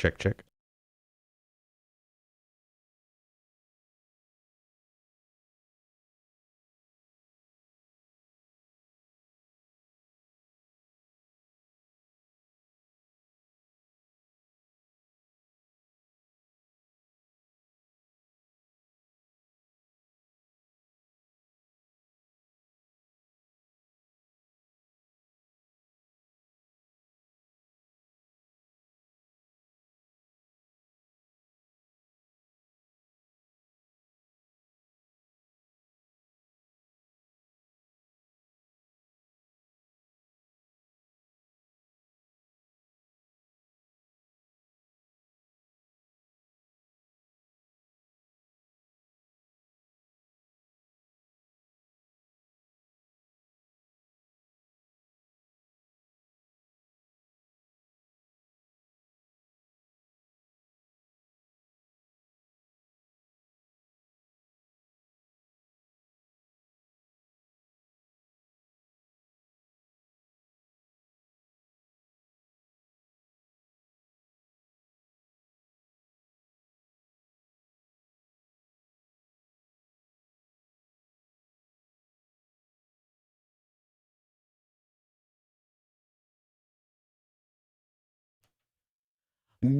Check, check.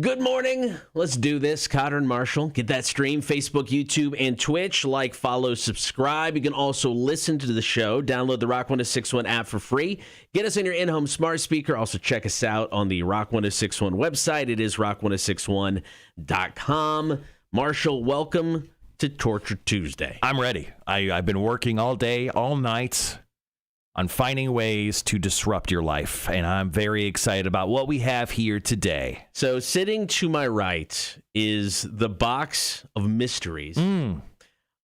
Good morning. Let's do this. Kotter and Marshall. Get that stream, Facebook, YouTube, and Twitch. Like, follow, subscribe. You can also listen to the show. Download the Rock 1061 app for free. Get us on your in-home smart speaker. Also, check us out on the Rock 1061 website. It is rock1061.com. Marshall, welcome to Torture Tuesday. I'm ready. I've been working all day, all night on finding ways to disrupt your life, and I'm very excited about what we have here today. So sitting to my right is the box of mysteries.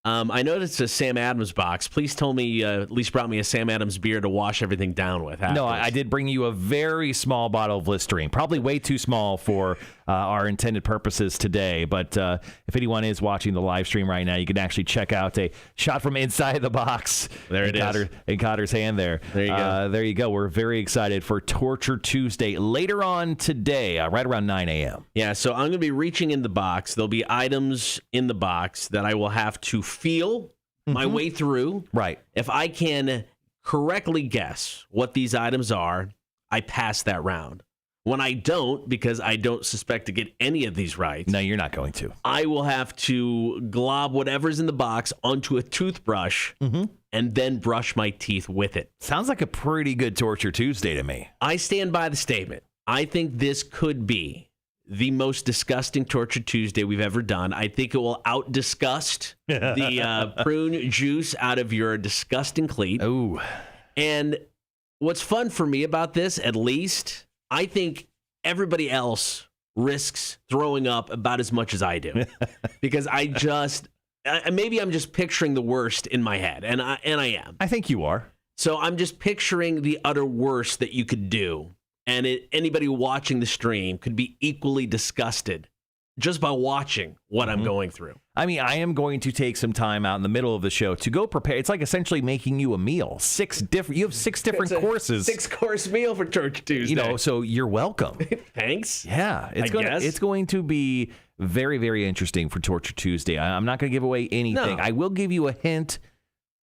I noticed it's a Sam Adams box. Please tell me, at least brought me a Sam Adams beer to wash everything down with. No, I did bring you a very small bottle of Listerine, probably way too small for our intended purposes today. But if anyone is watching the live stream right now, you can actually check out a shot from inside the box. There it is. In Cotter's hand there. There you go. There you go. We're very excited for Torture Tuesday later on today, right around 9 a.m. Yeah, so I'm going to be reaching in the box. There'll be items in the box that I will have to feel my way through. Right. If I can correctly guess what these items are, I pass that round. When I don't, because I don't suspect to get any of these right. No, you're not going to. I will have to glob whatever's in the box onto a toothbrush and then brush my teeth with it. Sounds like a pretty good Torture Tuesday to me. I stand by the statement. I think this could be the most disgusting Torture Tuesday we've ever done. I think it will out-disgust the prune juice out of your disgusting cleat. Ooh. And what's fun for me about this, at least, I think everybody else risks throwing up about as much as I do. Because maybe I'm just picturing the worst in my head, and I am. I think you are. So I'm just picturing the utter worst that you could do. And anybody watching the stream could be equally disgusted just by watching what I'm going through. I mean, I am going to take some time out in the middle of the show to go prepare. It's like essentially making you a meal. You have six different courses. 6-course meal for Torture Tuesday. You know, so you're welcome. Thanks. Yeah, it's going to be very, very interesting for Torture Tuesday. I'm not going to give away anything. No. I will give you a hint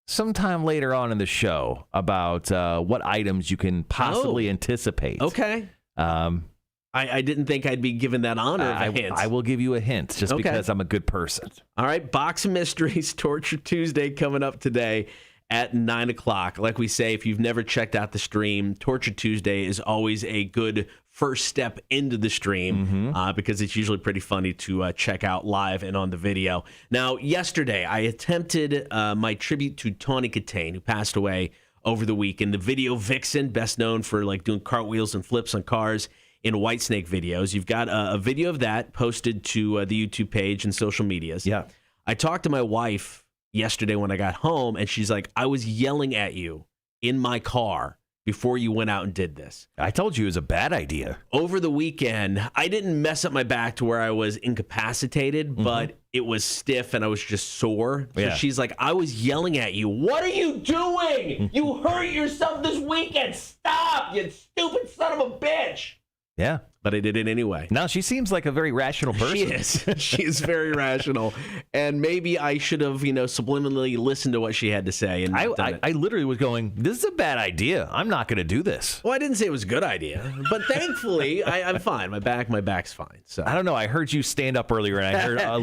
sometime later on in the show about what items you can possibly anticipate. Okay. I didn't think I'd be given that honor of a hint. I will give you a hint just because I'm a good person. All right, Box of Mysteries, Torture Tuesday coming up today at 9 o'clock. Like we say, if you've never checked out the stream, Torture Tuesday is always a good first step into the stream because it's usually pretty funny to check out live and on the video. Now, yesterday, I attempted my tribute to Tawny Katane, who passed away over the weekend. The video vixen, best known for like doing cartwheels and flips on cars in Whitesnake videos. You've got a video of that posted to the YouTube page and social medias. Yeah. I talked to my wife yesterday when I got home, and she's like, I was yelling at you in my car before you went out and did this. I told you it was a bad idea. Over the weekend, I didn't mess up my back to where I was incapacitated, but it was stiff and I was just sore. So she's like, I was yelling at you. What are you doing? You hurt yourself this weekend. Stop, you stupid son of a bitch. Yeah. but I did it anyway. Now, she seems like a very rational person. She is. She is very rational. And maybe I should have, subliminally listened to what she had to say. And I literally was going, this is a bad idea. I'm not going to do this. Well, I didn't say it was a good idea, but thankfully I'm fine. My back's fine. So I don't know. I heard you stand up earlier, and I heard a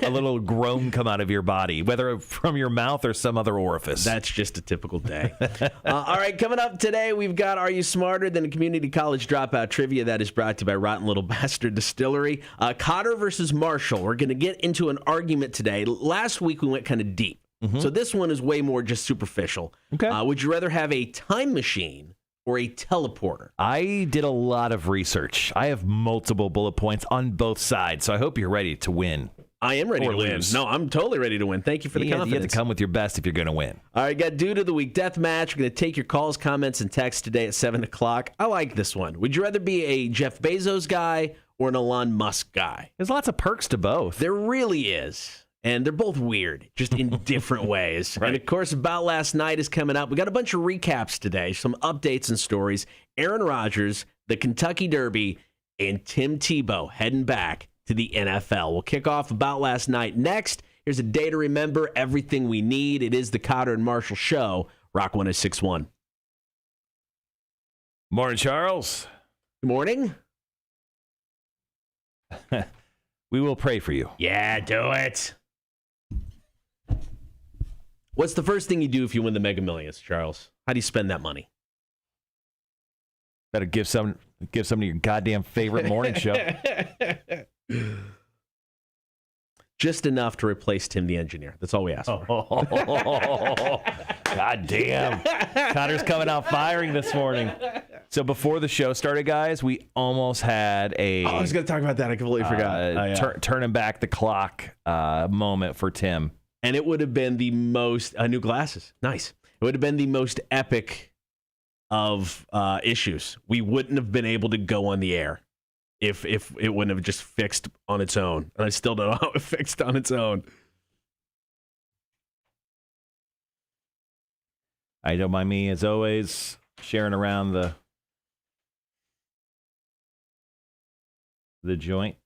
little groan come out of your body, whether from your mouth or some other orifice. That's just a typical day. All right, coming up today, we've got Are You Smarter Than a Community College Dropout Trivia? That is brought to you by Rotten Little Bastard Distillery. Kotter versus Marshall. We're going to get into an argument today. Last week, we went kind of deep. So this one is way more just superficial. Okay. Would you rather have a time machine or a teleporter? I did a lot of research. I have multiple bullet points on both sides, so I hope you're ready to win. I am ready to win. No, I'm totally ready to win. Thank you for the confidence. You have to come with your best if you're going to win. All right, got Dude of the Week Death Match. We're going to take your calls, comments, and texts today at 7 o'clock. I like this one. Would you rather be a Jeff Bezos guy or an Elon Musk guy? There's lots of perks to both. There really is. And they're both weird, just in different ways. Right. And, of course, About Last Night is coming up. We got a bunch of recaps today, some updates and stories. Aaron Rodgers, the Kentucky Derby, and Tim Tebow heading back to the NFL. We'll kick off About Last Night next. Here's a day to remember, everything we need. It is the Kotter and Marshall Show, Rock 106.1. Morning, Charles. Good morning. We will pray for you. Yeah, do it. What's the first thing you do if you win the Mega Millions, Charles? How do you spend that money? Better give some to your goddamn favorite morning show. Just enough to replace Tim the engineer. That's all we ask for. God damn. Cotter's coming out firing this morning. So before the show started, guys, we almost had a... I was going to talk about that. I completely forgot. Turning back the clock moment for Tim. And it would have been the most... new glasses. Nice. It would have been the most epic of issues. We wouldn't have been able to go on the air if it wouldn't have just fixed on its own. And I still don't know how it fixed on its own. I don't mind me, as always, sharing around the joint.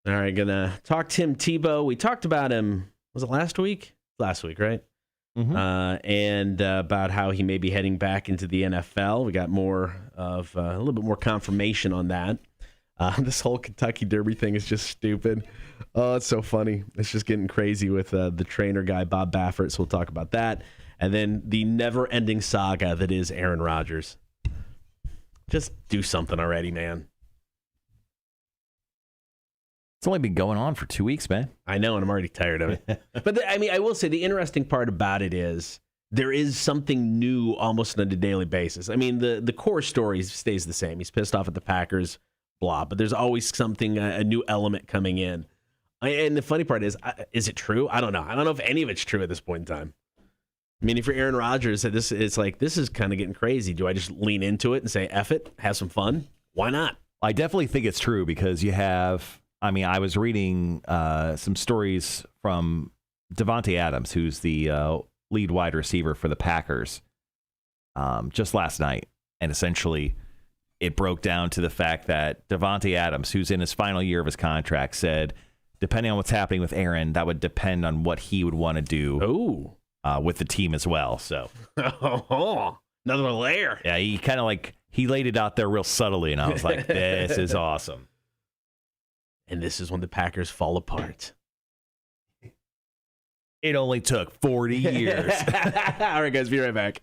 All right, gonna talk Tim Tebow. We talked about him, was it last week? Last week, right? Mm-hmm. And about how he may be heading back into the NFL. We got more of a little bit more confirmation on that. This whole Kentucky Derby thing is just stupid. Oh, it's so funny. It's just getting crazy with the trainer guy, Bob Baffert. So we'll talk about that. And then the never-ending saga that is Aaron Rodgers. Just do something already, man. It's only been going on for 2 weeks, man. I know, and I'm already tired of it. But, I will say the interesting part about it is there is something new almost on a daily basis. I mean, the core story stays the same. He's pissed off at the Packers, blah. But there's always something, a new element coming in. And the funny part is it true? I don't know. I don't know if any of it's true at this point in time. I mean, if you're Aaron Rodgers, it's like, this is kind of getting crazy. Do I just lean into it and say, F it, have some fun? Why not? I definitely think it's true because you have... I mean, I was reading some stories from Davante Adams, who's the lead wide receiver for the Packers, just last night. And essentially, it broke down to the fact that Davante Adams, who's in his final year of his contract, said, depending on what's happening with Aaron, that would depend on what he would want to do with the team as well. So, another layer. Yeah, he kind of he laid it out there real subtly, and I was like, this is awesome. And this is when the Packers fall apart. It only took 40 years. All right, guys, be right back.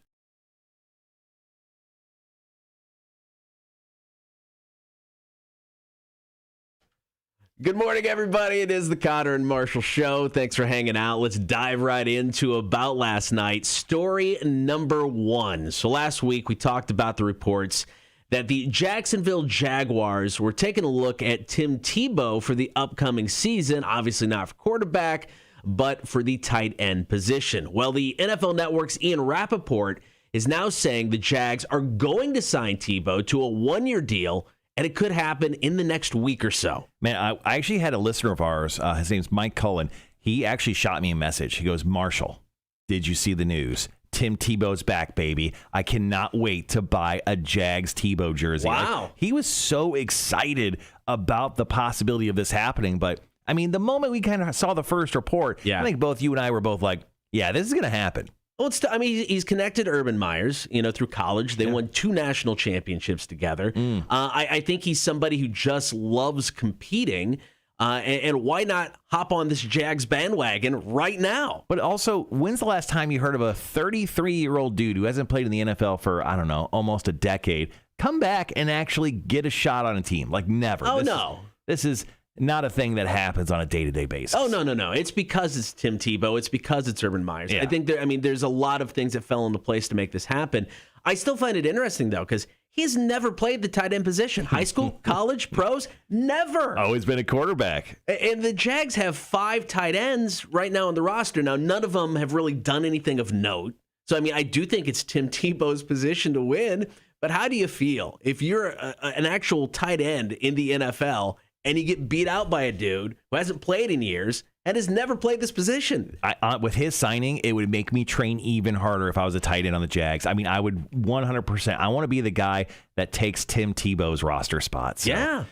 Good morning, everybody. It is the Kotter and Marshall Show. Thanks for hanging out. Let's dive right into About Last Night. Story number 1. So last week we talked about the reports that the Jacksonville Jaguars were taking a look at Tim Tebow for the upcoming season, obviously not for quarterback, but for the tight end position. Well, the NFL Network's Ian Rappaport is now saying the Jags are going to sign Tebow to a 1-year deal and it could happen in the next week or so. Man, I actually had a listener of ours. His name's Mike Cullen. He actually shot me a message. He goes, Marshall, did you see the news? Tim Tebow's back, baby. I cannot wait to buy a Jags Tebow jersey. Wow. Like, he was so excited about the possibility of this happening. But, I mean, the moment we kind of saw the first report, I think both you and I were both like, yeah, this is going to happen. Well, he's connected to Urban Meyers, through college. They won 2 national championships together. I think he's somebody who just loves competing. And why not hop on this Jags bandwagon right now? But also, when's the last time you heard of a 33-year-old dude who hasn't played in the NFL for, I don't know, almost a decade, come back and actually get a shot on a team? Like, never. No. This is not a thing that happens on a day-to-day basis. Oh, no. It's because it's Tim Tebow. It's because it's Urban Meyers. Yeah. I think there's a lot of things that fell into place to make this happen. I still find it interesting, though, because he's never played the tight end position. High school, college, pros, never. Always been a quarterback. And the Jags have 5 tight ends right now on the roster. Now, none of them have really done anything of note. So, I do think it's Tim Tebow's position to win. But how do you feel if you're an actual tight end in the NFL and you get beat out by a dude who hasn't played in years and has never played this position? With his signing, it would make me train even harder if I was a tight end on the Jags. I would 100%. I want to be the guy that takes Tim Tebow's roster spot. So, yeah.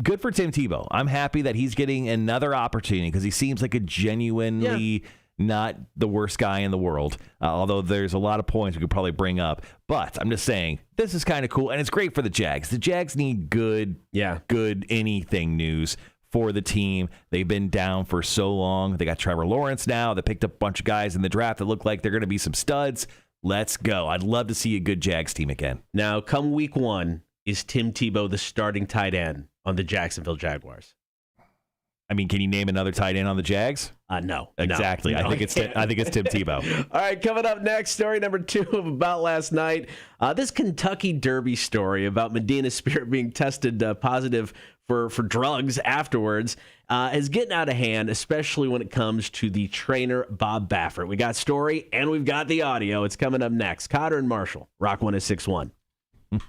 Good for Tim Tebow. I'm happy that he's getting another opportunity because he seems like a genuinely not the worst guy in the world, although there's a lot of points we could probably bring up. But I'm just saying, this is kind of cool, and it's great for the Jags. The Jags need good anything news for the team. They've been down for so long. They got Trevor Lawrence now. They picked up a bunch of guys in the draft that look like they're going to be some studs. Let's go. I'd love to see a good Jags team again. Now, come week 1, is Tim Tebow the starting tight end on the Jacksonville Jaguars? Can you name another tight end on the Jags? No. Exactly. No. I think it's Tim Tebow. All right, coming up next, story number 2 of About Last Night. This Kentucky Derby story about Medina Spirit being tested positive for drugs afterwards is getting out of hand, especially when it comes to the trainer, Bob Baffert. We got story and we've got the audio. It's coming up next. Kotter and Marshall, Rock 106.1. All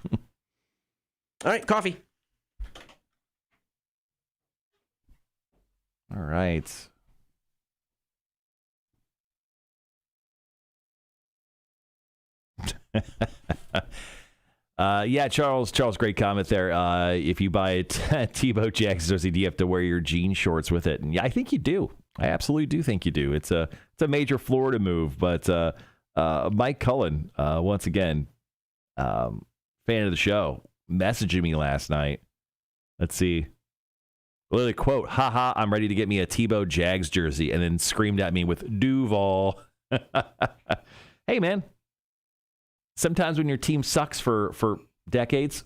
right, coffee. All right. Charles, great comment there. If you buy a Tebow Jags jersey, do you have to wear your jean shorts with it? And yeah, I think you do. I absolutely do think you do. It's a major Florida move, but Mike Cullen, once again, fan of the show, messaging me last night. Let's see. Literally, quote, haha, I'm ready to get me a Tebow Jags jersey, and then screamed at me with Duval. Hey, man. Sometimes when your team sucks for decades,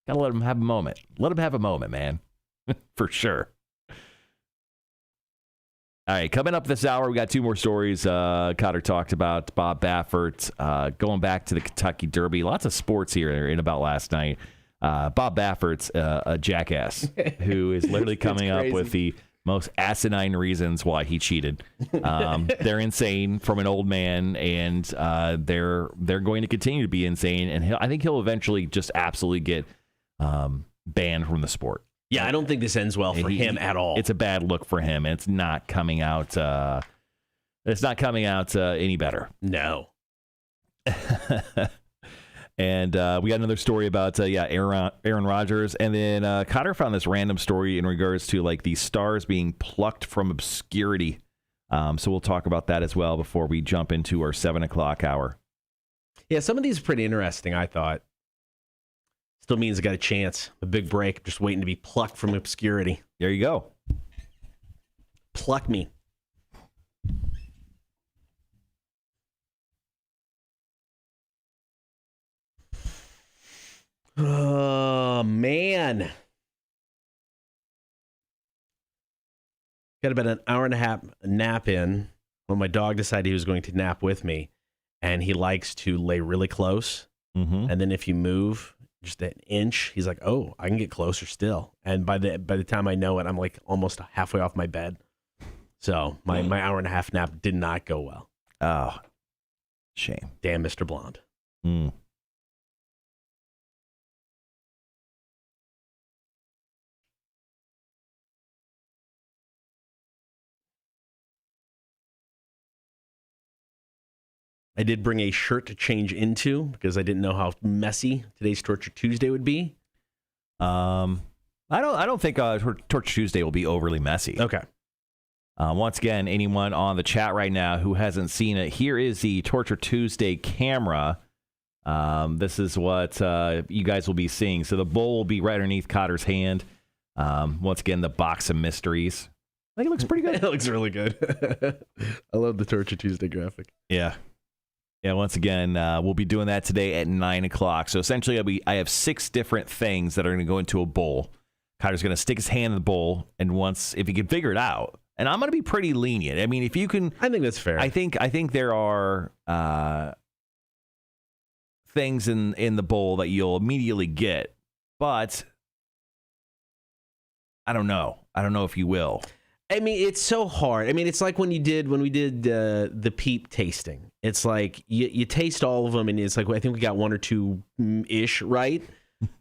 gotta let them have a moment. Let them have a moment, man. For sure. All right, coming up this hour, we got 2 more stories. Kotter talked about Bob Baffert going back to the Kentucky Derby. Lots of sports here in About Last Night. Bob Baffert's a jackass who is literally coming up with the most asinine reasons why he cheated. They're insane from an old man, and they're going to continue to be insane. And I think he'll eventually just absolutely get banned from the sport. Yeah, I don't think this ends well for him at all. It's a bad look for him, and it's not coming out. It's not coming out any better. No. And we got another story about Aaron Rodgers, and then Kotter found this random story in regards to like these stars being plucked from obscurity. So we'll talk about that as well before we jump into our 7:00 hour. Yeah, some of these are pretty interesting, I thought. Still means I got a chance, a big break, just waiting to be plucked from obscurity. There you go. Pluck me. Oh, man. Got about an hour and a half nap in when my dog decided he was going to nap with me. And he likes to lay really close. Mm-hmm. And then if you move just an inch, he's like, oh, I can get closer still. And by the time I know it, I'm like almost halfway off my bed. So my hour and a half nap did not go well. Oh, shame. Damn, Mr. Blonde. Mm. I did bring a shirt to change into because I didn't know how messy today's Torture Tuesday would be. I don't think Torture Tuesday will be overly messy. Okay. Once again, anyone on the chat right now who hasn't seen it, here is the Torture Tuesday camera. This is what you guys will be seeing. So the bowl will be right underneath Kotter's hand. Once again, the box of mysteries. I think it looks pretty good. It looks really good. I love the Torture Tuesday graphic. Yeah. Yeah, once again, we'll be doing that today at 9 o'clock. So essentially, I have 6 different things that are going to go into a bowl. Kotter's going to stick his hand in the bowl, and if he can figure it out, and I'm going to be pretty lenient. I mean, if you can... I think that's fair. I think there are things in the bowl that you'll immediately get, but I don't know. I don't know if you will. I mean, it's so hard. I mean, it's like when we did the Peep tasting. It's like you taste all of them, and it's like I think we got 1 or 2 ish right.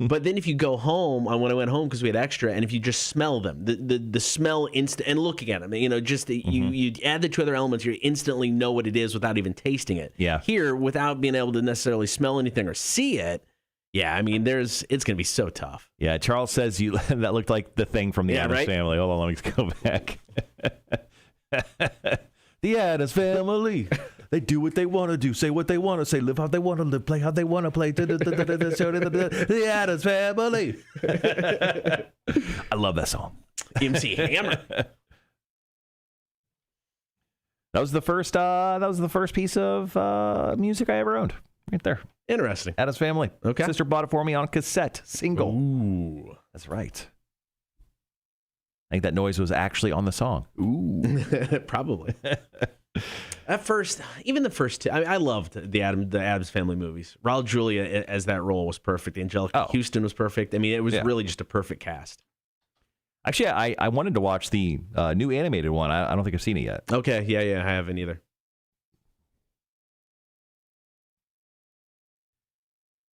But then if you go home, when I went home because we had extra, and if you just smell them, the smell instant and looking at them, you add the 2 other elements, you instantly know what it is without even tasting it. Yeah. Here, without being able to necessarily smell anything or see it. Yeah, I mean, it's going to be so tough. Yeah, Charles says that looked like the thing from the Addams Family. Hold on, let me just go back. The Addams Family. They do what they want to do, say what they want to say, live how they want to live, play how they want to play. The Addams Family. I love that song. MC Hammer. That was the first piece of music I ever owned. Right there. Interesting. Addams Family. Okay. Sister bought it for me on cassette, single. Ooh. That's right. I think that noise was actually on the song. Ooh. Probably. At first, even the first 2, I loved the Addams Family movies. Raul Julia as that role was perfect. Angelica Houston was perfect. I mean, it was really just a perfect cast. Actually, I wanted to watch the new animated one. I don't think I've seen it yet. Okay. Yeah. I haven't either.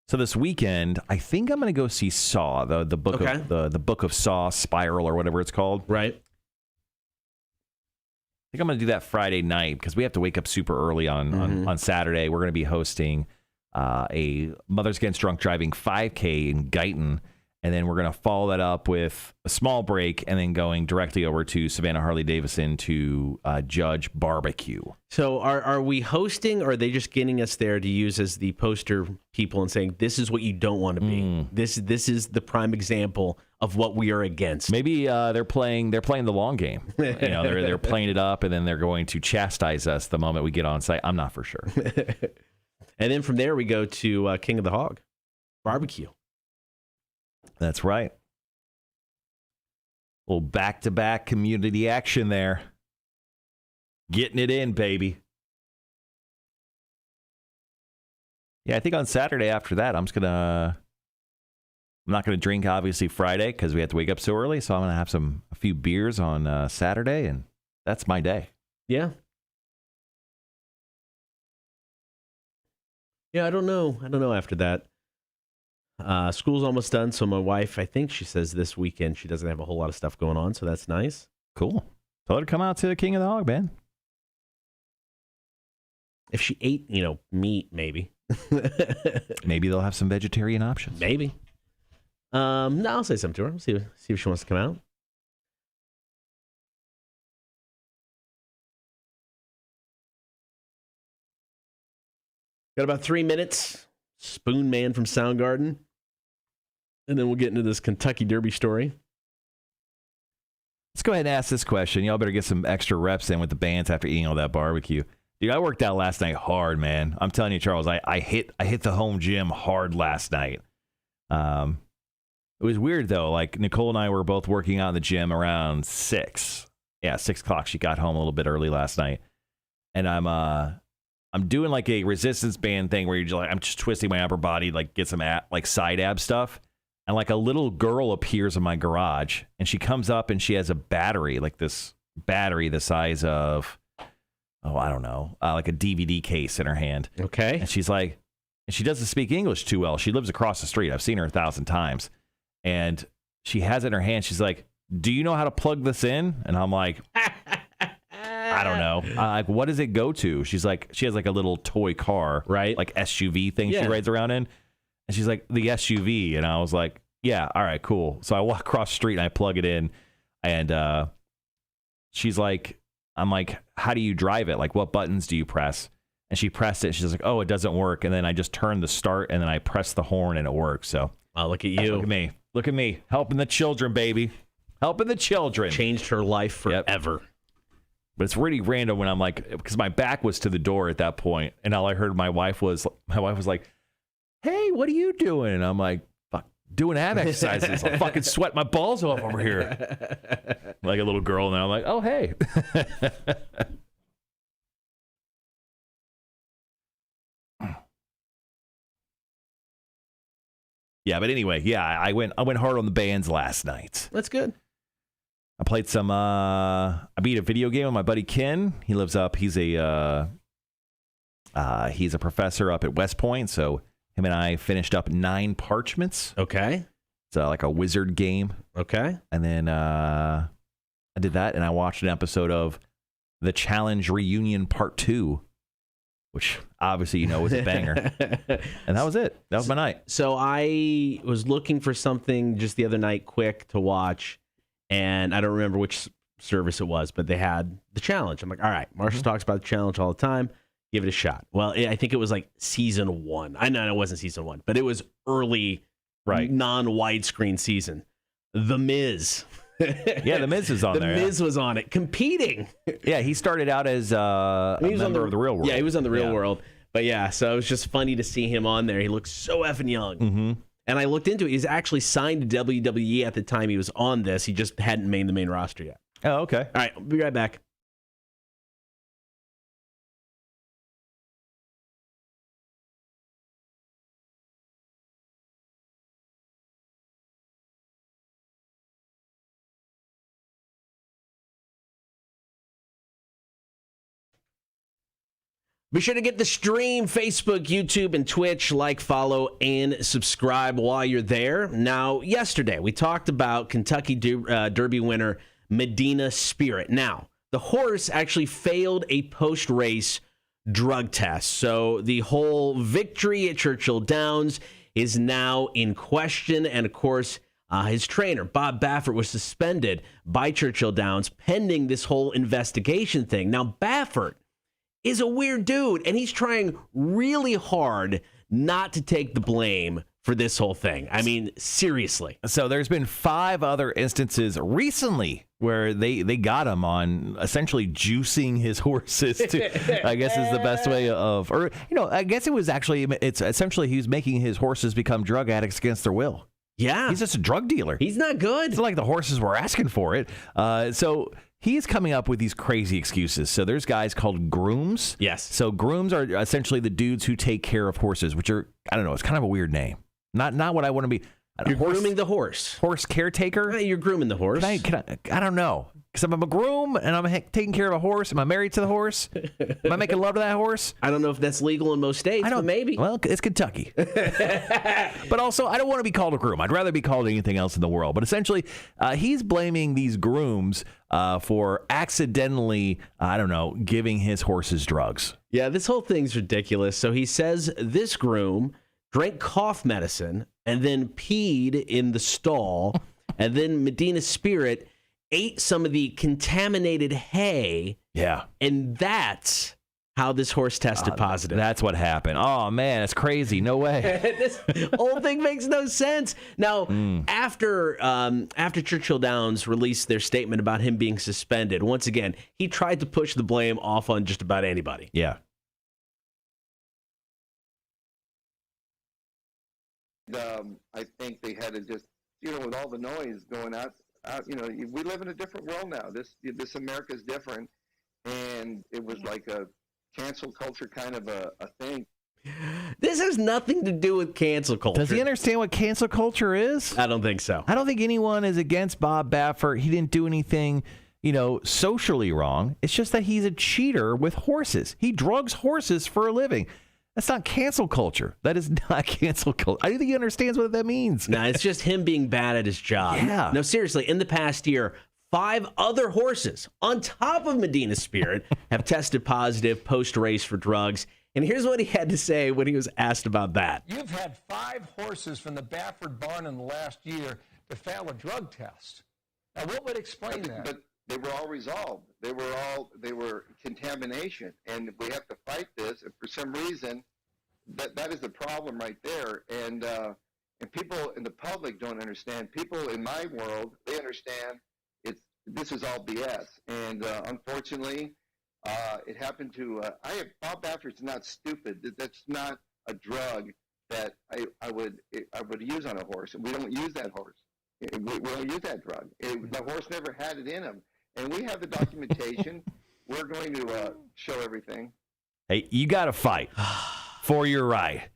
So this weekend, I think I'm going to go see Saw, the book of the book of Saw Spiral or whatever it's called. Right. I think I'm going to do that Friday night because we have to wake up super early on Saturday. We're going to be hosting a Mothers Against Drunk Driving 5K in Guyton, and then we're going to follow that up with a small break and then going directly over to Savannah Harley-Davidson to Judge Barbecue. So are we hosting, or are they just getting us there to use as the poster people and saying, this is what you don't want to be? This is the prime example of what we are against. Maybe they're playing the long game. They're playing it up, and then they're going to chastise us the moment we get on site. I'm not for sure. And then from there we go to King of the Hog Barbecue. That's right. A little back-to-back community action there. Getting it in, baby. Yeah, I think on Saturday after that, I'm not gonna drink obviously Friday because we have to wake up so early. So I'm gonna have a few beers on Saturday, and that's my day. Yeah. Yeah, I don't know after that. School's almost done, so my wife, I think she says this weekend she doesn't have a whole lot of stuff going on, so that's nice. Cool. Tell her to come out to the King of the Hog, man. If she ate, meat, maybe. Maybe they'll have some vegetarian options. Maybe. No, I'll say something to her. See if she wants to come out. Got about 3 minutes. Spoon Man from Soundgarden. And then we'll get into this Kentucky Derby story. Let's go ahead and ask this question. Y'all better get some extra reps in with the bands after eating all that barbecue. Dude, I worked out last night hard, man. I'm telling you, Charles, I hit the home gym hard last night. It was weird, though. Like, Nicole and I were both working out in the gym around 6. Yeah, 6 o'clock. She got home a little bit early last night. And I'm doing like a resistance band thing where you're just like, I'm just twisting my upper body, like get some side ab stuff. And like a little girl appears in my garage, and she comes up and she has a battery, like this battery the size of, I don't know, like a DVD case in her hand. Okay. And she's like, and she doesn't speak English too well. She lives across the street. I've seen her 1,000 times. And she has it in her hand. She's like, do you know how to plug this in? And I'm like, I don't know. Like, what does it go to? She's like, she has like a little toy car, right? Like SUV thing she rides around in. And she's like, the SUV. And I was like, yeah, all right, cool. So I walk across the street and I plug it in. And she's like, I'm like, how do you drive it? Like, what buttons do you press? And she pressed it. She's like, oh, it doesn't work. And then I just turned the start and then I pressed the horn and it works. So, oh, look at you. Look at me. Look at me. Helping the children, baby. Helping the children. Changed her life forever. Yep. But it's really random when I'm like, because my back was to the door at that point, and all I heard my wife was like, hey, what are you doing? And I'm like, fuck, doing ab exercises. I'll fucking sweat my balls off over here. Like a little girl, and I'm like, oh, hey. Yeah, but anyway, yeah, I went hard on the bands last night. That's good. I played some. I beat a video game with my buddy Ken. He lives up. He's a professor up at West Point. So him and I finished up 9 Parchments. Okay. It's like a wizard game. Okay. And then I did that, and I watched an episode of The Challenge Reunion Part 2, which obviously you know was a banger. And that was it. That was my night. So I was looking for something just the other night quick to watch. And I don't remember which service it was, but they had The Challenge. I'm like, all right, Marshall talks about The Challenge all the time. Give it a shot. Well, I think it was like season 1. I know it wasn't season 1, but it was early, non-widescreen season. The Miz. Yeah, The Miz is on there. The Miz was on it, competing. Yeah, he started out as a member of the Real World. Yeah, he was on the Real World. But yeah, so it was just funny to see him on there. He looks so effing young. Mm-hmm. And I looked into it. He's actually signed to WWE at the time he was on this. He just hadn't made the main roster yet. Oh, okay. All right, I'll be right back. Be sure to get the stream, Facebook, YouTube, and Twitch. Like, follow, and subscribe while you're there. Now, yesterday, we talked about Kentucky Derby winner Medina Spirit. Now, the horse actually failed a post-race drug test. So the whole victory at Churchill Downs is now in question. And, of course, his trainer, Bob Baffert, was suspended by Churchill Downs pending this whole investigation thing. Now, Baffert is a weird dude, and he's trying really hard not to take the blame for this whole thing. I mean, seriously. So there's been 5 other instances recently where they got him on essentially juicing his horses to, I guess is the best way of, or, you know, I guess it's essentially he was making his horses become drug addicts against their will. Yeah. He's just a drug dealer. He's not good. It's like the horses were asking for it. So he's coming up with these crazy excuses. So there's guys called grooms. Yes. So grooms are essentially the dudes who take care of horses, which are, I don't know, it's kind of a weird name. Not what I want to be. You're grooming the horse. Horse caretaker? You're grooming the horse. Can I don't know. Because I'm a groom and I'm taking care of a horse. Am I married to the horse? Am I making love to that horse? I don't know if that's legal in most states, but maybe. Well, it's Kentucky. But also, I don't want to be called a groom. I'd rather be called anything else in the world. But essentially, he's blaming these grooms for accidentally, I don't know, giving his horses drugs. Yeah, this whole thing's ridiculous. So he says this groom drank cough medicine and then peed in the stall, and then Medina Spirit ate some of the contaminated hay. Yeah. And that's how this horse tested positive. That's what happened. Oh, man, it's crazy. No way. This whole thing makes no sense. Now, after Churchill Downs released their statement about him being suspended, once again, he tried to push the blame off on just about anybody. Yeah. I think they had to just, with all the noise going out, we live in a different world now. This America is different, and it was like a cancel culture kind of a thing. This has nothing to do with cancel culture. Does he understand what cancel culture is? I don't think so. I don't think anyone is against Bob Baffert. He didn't do anything, socially wrong. It's just that he's a cheater with horses. He drugs horses for a living. That's not cancel culture. That is not cancel culture. I don't think he understands what that means. No, it's just him being bad at his job. Yeah. No, seriously, in the past year, 5 other horses on top of Medina's Spirit have tested positive post-race for drugs. And here's what he had to say when he was asked about that. You've had 5 horses from the Baffert barn in the last year to fail a drug test. Now, what would explain that? But they were all resolved. They were contamination, and we have to fight this. And for some reason, that is the problem right there. And people in the public don't understand. People in my world, they understand this is all BS. And unfortunately, it happened to Bob Baffert's not stupid. That's not a drug that I would use on a horse. We don't use that horse. We don't use that drug. The horse never had it in him. And we have the documentation. We're going to show everything. Hey, you got to fight for your right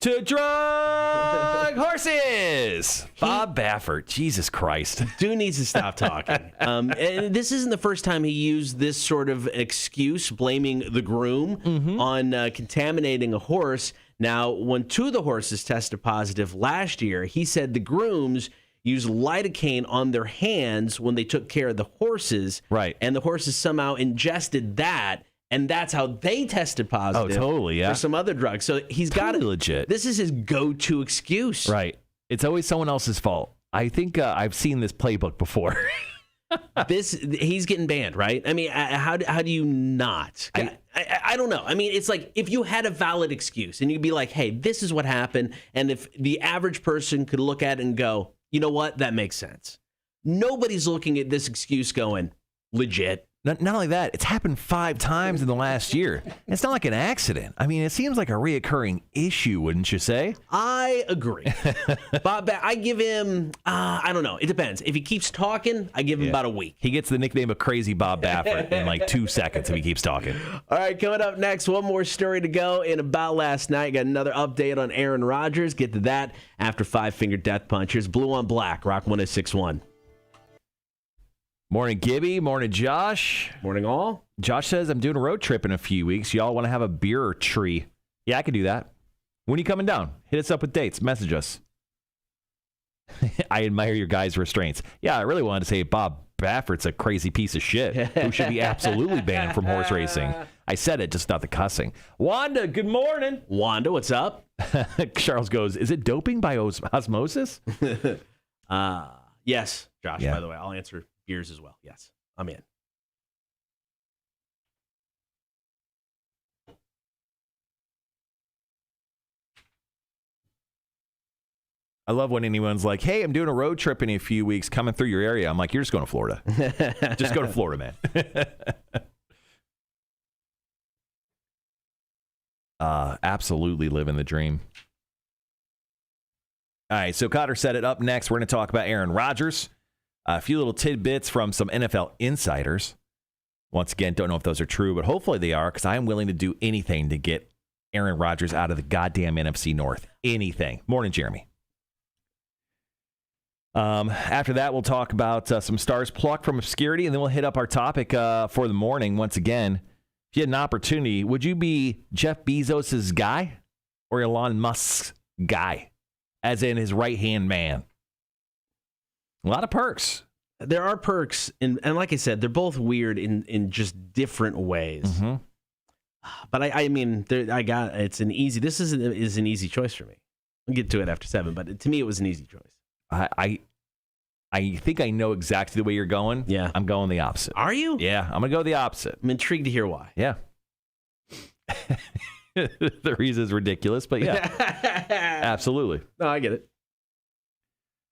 to drug horses. Bob Baffert, Jesus Christ. Dude needs to stop talking. And this isn't the first time he used this sort of excuse, blaming the groom on contaminating a horse. Now, when 2 of the horses tested positive last year, he said the grooms used lidocaine on their hands when they took care of the horses. Right. And the horses somehow ingested that, and that's how they tested positive. Oh, totally, yeah. For some other drugs. So he's got it. Legit. This is his go-to excuse. Right. It's always someone else's fault. I think I've seen this playbook before. He's getting banned, right? I mean, how do you not? I don't know. I mean, it's like if you had a valid excuse and you'd be like, hey, this is what happened. And if the average person could look at it and go, you know what? That makes sense. Nobody's looking at this excuse going, legit. Not only that, it's happened 5 times in the last year. It's not like an accident. I mean, it seems like a reoccurring issue, wouldn't you say? I agree. Bob, I give him, I don't know. It depends. If he keeps talking, I give him about a week. He gets the nickname of Crazy Bob Baffert in like 2 seconds if he keeps talking. All right, coming up next, one more story to go in about last night. Got another update on Aaron Rodgers. Get to that after 5 Finger Death Punchers. Blue on Black, Rock 106.1. Morning, Gibby. Morning, Josh. Morning, all. Josh says, I'm doing a road trip in a few weeks. Y'all want to have a beer tree? Yeah, I can do that. When are you coming down? Hit us up with dates. Message us. I admire your guys' restraints. Yeah, I really wanted to say Bob Baffert's a crazy piece of shit who should be absolutely banned from horse racing. I said it, just not the cussing. Wanda, good morning. Wanda, what's up? Charles goes, is it doping by osmosis? Yes, Josh, by the way. I'll answer yours as well. Yes, I'm in. I love when anyone's like, hey, I'm doing a road trip in a few weeks coming through your area. I'm like, you're just going to Florida. Just go to Florida, man. Absolutely living the dream. All right, so Kotter set it up next. We're going to talk about Aaron Rodgers. A few little tidbits from some NFL insiders. Once again, don't know if those are true, but hopefully they are, because I am willing to do anything to get Aaron Rodgers out of the goddamn NFC North. Anything. Morning, Jeremy. After that, we'll talk about some stars plucked from obscurity, and then we'll hit up our topic for the morning. Once again, if you had an opportunity, would you be Jeff Bezos' guy or Elon Musk's guy, as in his right-hand man? A lot of perks. There are perks, and like I said, they're both weird in just different ways. Mm-hmm. But I mean, it's an easy. This is an easy choice for me. I'll get to it after 7, but to me, it was an easy choice. I think I know exactly the way you're going. Yeah, I'm going the opposite. Are you? Yeah, I'm gonna go the opposite. I'm intrigued to hear why. Yeah. The reason is ridiculous, but yeah, absolutely. No, I get it.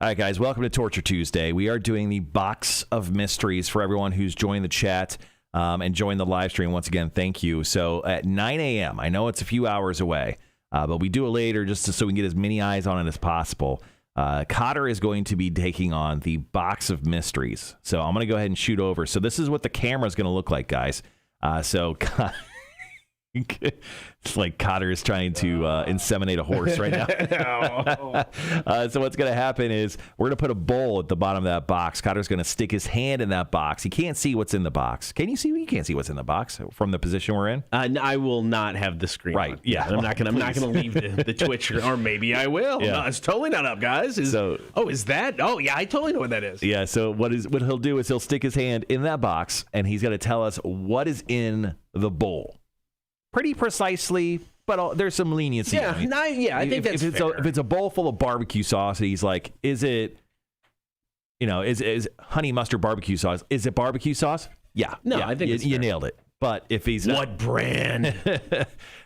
All right, guys, welcome to Torture Tuesday. We are doing the box of mysteries for everyone who's joined the chat and joined the live stream. Once again, thank you. So at 9 a.m., I know it's a few hours away, but we do it later just so we can get as many eyes on it as possible. Kotter is going to be taking on the box of mysteries. So I'm going to go ahead and shoot over. So this is what the camera is going to look like, guys. So It's like Kotter is trying to inseminate a horse right now. So what's going to happen is we're going to put a bowl at the bottom of that box. Kotter's going to stick his hand in that box. He can't see what's in the box. Can you see? You can't see what's in the box from the position we're in. I will not have the screen. Right. On. Yeah. I'm not going to leave the Twitch, or maybe I will. Yeah. No, it's totally not up, guys. Is that? Oh yeah, I totally know what that is. Yeah. So what he'll do is he'll stick his hand in that box and he's going to tell us what is in the bowl. Pretty precisely, but there's some leniency. Yeah, I think that's fair. If it's a bowl full of barbecue sauce, and he's like, is it, is honey mustard barbecue sauce? Is it barbecue sauce? Yeah. No, yeah, I think you nailed it. But if he's not, what brand? it's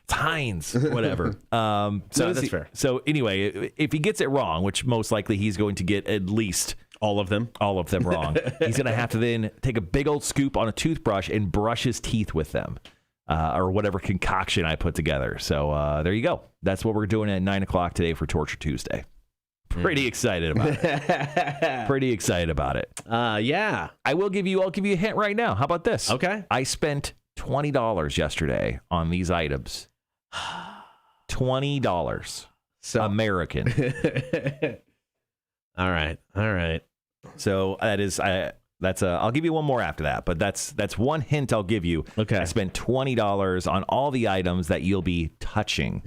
Heinz, whatever. So that's fair. So anyway, if he gets it wrong, which most likely he's going to get at least all of them wrong, he's going to have to then take a big old scoop on a toothbrush and brush his teeth with them. Or whatever concoction I put together. So there you go. That's what we're doing at 9 o'clock today for Torture Tuesday. Pretty excited about it. Pretty excited about it. Yeah. I'll give you a hint right now. How about this? Okay. I spent $20 yesterday on these items. $20. So American. All right. So that is I'll give you one more after that, but that's one hint I'll give you. Okay. I spent $20 on all the items that you'll be touching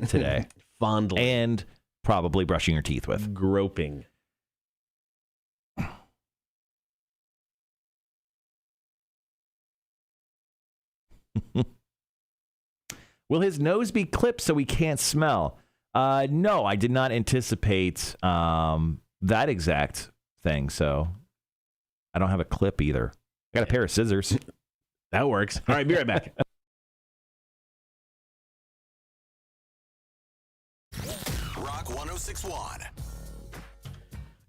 today. Fondling. And probably brushing your teeth with. Groping. Will his nose be clipped so he can't smell? No, I did not anticipate that exact thing, so I don't have a clip either. I got a pair of scissors. That works. All right, be right back. Rock 106.1.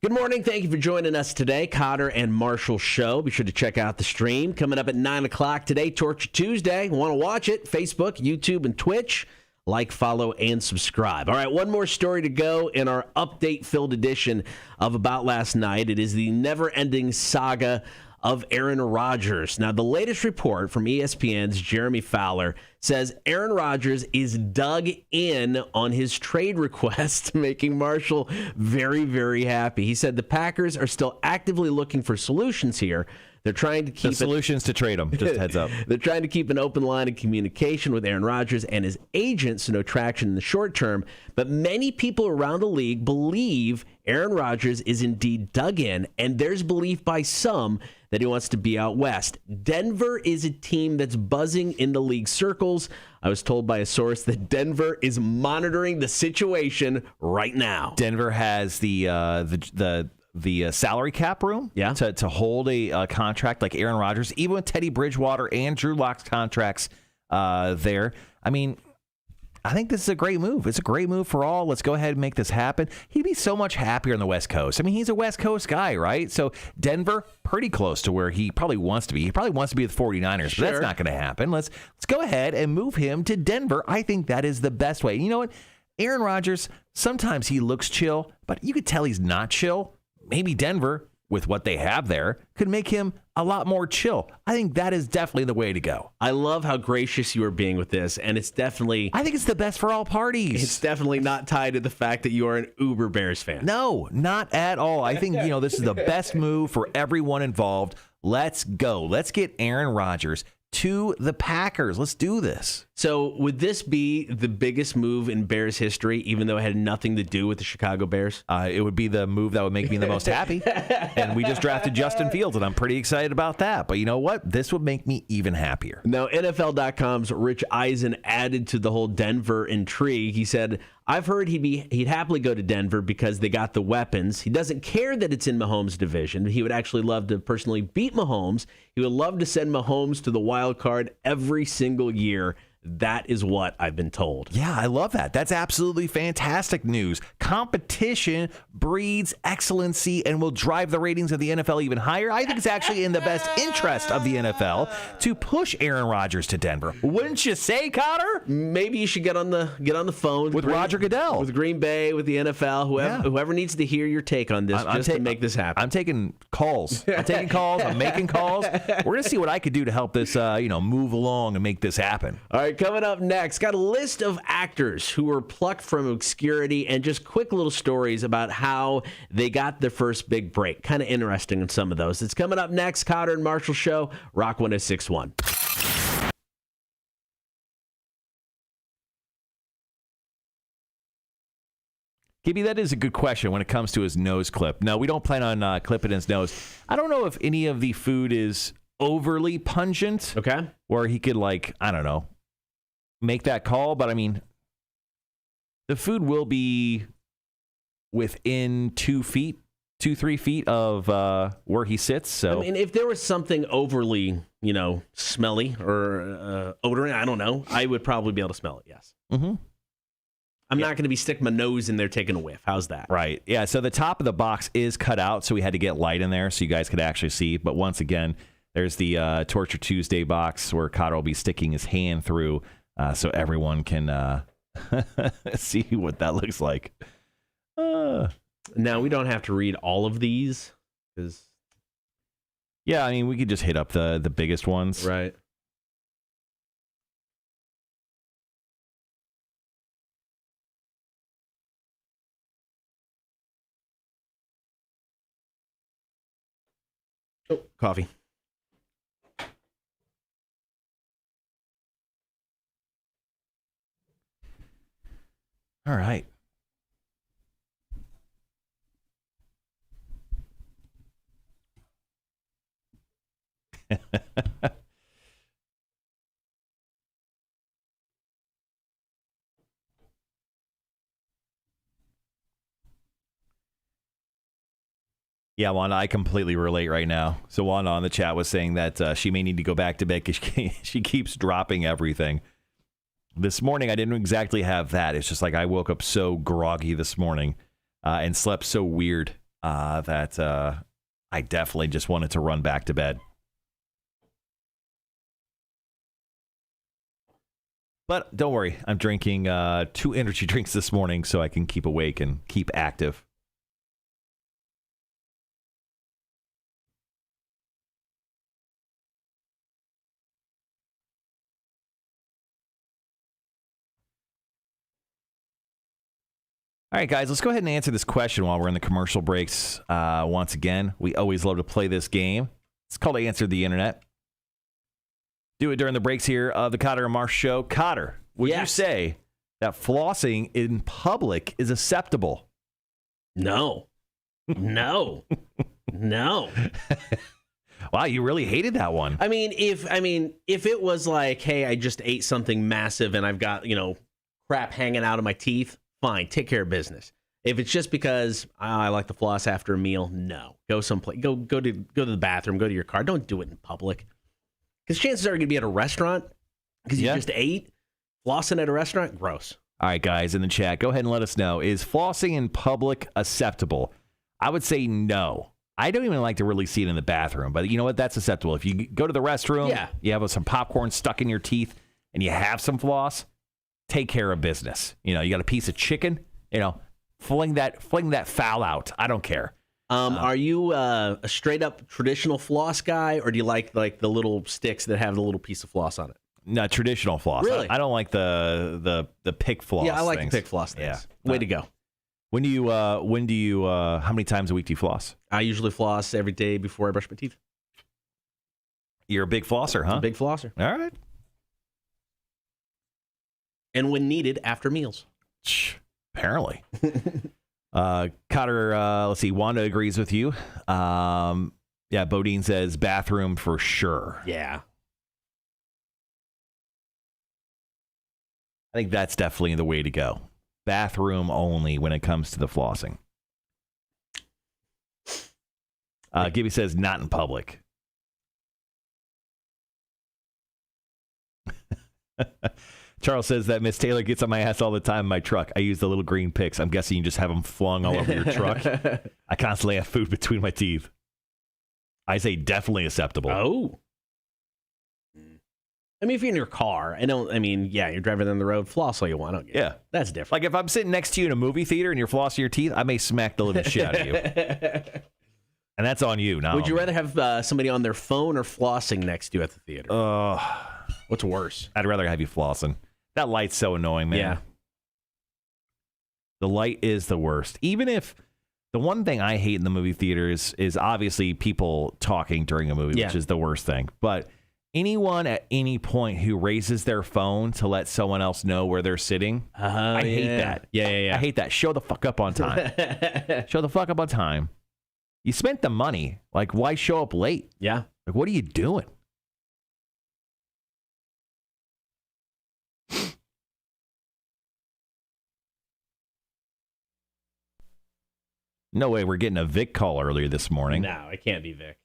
Good morning. Thank you for joining us today. Kotter and Marshall Show. Be sure to check out the stream. Coming up at 9 o'clock today, Torture Tuesday. Want to watch it? Facebook, YouTube, and Twitch. Like, follow, and subscribe. All right, one more story to go in our update-filled edition of About Last Night. It is the never-ending saga of Aaron Rodgers. Now, the latest report from ESPN's Jeremy Fowler says Aaron Rodgers is dug in on his trade request, making Marshall very, very happy. He said the Packers are still actively looking for solutions here. They're trying to keep solutions to trade him. Just heads up. They're trying to keep an open line of communication with Aaron Rodgers and his agents, so no traction in the short term. But many people around the league believe Aaron Rodgers is indeed dug in, and there's belief by some that he wants to be out west. Denver is a team that's buzzing in the league circles. I was told by a source that Denver is monitoring the situation right now. Denver has the salary cap room to hold a contract like Aaron Rodgers, even with Teddy Bridgewater and Drew Lock's contracts there. I mean, I think this is a great move. It's a great move for all. Let's go ahead and make this happen. He'd be so much happier on the West Coast. I mean, he's a West Coast guy, right? So Denver, pretty close to where he probably wants to be. He probably wants to be with the 49ers, Sure. but that's not going to happen. Let's go ahead and move him to Denver. I think that is the best way. You know what? Aaron Rodgers, sometimes he looks chill, but you could tell he's not chill. Maybe Denver, with what they have there, could make him a lot more chill. I think that is definitely the way to go. I love how gracious you are being with this, and it's definitely... I think it's the best for all parties. It's definitely not tied to the fact that you are an uber Bears fan. No, not at all. I think, this is the best move for everyone involved. Let's go. Let's get Aaron Rodgers to the Packers. Let's do this. So would this be the biggest move in Bears history, even though it had nothing to do with the Chicago Bears? It would be the move that would make me the most happy. And we just drafted Justin Fields, and I'm pretty excited about that. But you know what? This would make me even happier. Now, NFL.com's Rich Eisen added to the whole Denver intrigue. He said, I've heard he'd happily go to Denver because they got the weapons. He doesn't care that it's in Mahomes' division. He would actually love to personally beat Mahomes. He would love to send Mahomes to the wild card every single year. That is what I've been told. Yeah, I love that. That's absolutely fantastic news. Competition breeds excellency and will drive the ratings of the NFL even higher. I think it's actually in the best interest of the NFL to push Aaron Rodgers to Denver. Wouldn't you say, Kotter? Maybe you should get on the phone with Roger Goodell, with Green Bay, with the NFL, whoever needs to hear your take on this, to make this happen. I'm taking calls. I'm making calls. We're gonna see what I could do to help this, move along and make this happen. All right. right, coming up next, got a list of actors who were plucked from obscurity and just quick little stories about how they got their first big break. Kind of interesting in some of those. It's coming up next. Kotter and Marshall Show, Rock 106.1. Gibby, that is a good question when it comes to his nose clip. No, we don't plan on clipping his nose. I don't know if any of the food is overly pungent. Okay. Or he could, like, I don't know, make that call. But, I mean, the food will be within 3 feet of where he sits. So, I mean, if there was something overly, smelly or odorant, I don't know, I would probably be able to smell it, yes. Mm-hmm. I'm not going to be sticking my nose in there taking a whiff. How's that? Right. Yeah, so the top of the box is cut out, so we had to get light in there so you guys could actually see. But once again, there's the Torture Tuesday box where Kotter will be sticking his hand through so everyone can see what that looks like. Now, we don't have to read all of these. Yeah, I mean, we could just hit up the biggest ones. Right. Oh, coffee. All right. Yeah, Wanda, I completely relate right now. So Wanda on the chat was saying that she may need to go back to bed because she keeps dropping everything. This morning, I didn't exactly have that. It's just like I woke up so groggy this morning and slept so weird that I definitely just wanted to run back to bed. But don't worry, I'm drinking 2 energy drinks this morning so I can keep awake and keep active. All right, guys, let's go ahead and answer this question while we're in the commercial breaks. Once again, we always love to play this game. It's called Answer the Internet. Do it during the breaks here of the Kotter and Marsh Show. Kotter, would you say that flossing in public is acceptable? No. No. No. Wow, you really hated that one. I mean, if it was like, hey, I just ate something massive and I've got, crap hanging out of my teeth, fine, take care of business. If it's just because I like to floss after a meal, no. Go someplace. Go to the bathroom. Go to your car. Don't do it in public. Because chances are you're going to be at a restaurant because you just ate. Flossing at a restaurant, gross. All right, guys, in the chat, go ahead and let us know. Is flossing in public acceptable? I would say no. I don't even like to really see it in the bathroom, but you know what? That's acceptable. If you go to the restroom, you have some popcorn stuck in your teeth, and you have some floss, take care of business. You got a piece of chicken, fling that foul out. I don't care. Are you a straight up traditional floss guy, or do you like the little sticks that have the little piece of floss on it? No, traditional floss. Really? I don't like the pick floss. Yeah, I like things. the pick floss things. Yeah. Way to go. When do you how many times a week do you floss? I usually floss every day before I brush my teeth. You're a big flosser, huh? A big flosser. All right. And when needed, after meals. Apparently. Kotter, let's see. Wanda agrees with you. Bodine says bathroom for sure. Yeah. I think that's definitely the way to go. Bathroom only when it comes to the flossing. Gibby says not in public. Charles says that Miss Taylor gets on my ass all the time in my truck. I use the little green picks. I'm guessing you just have them flung all over your truck. I constantly have food between my teeth. I say definitely acceptable. Oh. I mean, if you're in your car, you're driving down the road, floss all you want. Yeah. That's different. Like if I'm sitting next to you in a movie theater and you're flossing your teeth, I may smack the living shit out of you. And that's on you. Would you rather have somebody on their phone or flossing next to you at the theater? What's worse? I'd rather have you flossing. That light's so annoying, man. Yeah. The light is the worst. Even if the one thing I hate in the movie theater is obviously people talking during a movie, which is the worst thing. But anyone at any point who raises their phone to let someone else know where they're sitting, I hate that. Yeah. I hate that. Show the fuck up on time. Show the fuck up on time. You spent the money. Like, why show up late? Yeah. Like, what are you doing? No way we're getting a Vic call earlier this morning. No, it can't be Vic.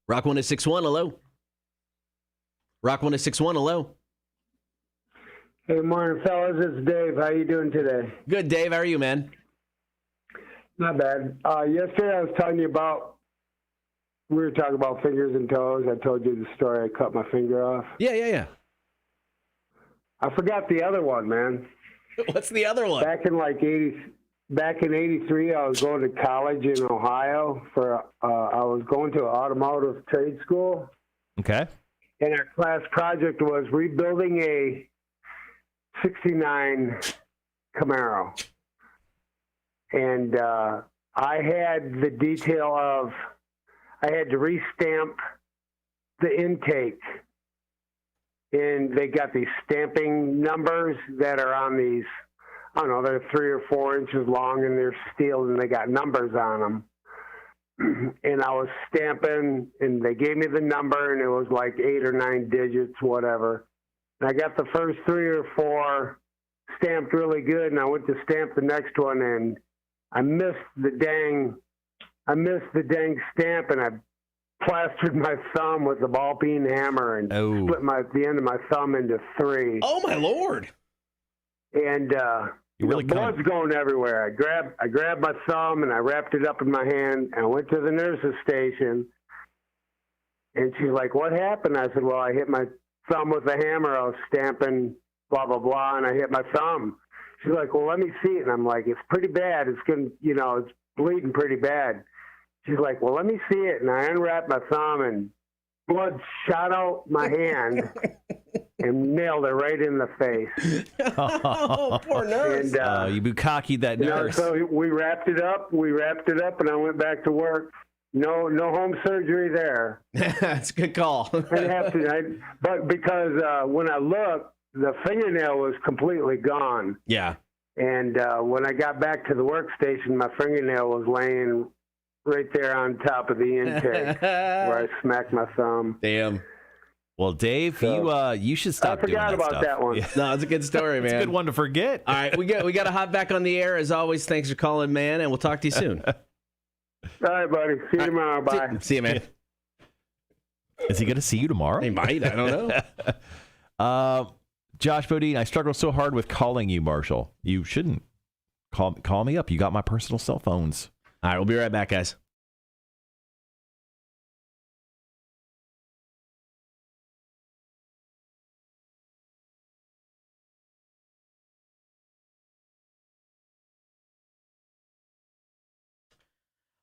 Rock 1061, hello. Rock 1061, hello. Hey, morning, fellas. It's Dave. How you doing today? Good, Dave. How are you, man? Not bad. Yesterday I was telling you about, we were talking about fingers and toes. I told you the story. I cut my finger off. Yeah. I forgot the other one, man. What's the other one? Back in '83, I was going to college in Ohio I was going to an automotive trade school. Okay. And our class project was rebuilding a 69 Camaro. And I had the detail of, I had to restamp the intake. And they got these stamping numbers that are on these, I don't know, they're 3 or 4 inches long and they're steel and they got numbers on them. And I was stamping and they gave me the number and it was like 8 or 9 digits, whatever. And I got the first 3 or 4 stamped really good and I went to stamp the next one and I missed the dang stamp and I plastered my thumb with a ball peen hammer and split the end of my thumb into 3. Oh my Lord! And blood's going everywhere. I grabbed my thumb and I wrapped it up in my hand and I went to the nurse's station. And she's like, "What happened?" I said, "Well, I hit my thumb with a hammer. I was stamping blah blah blah, and I hit my thumb." She's like, "Well, let me see it." And I'm like, "It's pretty bad. It's it's bleeding pretty bad." She's like, "Well, let me see it." And I unwrapped my thumb and blood shot out my hand and nailed it right in the face. Oh, poor nurse. And, you bukkakied that nurse. So we wrapped it up, and I went back to work. No home surgery there. That's a good call. I'd have to, but because when I looked, the fingernail was completely gone. Yeah. And when I got back to the workstation, my fingernail was laying right there on top of the intake where I smacked my thumb. Damn. Well, Dave, you should stop doing that I forgot about that one. Yeah. No, it's a good story, man. It's a good one to forget. All right, we got to hop back on the air. As always, thanks for calling, man, and we'll talk to you soon. All right, buddy. See you tomorrow. Bye. See you, man. Is he going to see you tomorrow? He might. I don't know. Josh Bodine, I struggle so hard with calling you, Marshall. You shouldn't. Call me up. You got my personal cell phones. All right, we'll be right back, guys.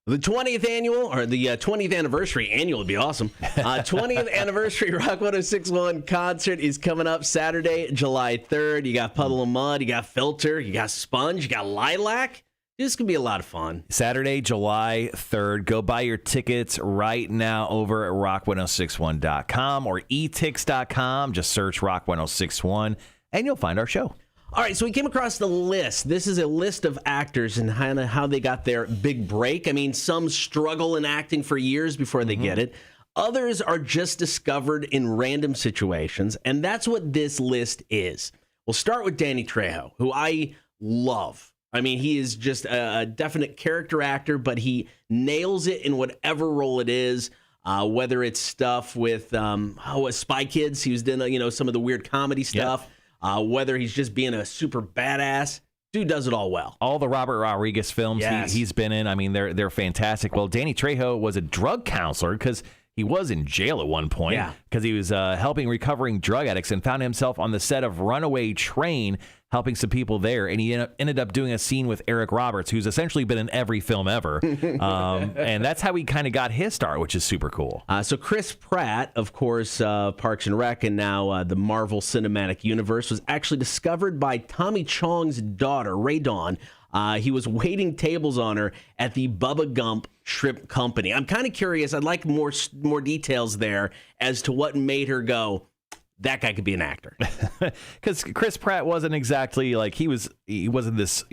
The 20th annual, or the 20th anniversary annual would be awesome. 20th anniversary Rock 1061 concert is coming up Saturday, July 3rd. You got Puddle of Mud, you got Filter, you got Sponge, you got Lilac. This could be a lot of fun. Saturday, July 3rd. Go buy your tickets right now over at rock1061.com or etix.com. Just search Rock 1061 and you'll find our show. All right, so we came across the list. This is a list of actors and kind of how they got their big break. I mean, some struggle in acting for years before they get it. Others are just discovered in random situations, and that's what this list is. We'll start with Danny Trejo, who I love. I mean, he is just a definite character actor, but he nails it in whatever role it is. Whether it's stuff with Spy Kids, he was doing some of the weird comedy stuff. Yep. Whether he's just being a super badass, dude does it all well. All the Robert Rodriguez films he's been in, I mean, they're fantastic. Well, Danny Trejo was a drug counselor because he was in jail at one point because he was helping recovering drug addicts and found himself on the set of Runaway Train helping some people there. And he ended up doing a scene with Eric Roberts, who's essentially been in every film ever. And that's how he kind of got his start, which is super cool. So Chris Pratt, of course, Parks and Rec, and now the Marvel Cinematic Universe, was actually discovered by Tommy Chong's daughter, Ray Dawn. He was waiting tables on her at the Bubba Gump Shrimp Company. I'm kind of curious. I'd like more details there as to what made her go, that guy could be an actor. Because Chris Pratt wasn't exactly like he wasn't this,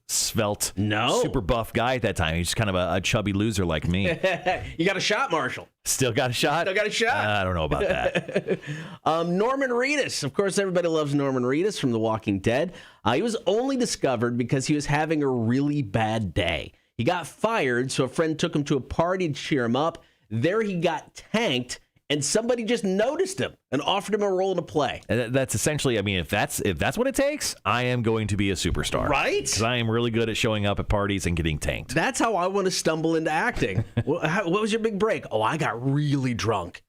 svelte, super buff guy at that time. He's just kind of a chubby loser like me. You got a shot, Marshall. Still got a shot? Still got a shot. I don't know about that. Norman Reedus. Of course, everybody loves Norman Reedus from The Walking Dead. He was only discovered because he was having a really bad day. He got fired, so a friend took him to a party to cheer him up. There he got tanked, and somebody just noticed him and offered him a role to play. That's essentially, if that's what it takes, I am going to be a superstar. Right? Because I am really good at showing up at parties and getting tanked. That's how I want to stumble into acting. What was your big break? Oh, I got really drunk.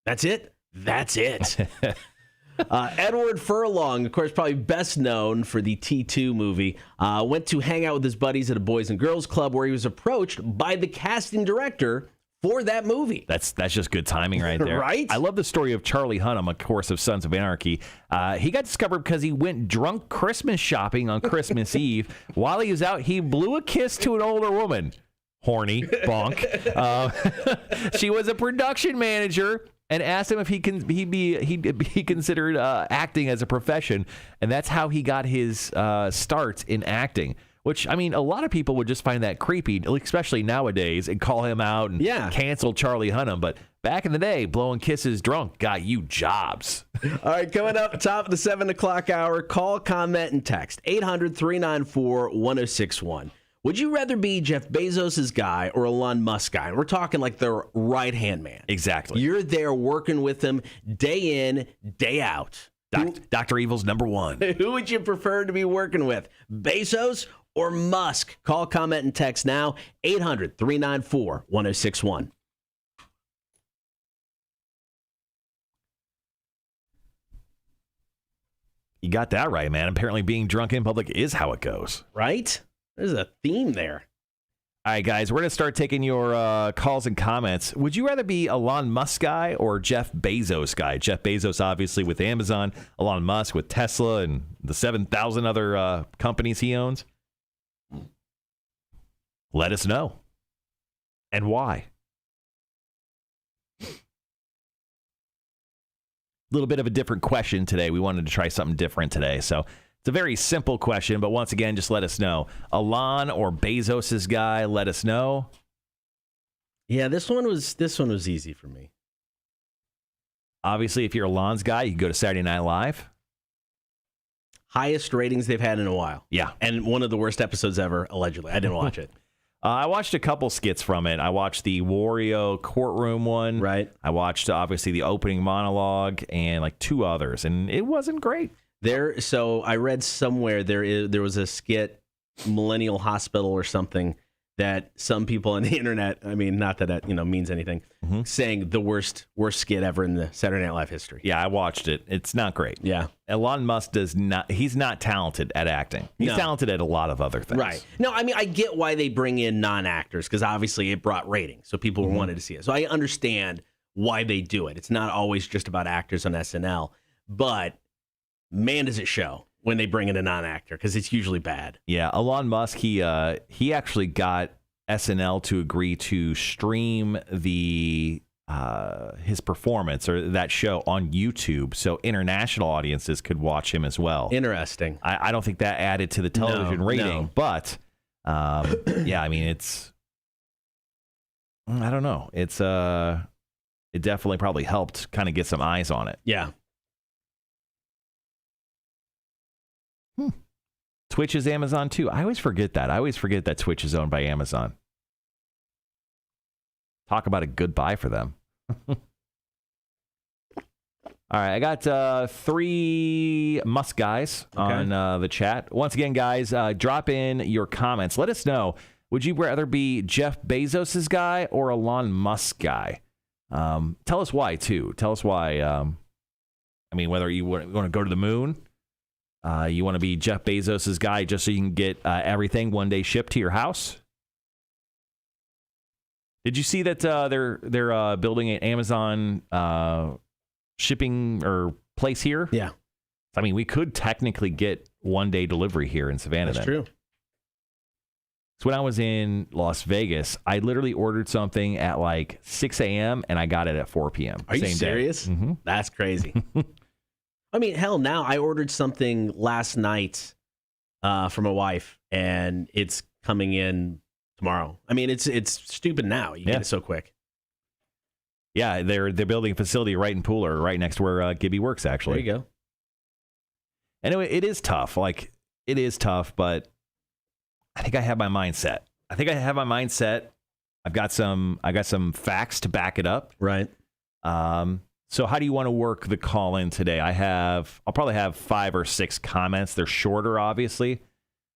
That's it? That's it. Edward Furlong, of course, probably best known for the T2 movie, went to hang out with his buddies at a Boys and Girls Club where he was approached by the casting director for that movie. That's just good timing right there. Right? I love the story of Charlie Hunnam, of course, of Sons of Anarchy. He got discovered because he went drunk Christmas shopping on Christmas Eve. While he was out, he blew a kiss to an older woman. Horny, bonk. She was a production manager and asked him if he'd be considered acting as a profession, and that's how he got his start in acting. Which, a lot of people would just find that creepy, especially nowadays, and call him out and cancel Charlie Hunnam. But back in the day, blowing kisses drunk got you jobs. All right, coming up, top of the 7 o'clock hour, call, comment, and text. 800-394-1061. Would you rather be Jeff Bezos' guy or Elon Musk guy? And we're talking like the right-hand man. Exactly. You're there working with him day in, day out. Dr. Evil's number one. Who would you prefer to be working with, Bezos or Musk? Call, comment, and text now, 800-394-1061. You got that right, man. Apparently being drunk in public is how it goes. Right? There's a theme there. All right, guys, we're going to start taking your calls and comments. Would you rather be Elon Musk guy or Jeff Bezos guy? Jeff Bezos, obviously, with Amazon. Elon Musk with Tesla and the 7,000 other companies he owns. Let us know. And why? A little bit of a different question today. We wanted to try something different today, so it's a very simple question, but once again, just let us know. Elon or Bezos' guy, let us know. Yeah, this one was easy for me. Obviously, if you're Elon's guy, you can go to Saturday Night Live. Highest ratings they've had in a while. Yeah. And one of the worst episodes ever, allegedly. I didn't watch it. I watched a couple skits from it. I watched the Wario courtroom one. Right. I watched, obviously, the opening monologue and like two others, and it wasn't great. So I read somewhere there was a skit, Millennial Hospital or something, that some people on the internet, not that that means anything, saying the worst skit ever in the Saturday Night Live history. Yeah, I watched it. It's not great. Yeah. Elon Musk he's not talented at acting. He's talented at a lot of other things. Right. No, I get why they bring in non-actors, because obviously it brought ratings, so people wanted to see it. So I understand why they do it. It's not always just about actors on SNL, but man, does it show when they bring in a non-actor, because it's usually bad. Yeah, Elon Musk, he actually got SNL to agree to stream the his performance or that show on YouTube, so international audiences could watch him as well. Interesting. I don't think that added to the television rating, but yeah, it's I don't know. It's it definitely probably helped kind of get some eyes on it. Yeah. Twitch is Amazon too. I always forget that. Twitch is owned by Amazon. Talk about a good buy for them. All right, I got 3 Musk guys on the chat. Once again, guys, drop in your comments. Let us know. Would you rather be Jeff Bezos' guy or Elon Musk guy? Tell us why, too. Tell us why. I mean, whether you want to go to the moon, you want to be Jeff Bezos' guy just so you can get everything one day shipped to your house. Did you see that they're building an Amazon shipping or place here? Yeah. I mean, we could technically get one-day delivery here in Savannah. That's true. So when I was in Las Vegas, I literally ordered something at like 6 a.m. and I got it at 4 p.m. Are you serious? Mm-hmm. That's crazy. I mean, hell, now I ordered something last night for my wife, and it's coming in tomorrow. I mean, it's stupid now. You get it so quick. Yeah, they're building a facility right in Pooler, right next to where Gibby works, actually. There you go. Anyway, it is tough. Like, it is tough, but I think I have my mindset. I got some facts to back it up. Right. So how do you want to work the call in today? I'll probably have 5 or 6 comments. They're shorter, obviously.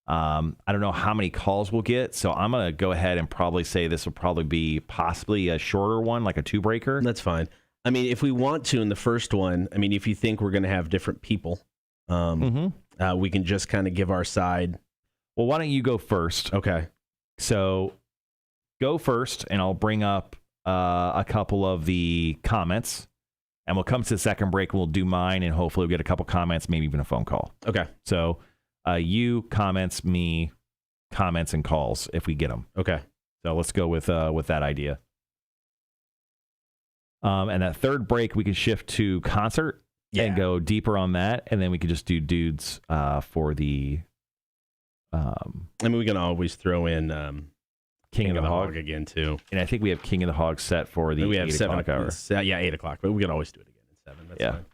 I don't know how many calls we'll get, so I'm going to go ahead and probably say this will probably be possibly a shorter one, like a 2-breaker. That's fine. I mean, if we want to in the first one, I mean, if you think we're going to have different people, we can just kind of give our side. Well, why don't you go first? Okay. So go first, and I'll bring up a couple of the comments, and we'll come to the second break, and we'll do mine, and hopefully we'll get a couple comments, maybe even a phone call. Okay. So you comments, me comments, and calls if we get them. Okay. So let's go with that idea. And that third break, we can shift to concert and go deeper on that, and then we could just do dudes for the. I mean, we can always throw in King of the Hog again too, and I think we have King of the Hog set for the 8 o'clock hour. 8 o'clock, but we can always do it again at 7. That's fine.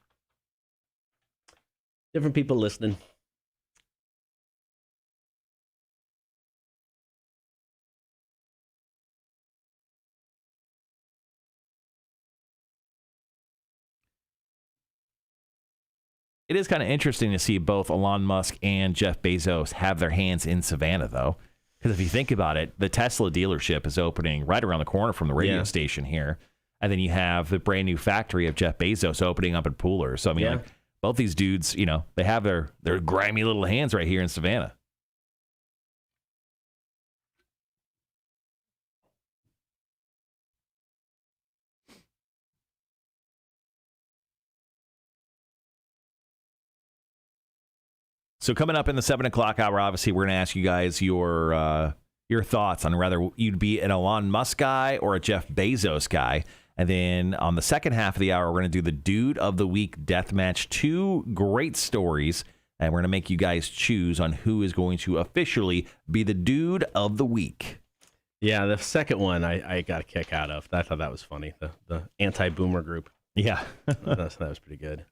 Different people listening. It is kind of interesting to see both Elon Musk and Jeff Bezos have their hands in Savannah, though. Because if you think about it, the Tesla dealership is opening right around the corner from the radio station here. And then you have the brand new factory of Jeff Bezos opening up in Pooler. So, I mean, like, both these dudes, you know, they have their grimy little hands right here in Savannah. So coming up in the 7 o'clock hour, obviously, we're going to ask you guys your thoughts on whether you'd be an Elon Musk guy or a Jeff Bezos guy. And then on the second half of the hour, we're going to do the Dude of the Week Deathmatch. 2 great stories, and we're going to make you guys choose on who is going to officially be the Dude of the Week. Yeah, the second one I got a kick out of. I thought that was funny. The anti-boomer group. Yeah. that was pretty good.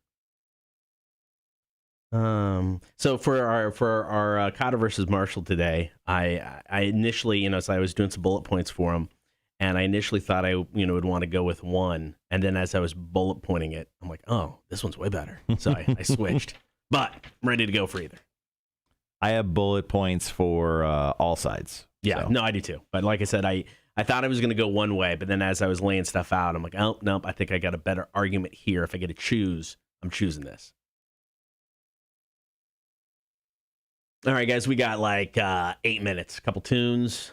So for our Kotter versus Marshall today, I initially, so I was doing some bullet points for him, and I initially thought I would want to go with one, and then as I was bullet pointing it, I'm like, oh, this one's way better. So I switched, but I'm ready to go for either. I have bullet points for all sides. Yeah, so. No, I do too. But like I said, I thought I was going to go one way, but then as I was laying stuff out, I'm like, oh, nope, I think I got a better argument here. If I get to choose, I'm choosing this. All right, guys, we got like 8 minutes, a couple tunes.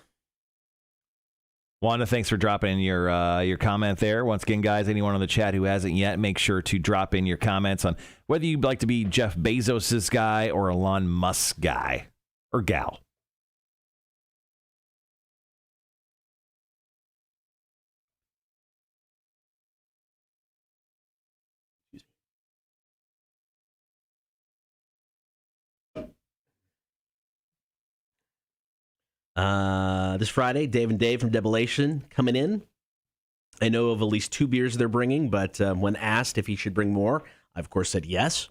Wanda, thanks for dropping in your comment there. Once again, guys, anyone on the chat who hasn't yet, make sure to drop in your comments on whether you'd like to be Jeff Bezos' guy or Elon Musk's guy or gal. This Friday, Dave and Dave from Debilation coming in. I know of at least 2 beers they're bringing, but when asked if he should bring more, I of course said yes.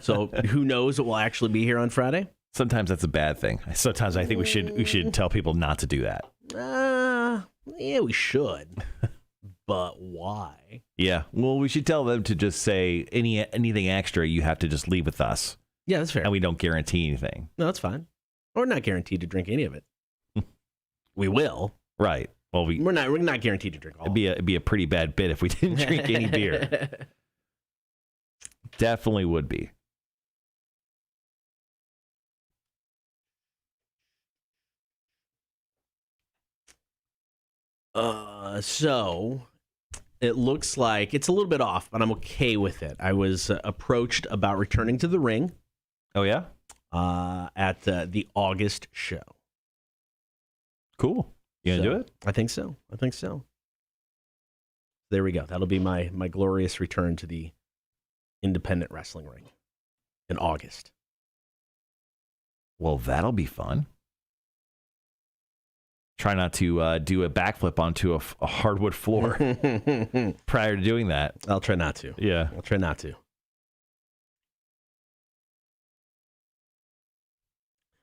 So who knows what will actually be here on Friday? Sometimes that's a bad thing. Sometimes I think we should tell people not to do that. Yeah, we should. But why? Yeah, well, we should tell them to just say anything extra you have to just leave with us. Yeah, that's fair. And we don't guarantee anything. No, that's fine. We're not guaranteed to drink any of it. We will. Right. Well, we're not guaranteed to drink all. It'd be a pretty bad bit if we didn't drink any beer. Definitely would be. So it looks like it's a little bit off, but I'm okay with it. I was approached about returning to the ring. Oh, yeah? At the August show. Cool. You gonna do it? I think so. There we go. That'll be my glorious return to the independent wrestling ring in August. Well, that'll be fun. Try not to do a backflip onto a hardwood floor prior to doing that. I'll try not to. Yeah. I'll try not to.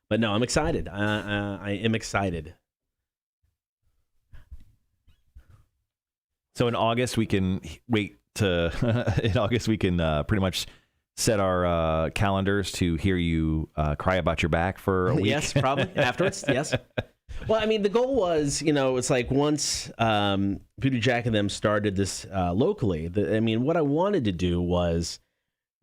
But no, I'm excited. I am excited. So in August, we can wait to... in August, we can pretty much set our calendars to hear you cry about your back for a week. Yes, probably. Afterwards, yes. Well, I mean, the goal was, it's like once Voodoo Jack and them started this locally, what I wanted to do was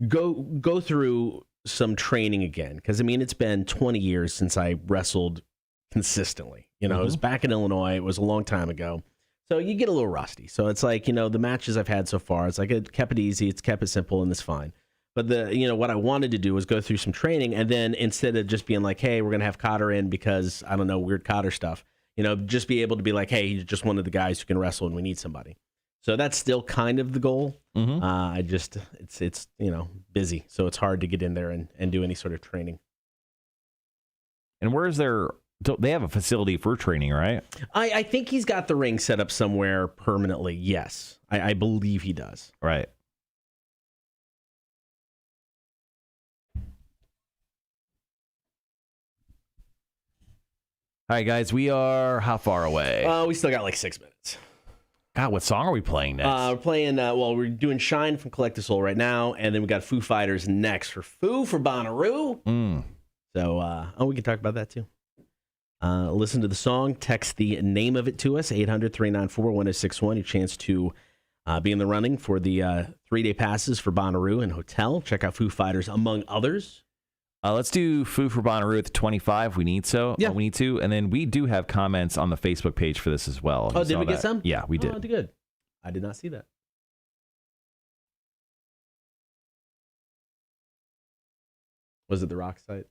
go through some training again. Because, it's been 20 years since I wrestled consistently. It was back in Illinois. It was a long time ago. So you get a little rusty. So it's like, the matches I've had so far, it's like it kept it easy, it's kept it simple, and it's fine. But what I wanted to do was go through some training, and then instead of just being like, hey, we're going to have Kotter in because, I don't know, weird Kotter stuff, just be able to be like, hey, he's just one of the guys who can wrestle and we need somebody. So that's still kind of the goal. It's busy. So it's hard to get in there and do any sort of training. And where is they have a facility for training, right? I think he's got the ring set up somewhere permanently. Yes. I believe he does. Right. All right, guys, we are how far away? We still got like 6 minutes. God, what song are we playing next? We're playing, we're doing Shine from Collective Soul right now, and then we got Foo Fighters next for Bonnaroo. So, we can talk about that too. Listen to the song, text the name of it to us, 800-394-1061, your chance to be in the running for the 3-day passes for Bonnaroo and Hotel. Check out Foo Fighters, among others. Let's do Foo for Bonnaroo at the 25. We need to. And then we do have comments on the Facebook page for this as well. Oh, did we get some? Yeah, we did. Oh, good. I did not see that. Was it the Rock site?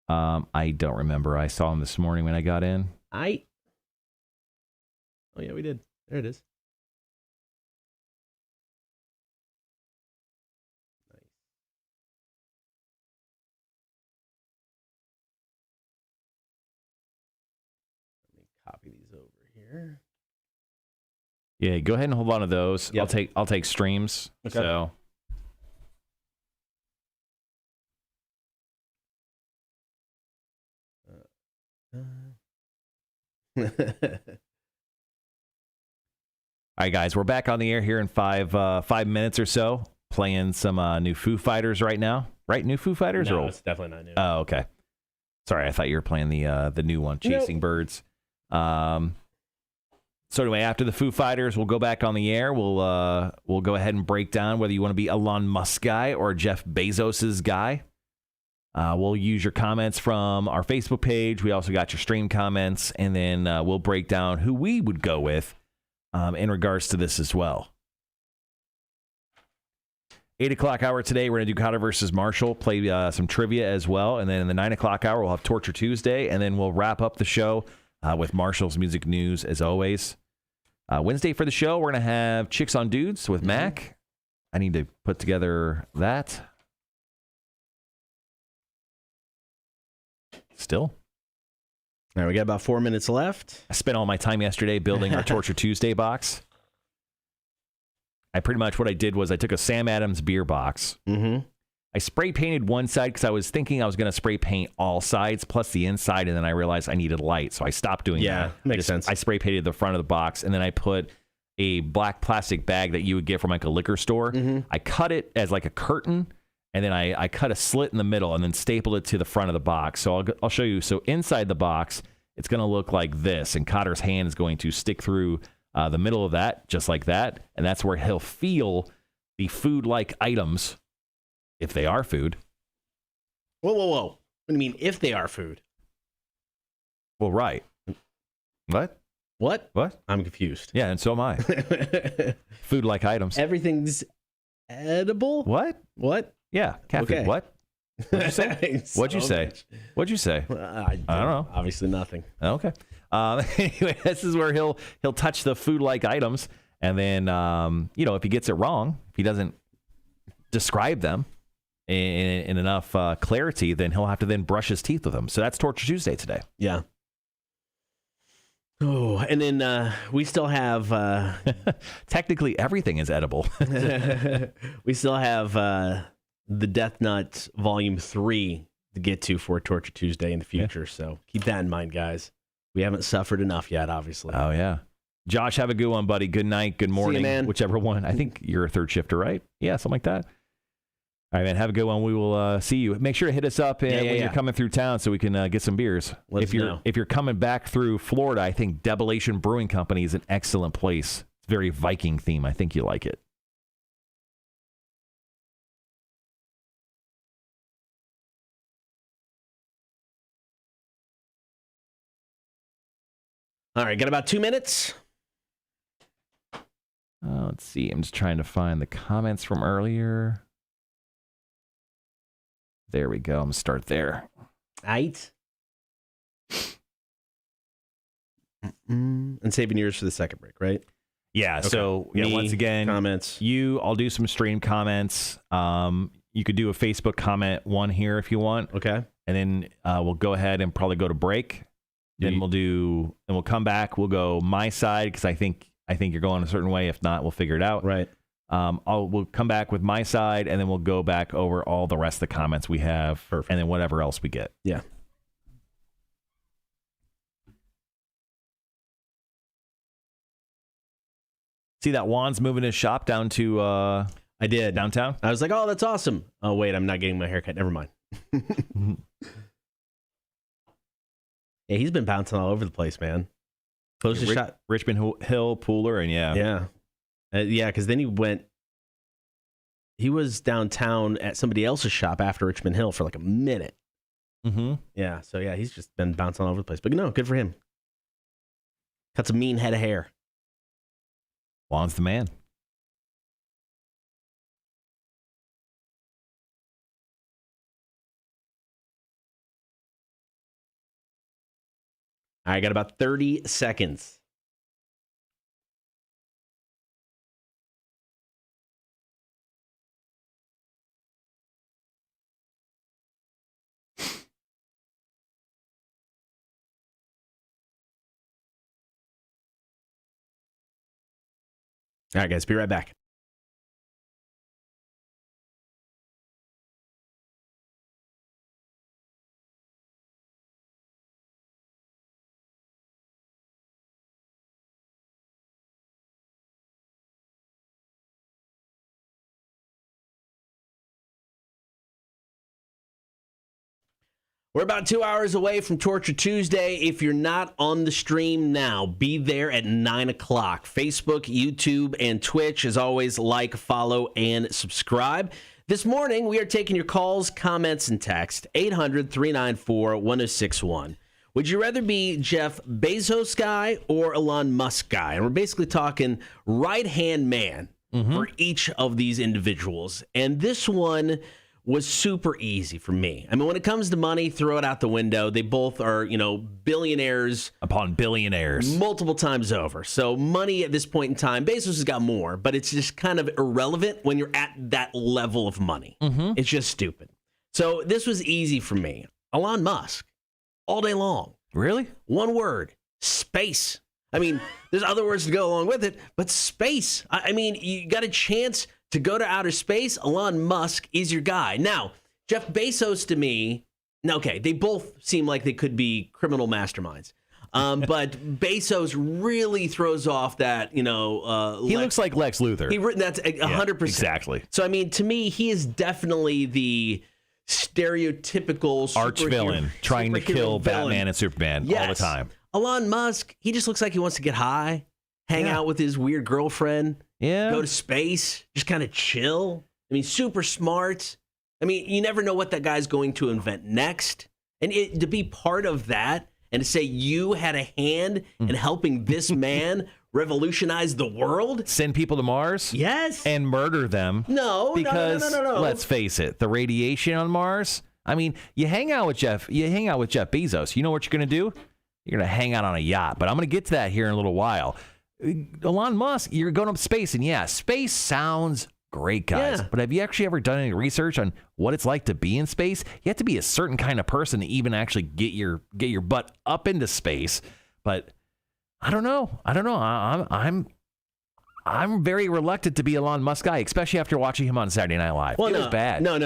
I don't remember. I saw him this morning when I got in. Oh, yeah, we did. There it is. Copy these over here. Yeah, go ahead and hold on to those. Yep. I'll take streams. Okay. So all right, guys, we're back on the air here in 5 minutes or so, playing some new Foo Fighters right now. Right, new Foo Fighters? No, it's definitely not new. Oh, okay. Sorry, I thought you were playing the new one, Chasing Birds. So anyway, after the Foo Fighters, we'll go back on the air. We'll go ahead and break down whether you want to be Elon Musk guy or Jeff Bezos's guy. We'll use your comments from our Facebook page. We also got your stream comments, and then we'll break down who we would go with in regards to this as well. 8 o'clock hour today, we're going to do Kotter versus Marshall, play some trivia as well. And then in the 9 o'clock hour, we'll have Torture Tuesday. And then we'll wrap up the show with Marshall's music news as always. Wednesday for the show, we're going to have Chicks on Dudes with Mac. I need to put together that. Still. All right, we got about 4 minutes left. I spent all my time yesterday building our Torture Tuesday box. What I did was I took a Sam Adams beer box. Mm-hmm. I spray painted one side because I was thinking I was going to spray paint all sides plus the inside, and then I realized I needed light, so I stopped doing that. Yeah, makes sense. I spray painted the front of the box, and then I put a black plastic bag that you would get from like a liquor store. Mm-hmm. I cut it as like a curtain, and then I cut a slit in the middle and then stapled it to the front of the box. So I'll show you. So inside the box, it's going to look like this. And Kotter's hand is going to stick through the middle of that, just like that. And that's where he'll feel the food-like items, if they are food. Whoa. What do you mean, if they are food? Well, right. What? What? I'm confused. Yeah, and so am I. Food-like items. Everything's edible? What? Yeah, cat food. Okay. What? What'd you say? What'd you say? What'd you say? I don't know. Obviously nothing. Okay. Anyway, this is where he'll touch the food-like items, and then if he gets it wrong, if he doesn't describe them in enough clarity, then he'll have to then brush his teeth with them. So that's Torture Tuesday today. Yeah. Oh, and then we still have... Technically, everything is edible. We still have the Death Nut Volume 3 to get to for Torture Tuesday in the future. So keep that in mind, guys. We haven't suffered enough yet, obviously. Oh, yeah. Josh, have a good one, buddy. Good night, good morning, See you, man. Whichever one. I think you're a third shifter, right? Yeah, something like that. All right, man, have a good one. We will see you. Make sure to hit us up when you're coming through town so we can get some beers. If you're coming back through Florida, I think Debilation Brewing Company is an excellent place. It's very Viking theme. I think you like it. All right, got about 2 minutes. Let's see. I'm just trying to find the comments from earlier. There we go. I'm going to start there. Aight. And saving yours for the second break, right? Yeah. Okay. So once again, comments. I'll do some stream comments. You could do a Facebook comment one here if you want. Okay. And then we'll go ahead and probably go to break. Then we'll come back. We'll go my side because I think you're going a certain way. If not, we'll figure it out. Right. We'll come back with my side, and then we'll go back over all the rest of the comments we have. Perfect. And then whatever else we get. Yeah. See that Juan's moving his shop down to I did. Downtown? I was like, oh, that's awesome. Oh, wait, I'm not getting my haircut. Never mind. Yeah, he's been bouncing all over the place, man. Closest shot. Richmond Hill, Pooler, and Yeah. Yeah, because then he was downtown at somebody else's shop after Richmond Hill for like a minute. Mm-hmm. Yeah, so yeah, he's just been bouncing all over the place. But no, good for him. Cuts a mean head of hair. Juan's the man. All right, got about 30 seconds. All right, guys, be right back. We're about 2 hours away from Torture Tuesday. If you're not on the stream now, be there at 9 o'clock. Facebook, YouTube, and Twitch. As always, like, follow, and subscribe. This morning, we are taking your calls, comments, and text. 800-394-1061. Would you rather be Jeff Bezos guy or Elon Musk guy? And we're basically talking right-hand man for each of these individuals. And this one was super easy for me. I mean, when it comes to money, throw it out the window. They both are, billionaires upon billionaires multiple times over. So money at this point in time, Bezos has got more, but it's just kind of irrelevant when you're at that level of money. It's just stupid. So this was easy for me. Elon Musk, all day long. Really? One word, space. I mean, there's other words to go along with it, but space. I mean, you got a chance to go to outer space. Elon Musk is your guy. Now, Jeff Bezos to me, okay, they both seem like they could be criminal masterminds. But Bezos really throws off that, he looks like Lex Luthor. That's 100%. Exactly. So, I mean, to me, he is definitely the stereotypical arch villain trying to kill Batman and Superman all the time. Elon Musk, he just looks like he wants to get high, hang out with his weird girlfriend, go to space, just kind of chill. I mean, super smart. I mean, you never know what that guy's going to invent next. And to be part of that and to say you had a hand in helping this man revolutionize the world. Send people to Mars? Yes. And murder them. No. Let's face it, the radiation on Mars. I mean, you hang out with Jeff Bezos. You know what you're going to do? You're going to hang out on a yacht. But I'm going to get to that here in a little while. Elon Musk, you're going up to space. And yeah, space sounds great, guys. Yeah. But have you actually ever done any research on what it's like to be in space? You have to be a certain kind of person to even actually get your butt up into space. But I don't know. I'm very reluctant to be Elon Musk guy, especially after watching him on Saturday Night Live. It was bad. No.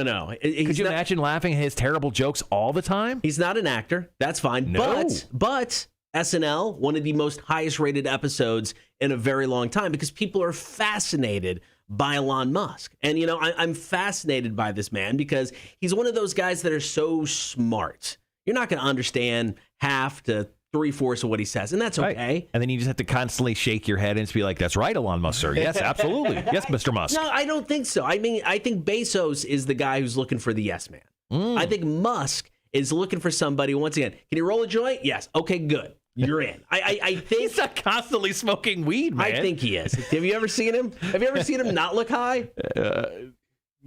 Could you imagine laughing at his terrible jokes all the time? He's not an actor. That's fine. No. But SNL, one of the most highest rated episodes in a very long time because people are fascinated by Elon Musk. And, you know, I'm fascinated by this man because he's one of those guys that are so smart. You're not going to understand half to 3/4 of what he says, and that's okay. Right. And then you just have to constantly shake your head and just be like, that's right, Elon Musk, sir. Yes, absolutely. Yes, Mr. Musk. No, I don't think so. I mean, I think Bezos is the guy who's looking for the yes man. I think Musk is looking for somebody, once again, can you roll a joint? Yes. Okay, good. You're in. I think he's not constantly smoking weed, man. I think he is. Have you ever seen him? Have you ever seen him not look high?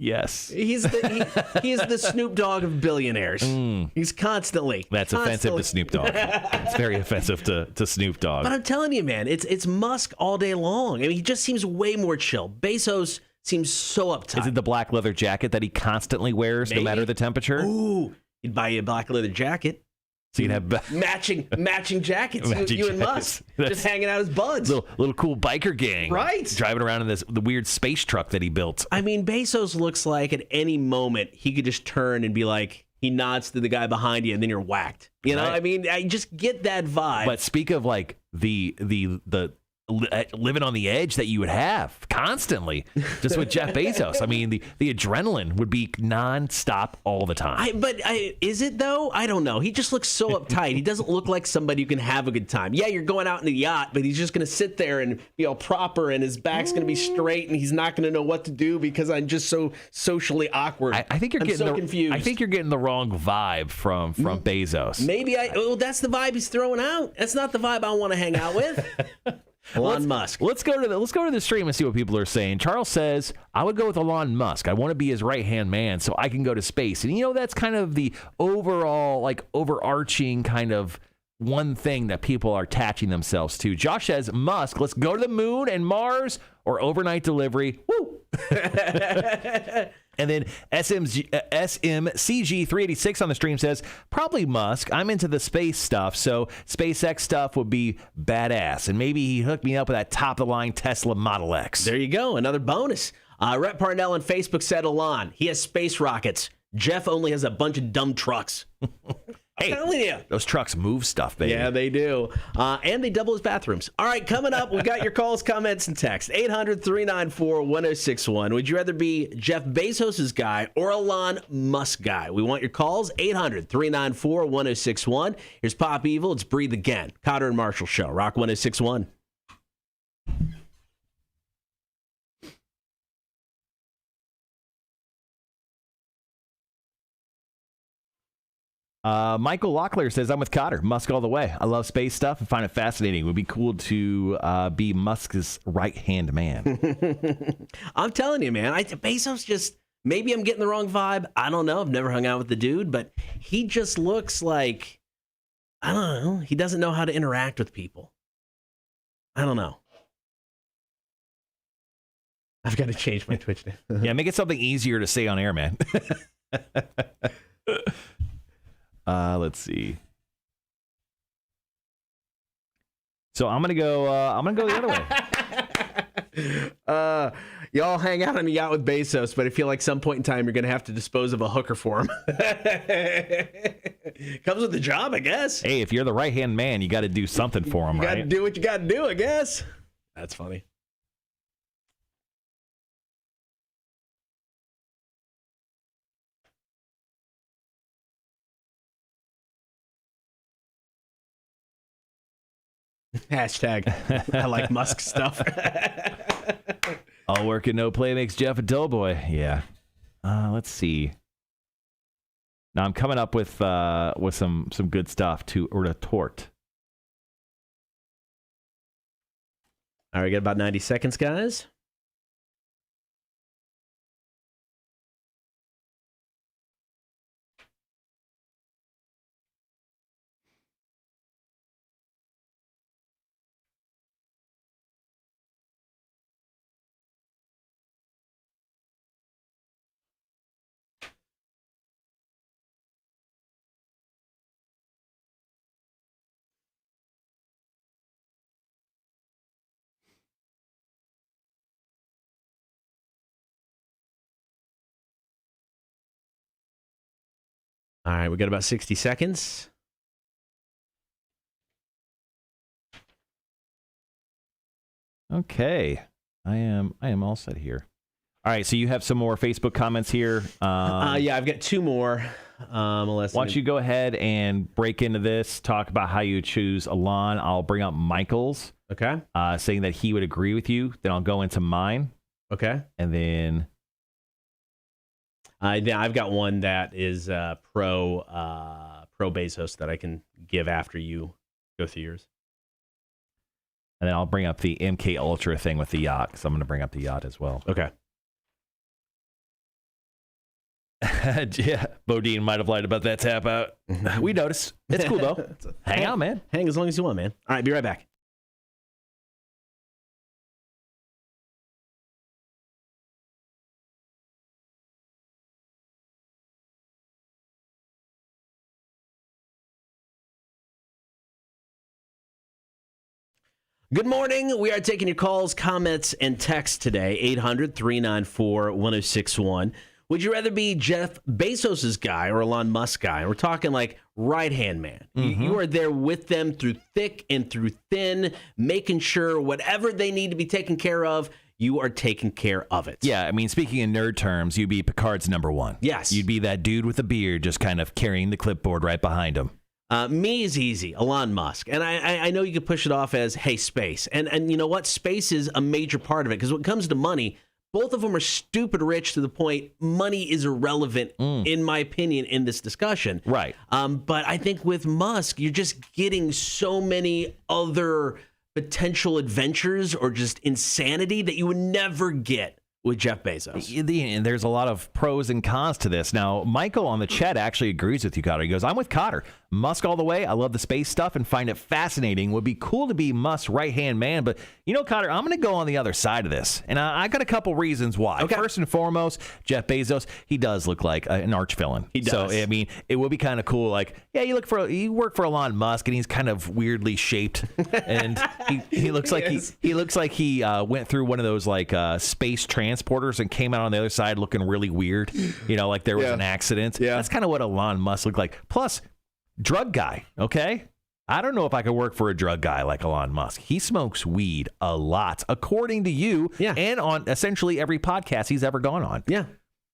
Yes. He is the Snoop Dogg of billionaires. He's constantly. That's offensive to Snoop Dogg. It's very offensive to Snoop Dogg. But I'm telling you, man, it's Musk all day long. I mean, he just seems way more chill. Bezos seems so uptight. Is it the black leather jacket that he constantly wears no matter the temperature? Ooh, he'd buy you a black leather jacket. So you'd have matching jackets. You and Musk just hanging out as buds. Little cool biker gang, right? Driving around in the weird space truck that he built. I mean, Bezos looks like at any moment he could just turn and be like, he nods to the guy behind you, and then you're whacked. You know, I mean, I just get that vibe. But speak of like the living on the edge that you would have constantly just with Jeff Bezos. I mean, the adrenaline would be nonstop all the time. Is it though? I don't know. He just looks so uptight. He doesn't look like somebody who can have a good time. Yeah, you're going out in a yacht, but he's just going to sit there and be all proper, and his back's going to be straight, and he's not going to know what to do because I'm just so socially awkward. I think you're getting confused. I think you're getting the wrong vibe from Bezos. Maybe that's the vibe he's throwing out. That's not the vibe I want to hang out with. Elon Musk. Let's go to the stream and see what people are saying. Charles says, I would go with Elon Musk. I want to be his right-hand man so I can go to space. And, you know, that's kind of the overall, like, overarching kind of one thing that people are attaching themselves to. Josh says, Musk, let's go to the moon and Mars or overnight delivery. Woo! And then SMCG386 on the stream says, probably Musk. I'm into the space stuff, so SpaceX stuff would be badass. And maybe he hooked me up with that top-of-the-line Tesla Model X. There you go. Another bonus. Rhett Parnell on Facebook said, Elon, he has space rockets. Jeff only has a bunch of dumb trucks. Hey, telling you. Those trucks move stuff, baby. Yeah, they do. And they double as bathrooms. All right, coming up, we've got your calls, comments, and texts. 800-394-1061. Would you rather be Jeff Bezos' guy or Elon Musk guy? We want your calls. 800-394-1061. Here's Pop Evil. It's Breathe Again. Kotter and Marshall Show. Rock 1061. Michael Locklear says, I'm with Kotter. Musk all the way. I love space stuff and find it fascinating. It would be cool to be Musk's right-hand man. I'm telling you, man. Bezos just, maybe I'm getting the wrong vibe. I don't know. I've never hung out with the dude, but he just looks like, I don't know. He doesn't know how to interact with people. I don't know. I've got to change my Twitch name. Yeah, make it something easier to say on air, man. Let's see. So I'm gonna go the other way. Y'all hang out on a yacht with Bezos, but I feel like some point in time you're gonna have to dispose of a hooker for him. Comes with the job, I guess. Hey, if you're the right-hand man, you got to do something for him, you right? You got to do what you got to do, I guess. That's funny. Hashtag I like Musk stuff. All work and no play makes Jeff a doughboy. Yeah. Let's see. Now I'm coming up with some good stuff to retort. All right, we got about 90 seconds, guys. All right, we got about 60 seconds. Okay. I am all set here. All right, so you have some more Facebook comments here. Yeah, I've got two more. Why don't you go ahead and break into this, talk about how you choose Elon. I'll bring up Michael's. Okay. Saying that he would agree with you. Then I'll go into mine. Okay. And then... I've got one that is pro Bezos that I can give after you go through yours. And then I'll bring up the MK Ultra thing with the yacht, because I'm going to bring up the yacht as well. Okay. Yeah, Bodine might have lied about that tap out. We noticed. It's cool, though. Hang out, man. Hang as long as you want, man. All right, be right back. Good morning. We are taking your calls, comments, and texts today. 800-394-1061. Would you rather be Jeff Bezos' guy or Elon Musk guy? We're talking like right-hand man. Mm-hmm. You are there with them through thick and through thin, making sure whatever they need to be taken care of, you are taking care of it. Yeah, I mean, speaking in nerd terms, you'd be Picard's number one. Yes. You'd be that dude with the beard just kind of carrying the clipboard right behind him. Me is easy, Elon Musk. And I know you could push it off as, hey, space. And you know what? Space is a major part of it. Because when it comes to money, both of them are stupid rich to the point money is irrelevant, in my opinion, in this discussion. Right. But I think with Musk, you're just getting so many other potential adventures or just insanity that you would never get with Jeff Bezos. And there's a lot of pros and cons to this. Now, Michael on the chat actually agrees with you, Kotter. He goes, I'm with Kotter. Musk all the way. I love the space stuff and find it fascinating. Would be cool to be Musk's right-hand man. But, you know, Kotter, I'm going to go on the other side of this. And I got a couple reasons why. Okay. First and foremost, Jeff Bezos, he does look like an arch villain. He does. So, I mean, it would be kind of cool. Like, yeah, you work for Elon Musk, and he's kind of weirdly shaped. And he looks like he looks like he went through one of those, like, space transporters and came out on the other side looking really weird. You know, like there was an accident. Yeah. That's kind of what Elon Musk looked like. Plus, drug guy, okay? I don't know if I could work for a drug guy like Elon Musk. He smokes weed a lot, according to you, and on essentially every podcast he's ever gone on. Yeah.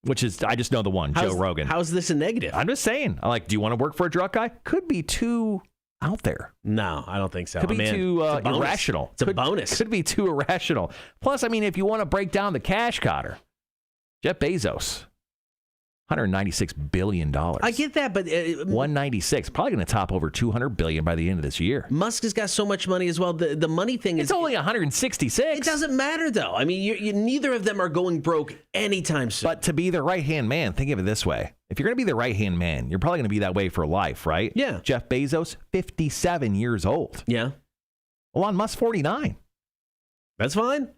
Which is, I just know the one, Joe Rogan. How's this a negative? I'm just saying. Do you want to work for a drug guy? Could be too out there. No, I don't think so. Could be too irrational. It's a bonus. Could be too irrational. Plus, I mean, if you want to break down the cash, Kotter, Jeff Bezos, $196 billion. I get that, but 196, probably going to top over 200 billion by the end of this year. Musk has got so much money as well. The money thing It's only 166. It doesn't matter though. I mean, neither of them are going broke anytime soon. But to be the right-hand man, think of it this way. If you're going to be the right-hand man, you're probably going to be that way for life, right? Yeah. Jeff Bezos, 57 years old. Yeah. Elon Musk, 49. That's fine.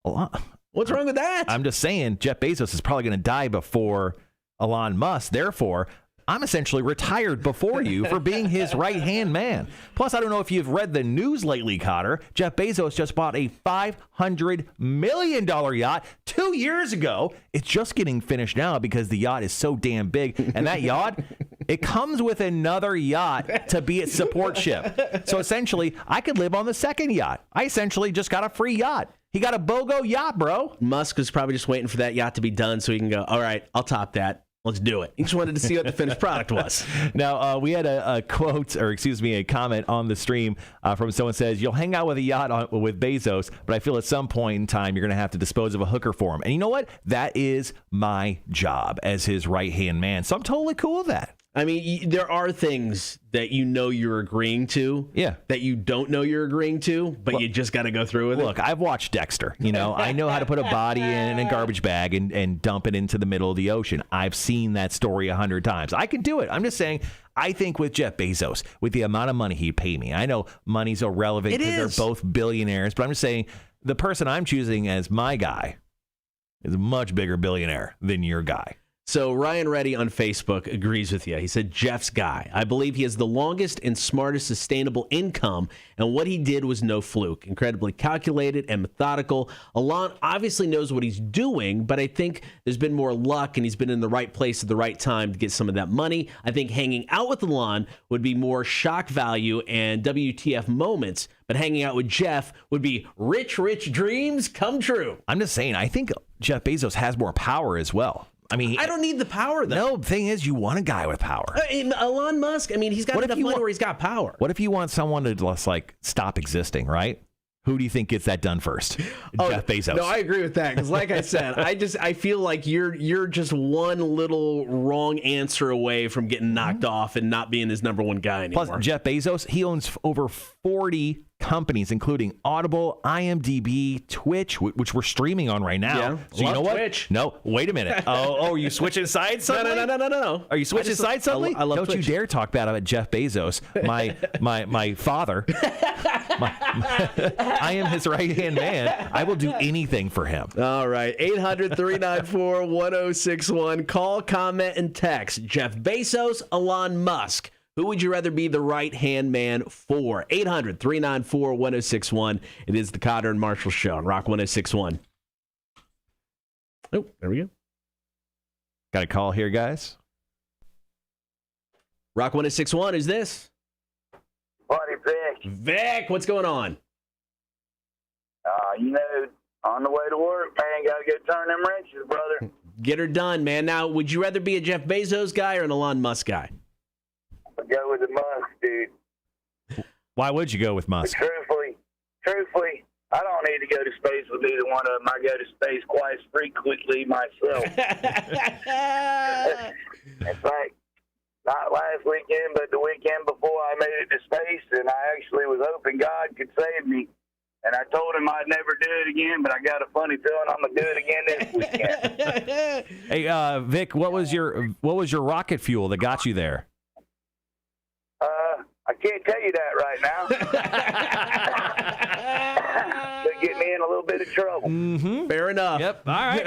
What's wrong with that? I'm just saying Jeff Bezos is probably going to die before Elon Musk. Therefore, I'm essentially retired before you for being his right-hand man. Plus, I don't know if you've read the news lately, Kotter. Jeff Bezos just bought a $500 million yacht 2 years ago. It's just getting finished now because the yacht is so damn big. And that yacht, it comes with another yacht to be its support ship. So essentially, I could live on the second yacht. I essentially just got a free yacht. He got a BOGO yacht, bro. Musk is probably just waiting for that yacht to be done so he can go, all right, I'll top that. Let's do it. He just wanted to see what the finished product was. Now, we had a quote, or excuse me, a comment on the stream from someone says, you'll hang out with a yacht with Bezos, but I feel at some point in time you're going to have to dispose of a hooker for him. And you know what? That is my job as his right-hand man. So I'm totally cool with that. I mean, there are things that you know you're agreeing to that you don't know you're agreeing to, but you just got to go through with it. Look, I've watched Dexter. I know how to put a body in a garbage bag and dump it into the middle of the ocean. I've seen that story 100 times. I can do it. I'm just saying, I think with Jeff Bezos, with the amount of money he'd pay me, I know money's irrelevant because they're both billionaires, but I'm just saying the person I'm choosing as my guy is a much bigger billionaire than your guy. So Ryan Reddy on Facebook agrees with you. He said, Jeff's guy. I believe he has the longest and smartest sustainable income, and what he did was no fluke. Incredibly calculated and methodical. Elon obviously knows what he's doing, but I think there's been more luck, and he's been in the right place at the right time to get some of that money. I think hanging out with Elon would be more shock value and WTF moments, but hanging out with Jeff would be rich dreams come true. I'm just saying, I think Jeff Bezos has more power as well. I mean, I don't need the power, though. No, the thing is, you want a guy with power. Elon Musk, I mean, he's got enough money where he's got power. What if you want someone to just, stop existing, right? Who do you think gets that done first? Jeff Bezos. No, I agree with that, because like I said, I feel like you're just one little wrong answer away from getting knocked off and not being his number one guy anymore. Plus, Jeff Bezos, he owns over 40 companies, including Audible, IMDb, Twitch, which we're streaming on right now. Yeah, so you know what? Twitch. No, wait a minute. Are you switching sides suddenly? No. Are you switching sides suddenly? I love Don't Twitch. you dare talk bad about Jeff Bezos, my father. I am his right-hand man. I will do anything for him. All right. 800-394-1061. Call, comment, and text. Jeff Bezos, Elon Musk. Who would you rather be the right-hand man for? 800-394-1061. It is the Kotter and Marshall Show on Rock 1061. Oh, there we go. Got a call here, guys? Rock 1061, who's this? Buddy Vic. Vic, what's going on? On the way to work, man, got to go turn them wrenches, brother. Get her done, man. Now, would you rather be a Jeff Bezos guy or an Elon Musk guy? I'll go with the Musk, dude. Why would you go with Musk? Truthfully, I don't need to go to space with either one of them. I go to space quite frequently myself. In fact, not last weekend, but the weekend before I made it to space, and I actually was hoping God could save me. And I told him I'd never do it again, but I got a funny feeling I'm gonna do it again this weekend. Hey, Vic, what was your rocket fuel that got you there? I can't tell you that right now. Could get me in a little bit of trouble. Mm-hmm. Fair enough. Yep. All right.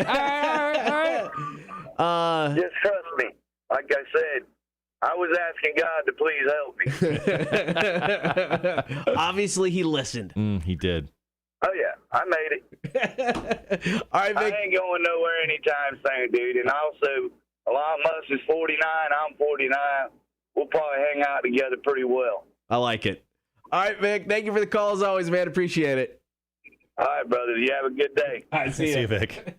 Just trust me. Like I said, I was asking God to please help me. Obviously, he listened. He did. Oh, yeah. I made it. All right, Vic. I ain't going nowhere anytime soon, dude. And also, Elon Musk is 49. I'm 49. We'll probably hang out together pretty well. I like it. All right, Vic. Thank you for the call as always, man. Appreciate it. All right, brothers. You have a good day. All right, see you, Vic.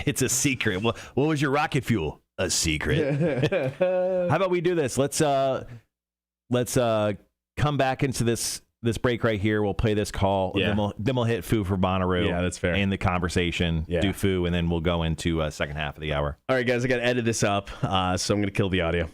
It's a secret. What was your rocket fuel? A secret. How about we do this? Let's come back into this break right here. We'll play this call. Yeah. Then we'll hit Foo for Bonnaroo. Yeah, that's fair. And the conversation. Yeah. Do Foo, and then we'll go into second half of the hour. All right, guys. I got to edit this up, so I'm going to kill the audio.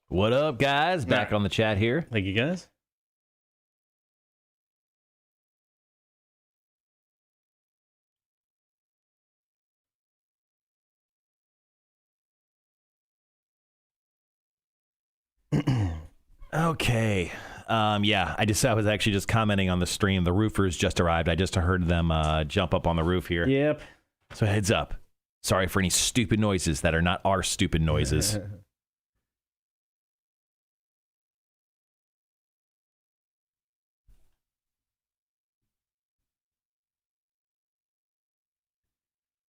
What up, guys? Back on the chat here. Thank you, guys. Okay. Yeah, I was actually just commenting on the stream. The roofers just arrived. I just heard them jump up on the roof here. Yep. So heads up. Sorry for any stupid noises that are not our stupid noises.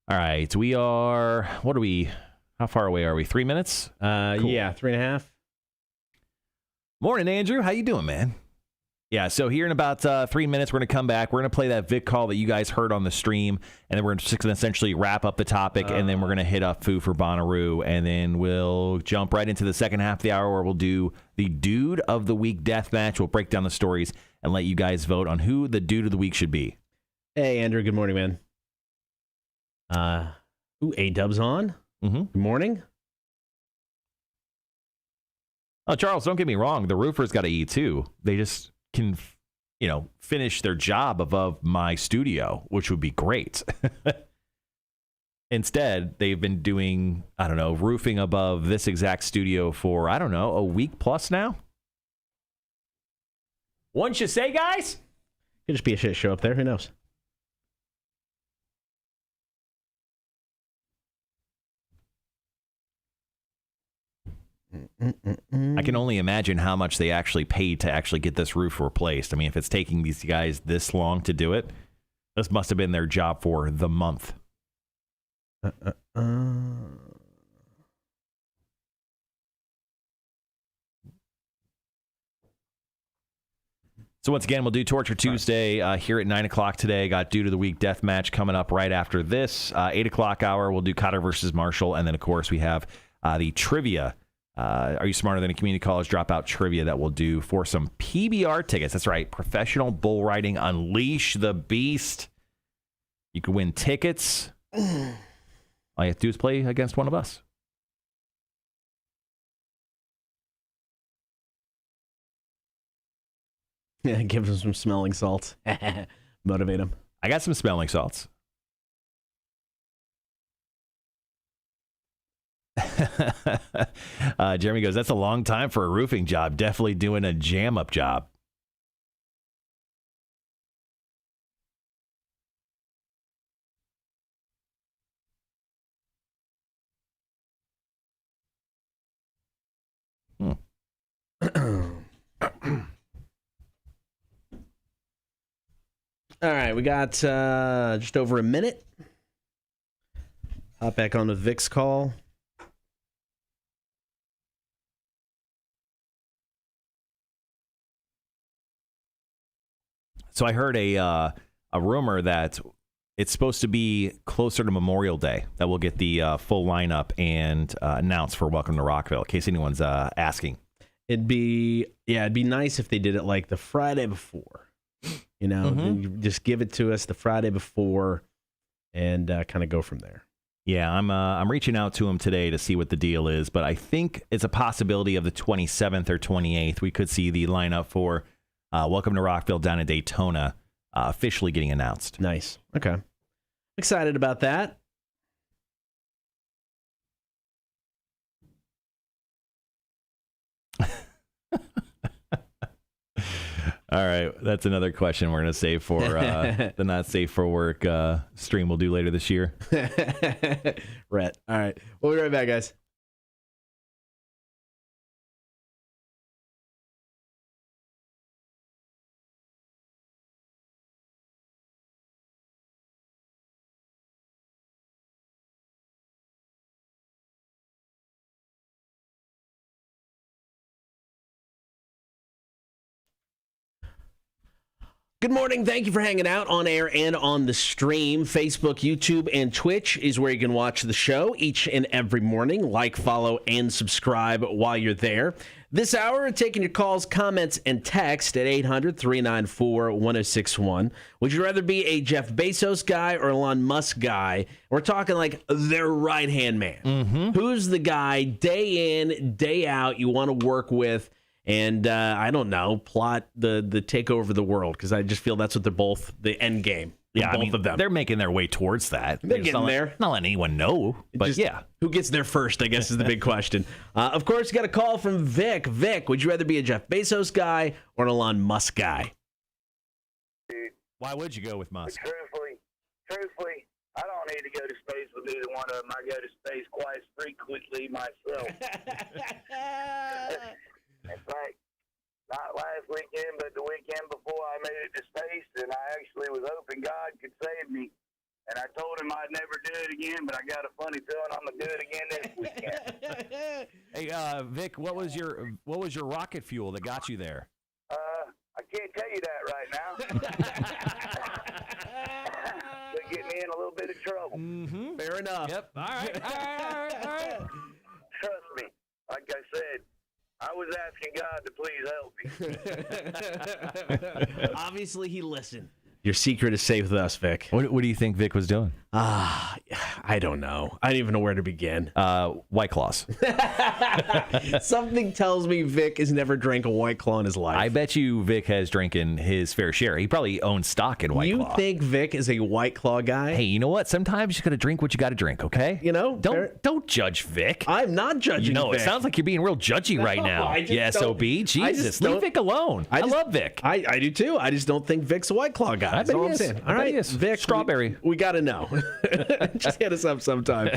All right, we are, how far away are we? 3 minutes? Cool. Yeah, 3.5. Morning, Andrew. How you doing, man? Yeah, so here in about 3 minutes, we're going to come back. We're going to play that Vic call that you guys heard on the stream, and then we're just going to essentially wrap up the topic, and then we're going to hit up Foo for Bonnaroo, and then we'll jump right into the second half of the hour where we'll do the Dude of the Week death match. We'll break down the stories and let you guys vote on who the Dude of the Week should be. Hey, Andrew. Good morning, man. A-Dub's on. Mm-hmm. Good morning. Oh, Charles, don't get me wrong. The roofers got to eat too. They just can, finish their job above my studio, which would be great. Instead, they've been doing, roofing above this exact studio for, a week plus now. Wouldn't you say, guys? Could just be a shit show up there. Who knows? I can only imagine how much they actually paid to actually get this roof replaced. I mean, if it's taking these guys this long to do it, this must have been their job for the month. So once again, we'll do Torture Tuesday here at 9 o'clock today. Got Dude of the Week death match coming up right after this. 8 o'clock hour, we'll do Kotter versus Marshall. And then, of course, we have the trivia. Are you smarter than a community college dropout trivia that we'll do for some PBR tickets? That's right. Professional bull riding. Unleash the beast. You can win tickets. All you have to do is play against one of us. Yeah, give them some smelling salts. Motivate them. I got some smelling salts. Jeremy goes, that's a long time for a roofing job. Definitely doing a jam up job. All right, we got just over a minute. Hop back on with Vic's call. So I heard a rumor that it's supposed to be closer to Memorial Day that we'll get the full lineup and announced for Welcome to Rockville, in case anyone's asking. It'd be nice if they did it like the Friday before. You just give it to us the Friday before and kind of go from there. Yeah, I'm reaching out to him today to see what the deal is, but I think it's a possibility of the 27th or 28th. We could see the lineup for Welcome to Rockville down in Daytona officially getting announced. Nice. Okay. Excited about that. All right, that's another question we're going to save for the Not Safe for Work stream we'll do later this year. Rhett. All right. We'll be right back, guys. Good morning. Thank you for hanging out on air and on the stream. Facebook, YouTube, and Twitch is where you can watch the show each and every morning. Like, follow, and subscribe while you're there. This hour, taking your calls, comments, and text at 800-394-1061. Would you rather be a Jeff Bezos guy or Elon Musk guy? We're talking like their right-hand man. Mm-hmm. Who's the guy day in, day out you want to work with? And I don't know, plot the takeover of the world, because I just feel that's what they're both, the end game. Yeah, both of them. They're making their way towards that. They're getting there. Not letting anyone know, but Just, yeah. Who gets there first, I guess, is the big question. Of course, you got a call from Vic. Vic, would you rather be a Jeff Bezos guy or an Elon Musk guy? Why would you go with Musk? Truthfully, I don't need to go to space with either one of them. I go to space quite frequently myself. In fact, not last weekend, but the weekend before, I made it to space, and I actually was hoping God could save me. And I told him I'd never do it again, but I got a funny feeling I'm gonna do it again this weekend. Hey, Vic, what was your rocket fuel that got you there? I can't tell you that right now. Could get me in a little bit of trouble. Mm-hmm. Fair enough. Yep. All right. Trust me. Like I said, I was asking God to please help me. Obviously, he listened. Your secret is safe with us, Vic. What do you think Vic was doing? I don't know. I don't even know where to begin. White Claws. Something tells me Vic has never drank a White Claw in his life. I bet you Vic has drinking his fair share. He probably owns stock in White Claw. You think Vic is a White Claw guy? Hey, you know what? Sometimes you just got to drink what you got to drink, okay? You know? Don't judge Vic. I'm not judging Vic. It sounds like you're being real judgy right now. I SOB. Jesus, leave Vic alone. I love Vic. I do too. I just don't think Vic's a White Claw guy. I That's bet all he I'm is. saying. I bet he is. Vic, Strawberry. We got to know. Just hit us up sometime.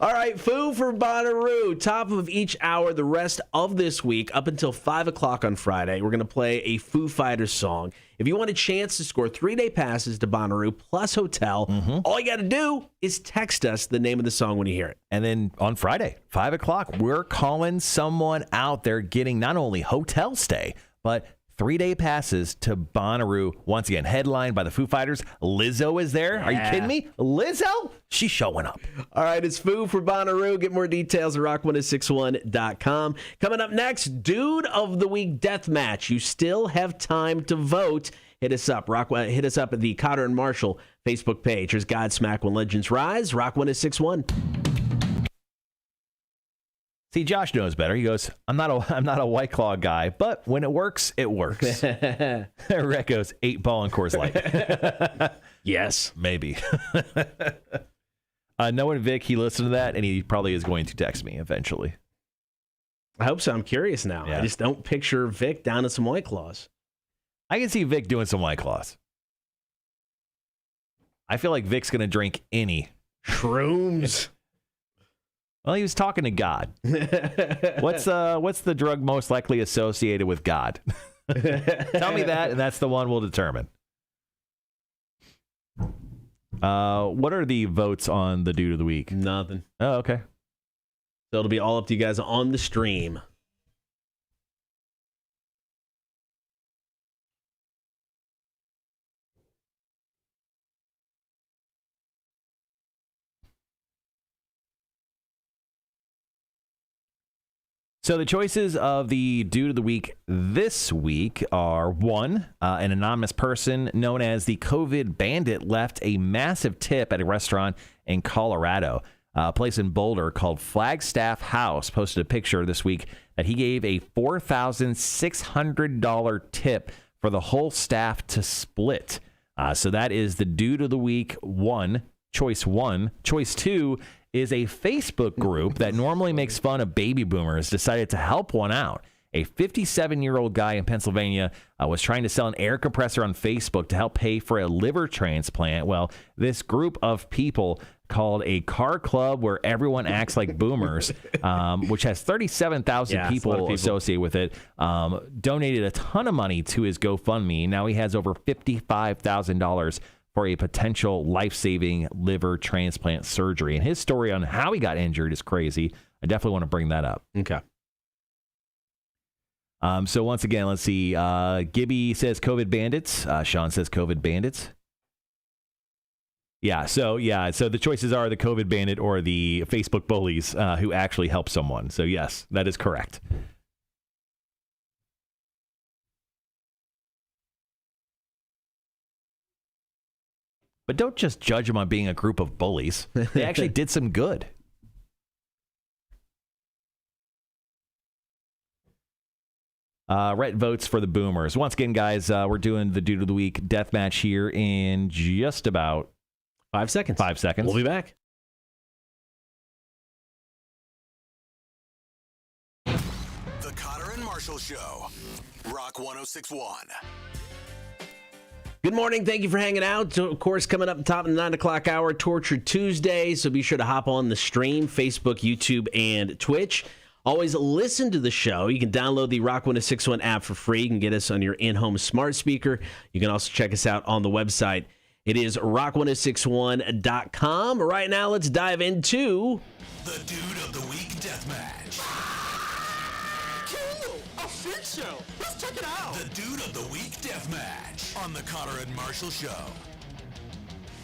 All right, Foo for Bonnaroo. Top of each hour the rest of this week up until 5 o'clock on Friday. We're going to play a Foo Fighters song. If you want a chance to score 3-day passes to Bonnaroo plus hotel, all you got to do is text us the name of the song when you hear it. And then on Friday, 5 o'clock, we're calling someone out there getting not only hotel stay, but 3-day passes to Bonnaroo. Once again, headlined by the Foo Fighters. Lizzo is there. Yeah. Are you kidding me? Lizzo? She's showing up. All right, it's Foo for Bonnaroo. Get more details at rock1061.com. Coming up next, Dude of the Week Death Match. You still have time to vote. Hit us up. Hit us up at the Kotter and Marshall Facebook page. Here's Godsmack When Legends Rise. Rock 1061. See, Josh knows better. He goes, I'm not a White Claw guy, but when it works, it works. Rhett goes, 8-ball and Coors Light. Yes. Maybe. Knowing Vic, he listened to that, and he probably is going to text me eventually. I hope so. I'm curious now. Yeah. I just don't picture Vic down in some White Claws. I can see Vic doing some White Claws. I feel like Vic's going to drink any. Shrooms. Well, he was talking to God. What's the drug most likely associated with God? Tell me that, and that's the one we'll determine. What are the votes on the Dude of the Week? Nothing. Oh, okay. So it'll be all up to you guys on the stream. So the choices of the Dude of the Week this week are 1, an anonymous person known as the COVID Bandit left a massive tip at a restaurant in Colorado. A place in Boulder called Flagstaff House posted a picture this week that he gave a $4,600 tip for the whole staff to split. So that is the Dude of the Week 1, choice 1. Choice 2 is a Facebook group that normally makes fun of baby boomers decided to help one out. A 57-year-old guy in Pennsylvania was trying to sell an air compressor on Facebook to help pay for a liver transplant. Well, this group of people called a car club where everyone acts like boomers, which has 37,000 people associated with it, donated a ton of money to his GoFundMe. Now he has over $55,000 for a potential life-saving liver transplant surgery. And his story on how he got injured is crazy. I definitely want to bring that up. Okay. So once again, let's see. Gibby says COVID bandits. Sean says COVID bandits. So the choices are the COVID bandit or the Facebook bullies who actually help someone. So yes, that is correct. But don't just judge them on being a group of bullies. They actually did some good. Rhett votes for the Boomers. Once again, guys, we're doing the Dude of the Week death match here in just about 5 seconds. 5 seconds. We'll be back. The Kotter and Marshall Show. Rock 106.1. Good morning. Thank you for hanging out. So, of course, coming up top of the 9 o'clock hour, Torture Tuesday. So be sure to hop on the stream, Facebook, YouTube, and Twitch. Always listen to the show. You can download the Rock 1061 app for free. You can get us on your in-home smart speaker. You can also check us out on the website. It is rock1061.com. Right now, let's dive into The Dude of the Week Deathmatch. Cool! A freak show! Let's check it out! The Dude of the Week Deathmatch on the Kotter and Marshall Show.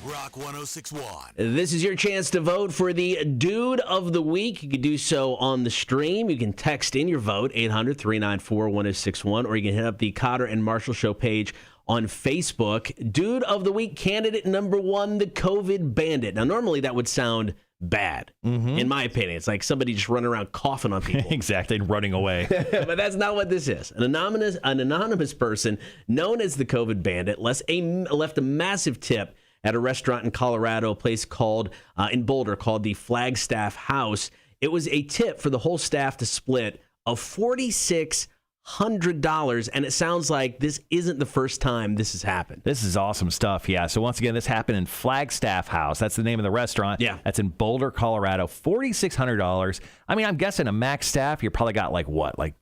Rock 106.1. This is your chance to vote for the Dude of the Week. You can do so on the stream. You can text in your vote, 800-394-1061, or you can hit up the Kotter and Marshall Show page on Facebook. Dude of the Week candidate number 1, the COVID bandit. Now, normally that would sound bad, in my opinion. It's like somebody just running around coughing on people. Exactly, and running away. But that's not what this is. An anonymous person known as the COVID bandit left a massive tip at a restaurant in Colorado, a place called in Boulder called the Flagstaff House. It was a tip for the whole staff to split of $4,600, and it sounds like this isn't the first time this has happened. This is awesome stuff, yeah. So once again, this happened in Flagstaff House. That's the name of the restaurant. Yeah. That's in Boulder, Colorado. $4,600. I mean, I'm guessing a max staff, you probably got like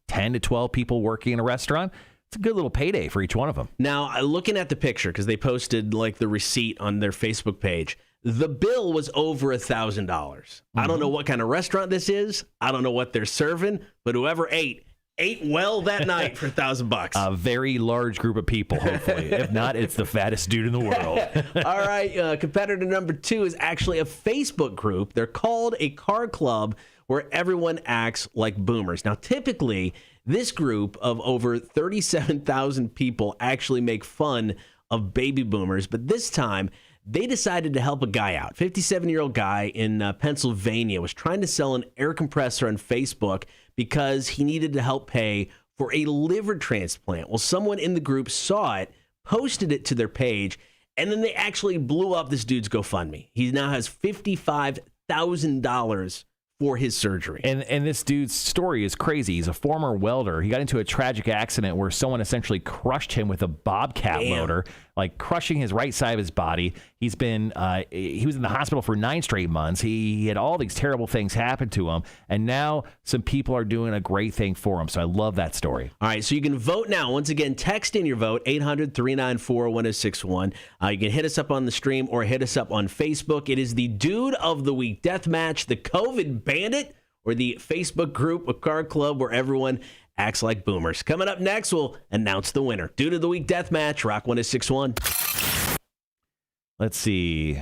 10 to 12 people working in a restaurant. It's a good little payday for each one of them. Now, looking at the picture, because they posted like the receipt on their Facebook page, the bill was over $1,000. I don't know what kind of restaurant this is. I don't know what they're serving, but whoever ate well that night for $1,000. A very large group of people, hopefully. If not, it's the fattest dude in the world. All right, competitor number 2 is actually a Facebook group. They're called a car club where everyone acts like boomers. Now, typically, this group of over 37,000 people actually make fun of baby boomers, but this time they decided to help a guy out. 57-year-old guy in Pennsylvania was trying to sell an air compressor on Facebook because he needed to help pay for a liver transplant. Well, someone in the group saw it, posted it to their page, and then they actually blew up this dude's GoFundMe. He now has $55,000 for his surgery. And this dude's story is crazy. He's a former welder. He got into a tragic accident where someone essentially crushed him with a bobcat loader, like crushing his right side of his body. He was in the hospital for 9 straight months. He had all these terrible things happen to him, and now some people are doing a great thing for him. So I love that story. All right, so you can vote now. Once again, text in your vote, 800-394-1061. You can hit us up on the stream or hit us up on Facebook. It is the Dude of the Week Deathmatch, the COVID bandit, or the Facebook group, a car club where everyone acts like boomers. Coming up next, we'll announce the winner. Dude of the Week Deathmatch, Rock 1061. Let's see.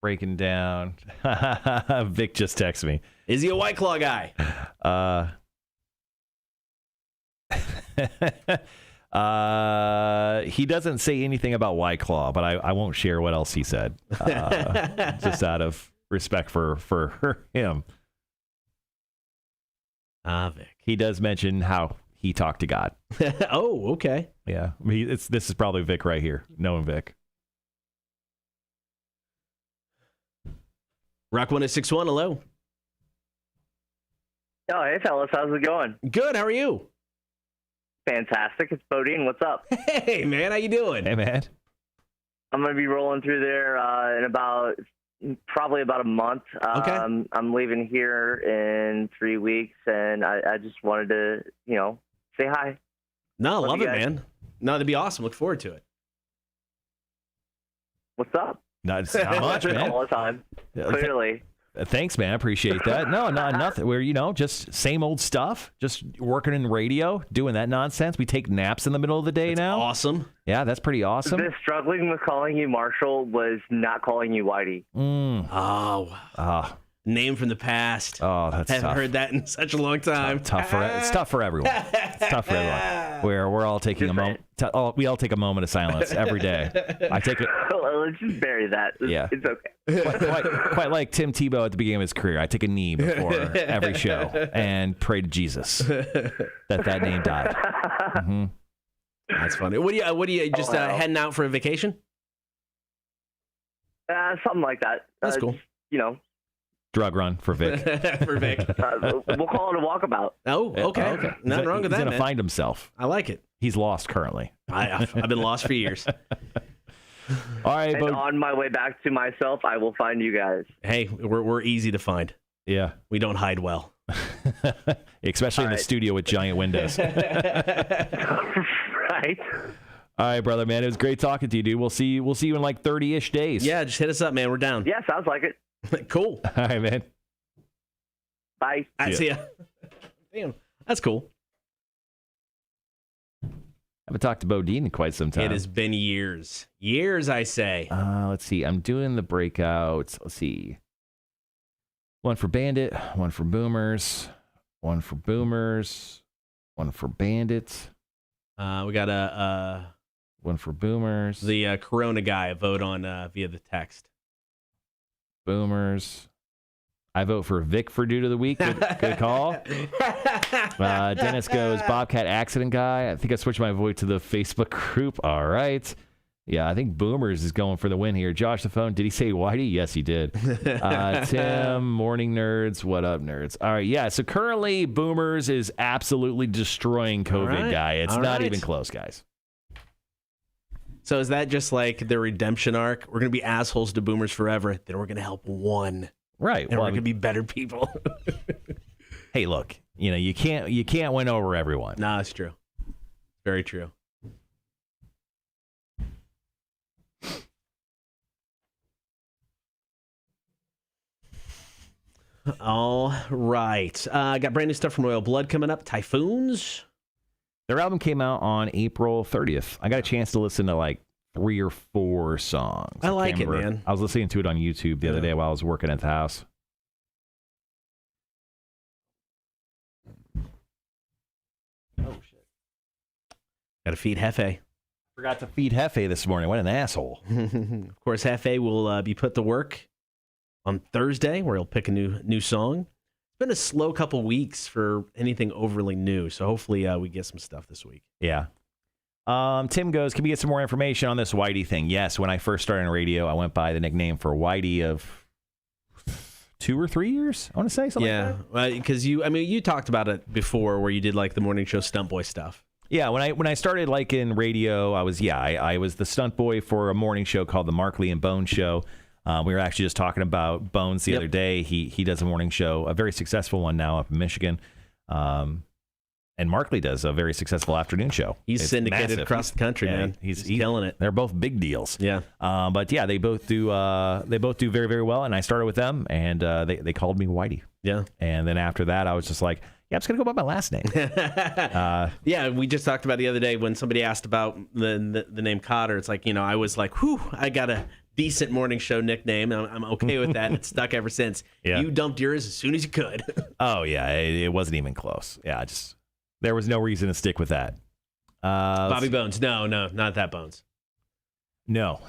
Breaking down. Vic just texted me. Is he a White Claw guy? He doesn't say anything about White Claw, but I won't share what else he said. Just out of respect for him. Vic. He does mention how he talked to God. Oh, okay. Yeah. This is probably Vic right here. Knowing Vic. Rock 1061, hello. Oh, hey, fellas. How's it going? Good, how are you? Fantastic. It's Bodine. What's up? Hey, man, how you doing? Hey, man. I'm going to be rolling through there in probably about a month. Okay. I'm leaving here in 3 weeks, and I just wanted to, say hi. No, love it, you guys. man. No, that'd be awesome. Look forward to it. What's up? Not much, man. All the time. Clearly. Thanks, man. I appreciate that. No, nothing. We're, just same old stuff. Just working in radio, doing that nonsense. We take naps in the middle of the day now. Awesome. Yeah, that's pretty awesome. The struggling with calling you Marshall was not calling you Whitey. Oh. Name from the past. Oh, that's tough. Haven't heard that in such a long time. It's tough for everyone. It's tough for everyone. We're all taking a moment. We all take a moment of silence every day. I take it. Let's just bury that. Yeah. It's okay. Quite like Tim Tebow at the beginning of his career. I take a knee before every show and pray to Jesus that name died. Mm-hmm. That's funny. What do you just heading out for a vacation? Something like that. That's cool. Drug run for Vic. For Vic. We'll call it a walkabout. Oh, okay. Nothing wrong with that, He's going to man. find himself. I like it. He's lost currently. I've been lost for years. All right, and on my way back to myself, I will find you guys. Hey, we're easy to find. Yeah. We don't hide well. Especially in the studio with giant windows. Right. All right, brother, man. It was great talking to you, dude. We'll see you in like 30-ish days. Yeah, just hit us up, man. We're down. Yeah, sounds like it. Cool. All right, man. Bye. See ya. Damn, that's cool. I haven't talked to Bodine in quite some time. It has been years. Years, I say. Let's see. I'm doing the breakouts. Let's see. One for Bandit, one for Boomers, one for Boomers, one for Bandit. We got one for Boomers. The Corona guy vote on via the text. Boomers. I vote for Vic for Dude of the Week. Good call. Dennis goes Bobcat Accident Guy. I think I switched my vote to the Facebook group. All right. Yeah, I think Boomers is going for the win here. Josh the phone. Did he say Whitey? Yes, he did. Tim, Morning Nerds. What up, nerds? All right, yeah. So currently, Boomers is absolutely destroying COVID, guy. It's not even close, guys. So is that just like the redemption arc? We're going to be assholes to Boomers forever. Then we're going to help one. Right. And we're going to be better people. Hey, look. You can't win over everyone. No, it's true. Very true. All right. Got brand new stuff from Royal Blood coming up. Typhoons. Their album came out on April 30th. I got a chance to listen to like 3 or 4 songs. I like it, man. I was listening to it on YouTube the other day while I was working at the house. Oh, shit. Got to feed Hefe. Forgot to feed Hefe this morning. What an asshole. Of course, Hefe will be put to work on Thursday, where he'll pick a new song. It's been a slow couple weeks for anything overly new, so hopefully we get some stuff this week. Yeah. Tim goes, can we get some more information on this Whitey thing? Yes, when I first started in radio, I went by the nickname for Whitey of 2 or 3 years, I want to say, something like that. Yeah, because you talked about it before where you did like the morning show stunt boy stuff. Yeah, when I started like in radio, I was the stunt boy for a morning show called the Markley and Bones Show. We were actually just talking about Bones the other day. He does a morning show, a very successful one now up in Michigan. And Markley does a very successful afternoon show. He's syndicated across the country, man. He's killing it. They're both big deals. Yeah. But yeah, they both do very, very well. And I started with them, and they called me Whitey. Yeah. And then after that, I was just like, yeah, I'm just gonna go by my last name. Yeah, we just talked about the other day when somebody asked about the name Kotter. It's like, I was like, whew, I got a decent morning show nickname. I'm okay with that. It's stuck ever since. Yeah. You dumped yours as soon as you could. Oh yeah, it wasn't even close. Yeah, there was no reason to stick with that. Bobby Bones. No, not that Bones. No.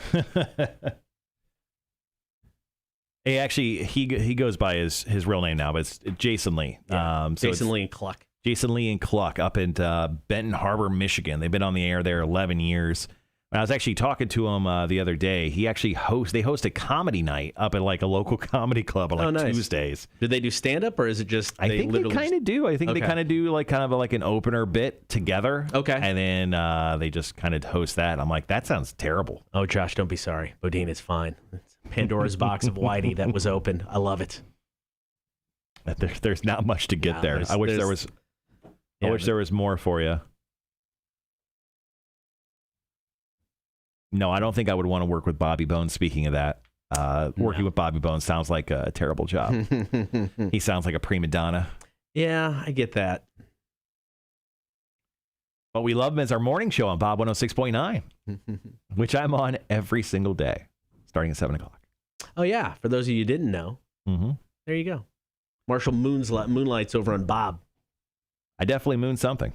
He goes by his real name now, but it's Jason Lee. Yeah. Jason Lee and Cluck. Jason Lee and Cluck up in Benton Harbor, Michigan. They've been on the air there 11 years. I was actually talking to him the other day. They host a comedy night up at like a local comedy club on Tuesdays. Do they do stand up or is it just I think they kind of do. I think they kind of do like an opener bit together. Okay. And then they just kind of host that. I'm like, that sounds terrible. Oh, Josh, don't be sorry. Bodine is fine. It's Pandora's box of Whitey that was opened. I love it. There's not much to get there. I wish there was more for you. No, I don't think I would want to work with Bobby Bones. Speaking of that, Working with Bobby Bones sounds like a terrible job. He sounds like a prima donna. Yeah, I get that. But we love him as our morning show on Bob 106.9, which I'm on every single day, starting at 7 o'clock. Oh, yeah. For those of you who didn't know, there you go. Marshall moonlights over on Bob. I definitely moon something.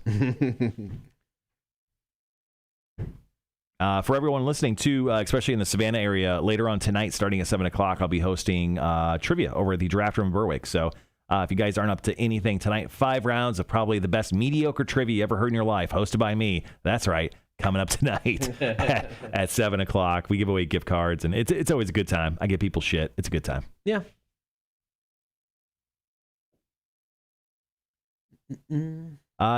For everyone listening to, especially in the Savannah area, later on tonight, starting at 7 o'clock, I'll be hosting trivia over at the Draft Room in Berwick. So if you guys aren't up to anything tonight, 5 rounds of probably the best mediocre trivia you ever heard in your life, hosted by me. That's right. Coming up tonight at 7 o'clock. We give away gift cards, and it's always a good time. I give people shit. It's a good time. Yeah.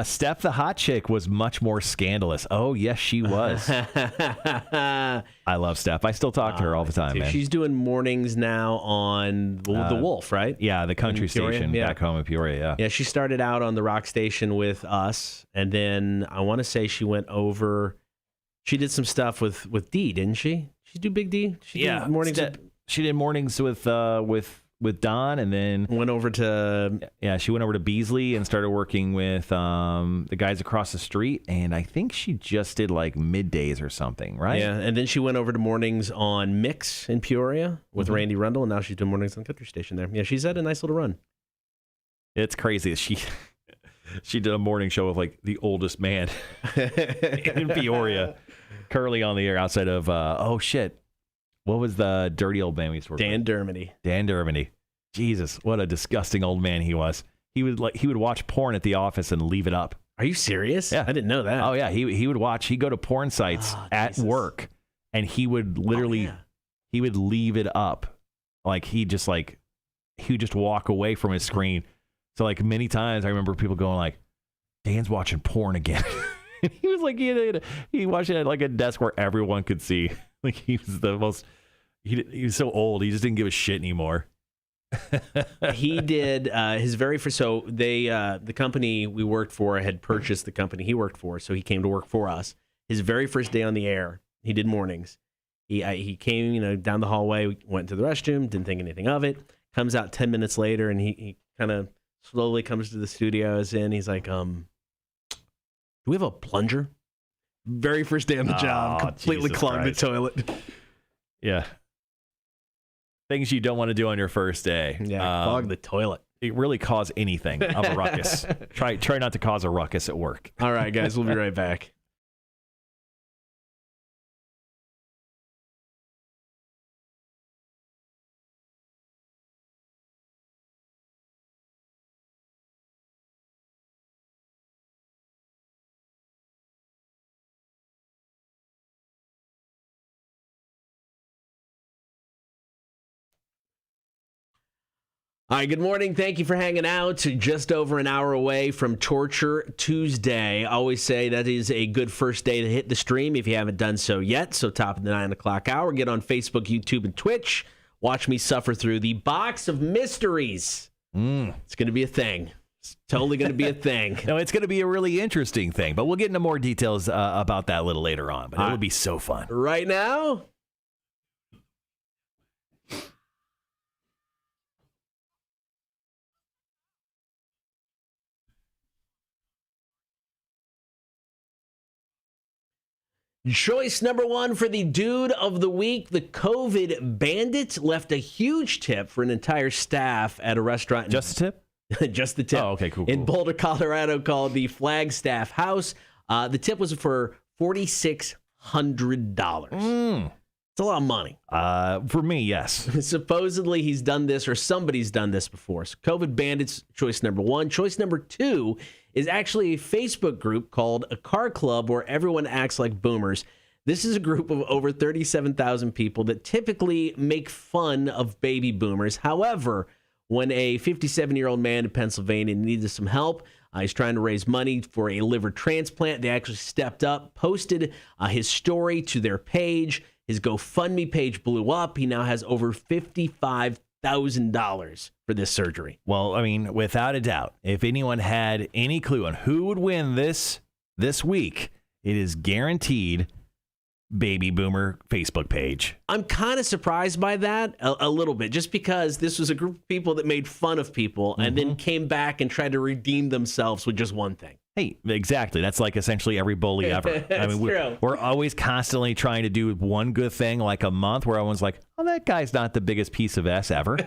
Steph the hot chick was much more scandalous. Oh, yes, she was. I love Steph. I still talk to her all the time, man. She's doing mornings now on the Wolf, right? Yeah, the country station back home in Peoria, yeah. Yeah, she started out on the rock station with us, and then I want to say she went over, she did some stuff with D, didn't she? She do Big D? She did mornings. She did mornings with Don, and then went over to she went over to Beasley and started working with the guys across the street, and I think she just did like middays or something, right? Yeah, and then she went over to mornings on Mix in Peoria with Randy Rundle, and now she's doing mornings on Country Station there. Yeah, she's had a nice little run. It's crazy. She did a morning show with like the oldest man in Peoria, currently on the air outside of what was the dirty old man we used to work with? Dan Dermody. Jesus, what a disgusting old man he was. He would watch porn at the office and leave it up. Are you serious? Yeah. I didn't know that. Oh yeah, he'd go to porn sites at work, and he would literally he would leave it up. Like he would just walk away from his screen. So like many times I remember people going like, Dan's watching porn again. He was like he watched it at like a desk where everyone could see. Like he was the most. He was so old. He just didn't give a shit anymore. He did his very first. So the company we worked for had purchased the company he worked for, so he came to work for us. His very first day on the air, he did mornings. He came, down the hallway, went to the restroom, didn't think anything of it. Comes out 10 minutes later, and he kind of slowly comes to the studios, and he's like, "Do we have a plunger?" Very first day on the job, completely clogged the toilet. Yeah. Things you don't want to do on your first day. Yeah, clog the toilet. It really cause anything of a ruckus. Try not to cause a ruckus at work. All right, guys, we'll be right back. All right, good morning. Thank you for hanging out. Just over an hour away from Torture Tuesday. I always say that is a good first day to hit the stream if you haven't done so yet. So top of the 9 o'clock hour, get on Facebook, YouTube, and Twitch. Watch me suffer through the box of mysteries. It's going to be a thing. It's totally going to be a thing. No, it's going to be a really interesting thing, but we'll get into more details about that a little later on. But it would be so fun. Right now... Choice number 1 for the Dude of the Week, the COVID Bandit, left a huge tip for an entire staff at a restaurant. Just a tip? Just the tip. Oh, okay, cool. In Boulder, Colorado, called the Flagstaff House. The tip was for $4,600. It's a lot of money. For me, yes. Supposedly he's done this, or somebody's done this before. So COVID Bandits, choice number 1. Choice number 2 is actually a Facebook group called A Car Club, where everyone acts like boomers. This is a group of over 37,000 people that typically make fun of baby boomers. However, when a 57-year-old man in Pennsylvania needed some help, he's trying to raise money for a liver transplant. They actually stepped up, posted his story to their page. His GoFundMe page blew up. He now has over $55,000 for this surgery. Well, I mean, without a doubt, if anyone had any clue on who would win this week, it is guaranteed baby boomer Facebook page. I'm kind of surprised by that a little bit, just because this was a group of people that made fun of people and then came back and tried to redeem themselves with just one thing. Hey, exactly. That's like essentially every bully ever. I mean, we're always constantly trying to do one good thing like a month where everyone's like, oh, that guy's not the biggest piece of S ever.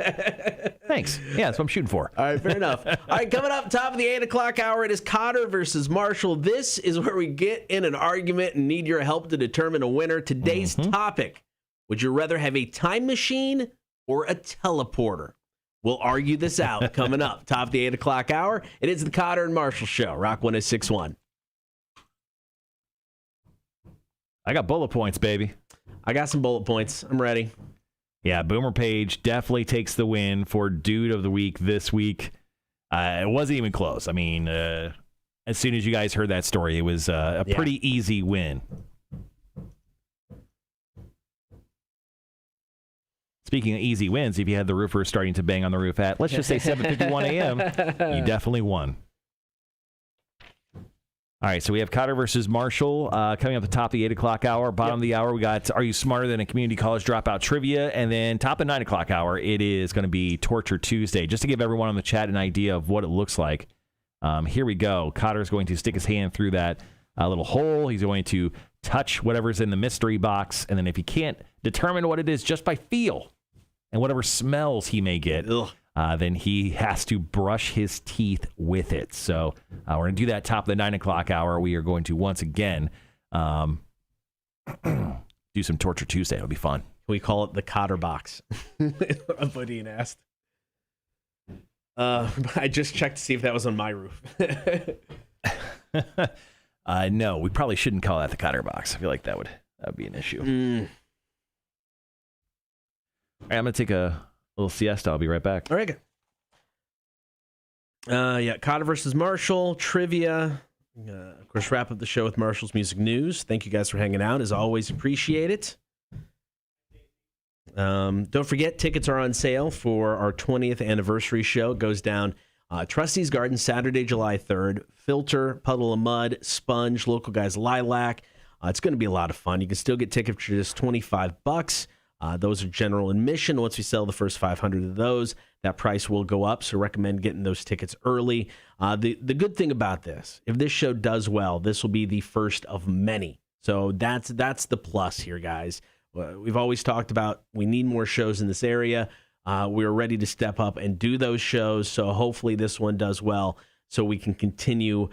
Thanks. Yeah, that's what I'm shooting for. All right, fair enough. All right, coming up top of the 8 o'clock hour, it is Kotter versus Marshall. This is where we get in an argument and need your help to determine a winner. Today's topic, would you rather have a time machine or a teleporter? We'll argue this out coming up. Top of the 8 o'clock hour. It is the Kotter and Marshall Show. Rock 106.1. I got bullet points, baby. I got some bullet points. I'm ready. Yeah, Boomer Page definitely takes the win for Dude of the Week this week. It wasn't even close. I mean, as soon as you guys heard that story, it was a pretty easy win. Speaking of easy wins, if you had the roofer starting to bang on the roof at, let's just say 7:51 a.m., you definitely won. All right, so we have Kotter versus Marshall coming up the top of the 8 o'clock hour. Bottom of the hour, we got Are You Smarter Than a Community College Dropout Trivia? And then top of 9 o'clock hour, it is going to be Torture Tuesday. Just to give everyone on the chat an idea of what it looks like, here we go. Cotter's going to stick his hand through that little hole. He's going to touch whatever's in the mystery box. And then if he can't determine what it is just by feel and whatever smells he may get, then he has to brush his teeth with it. So we're going to do that top of the 9 o'clock hour. We are going to once again do some Torture Tuesday. It'll be fun. We call it the Kotter box. Buddy asked. I just checked to see if that was on my roof. No, we probably shouldn't call that the Kotter box. I feel like that would be an issue. All right, I'm going to take a little siesta. I'll be right back. All right, good. Kotter versus Marshall, trivia. Of course, wrap up the show with Marshall's Music News. Thank you guys for hanging out. As always, appreciate it. Don't forget, tickets are on sale for our 20th anniversary show. It goes down Trustee's Garden, Saturday, July 3rd. Filter, Puddle of Mud, Sponge, local guys, Lilac. It's going to be a lot of fun. You can still get tickets for just $25. Those are general admission. Once we sell the first 500 of those, that price will go up. So recommend getting those tickets early. The good thing about this, if this show does well, this will be the first of many. So that's the plus here, guys. We've always talked about we need more shows in this area. We're ready to step up and do those shows. So hopefully this one does well, so we can continue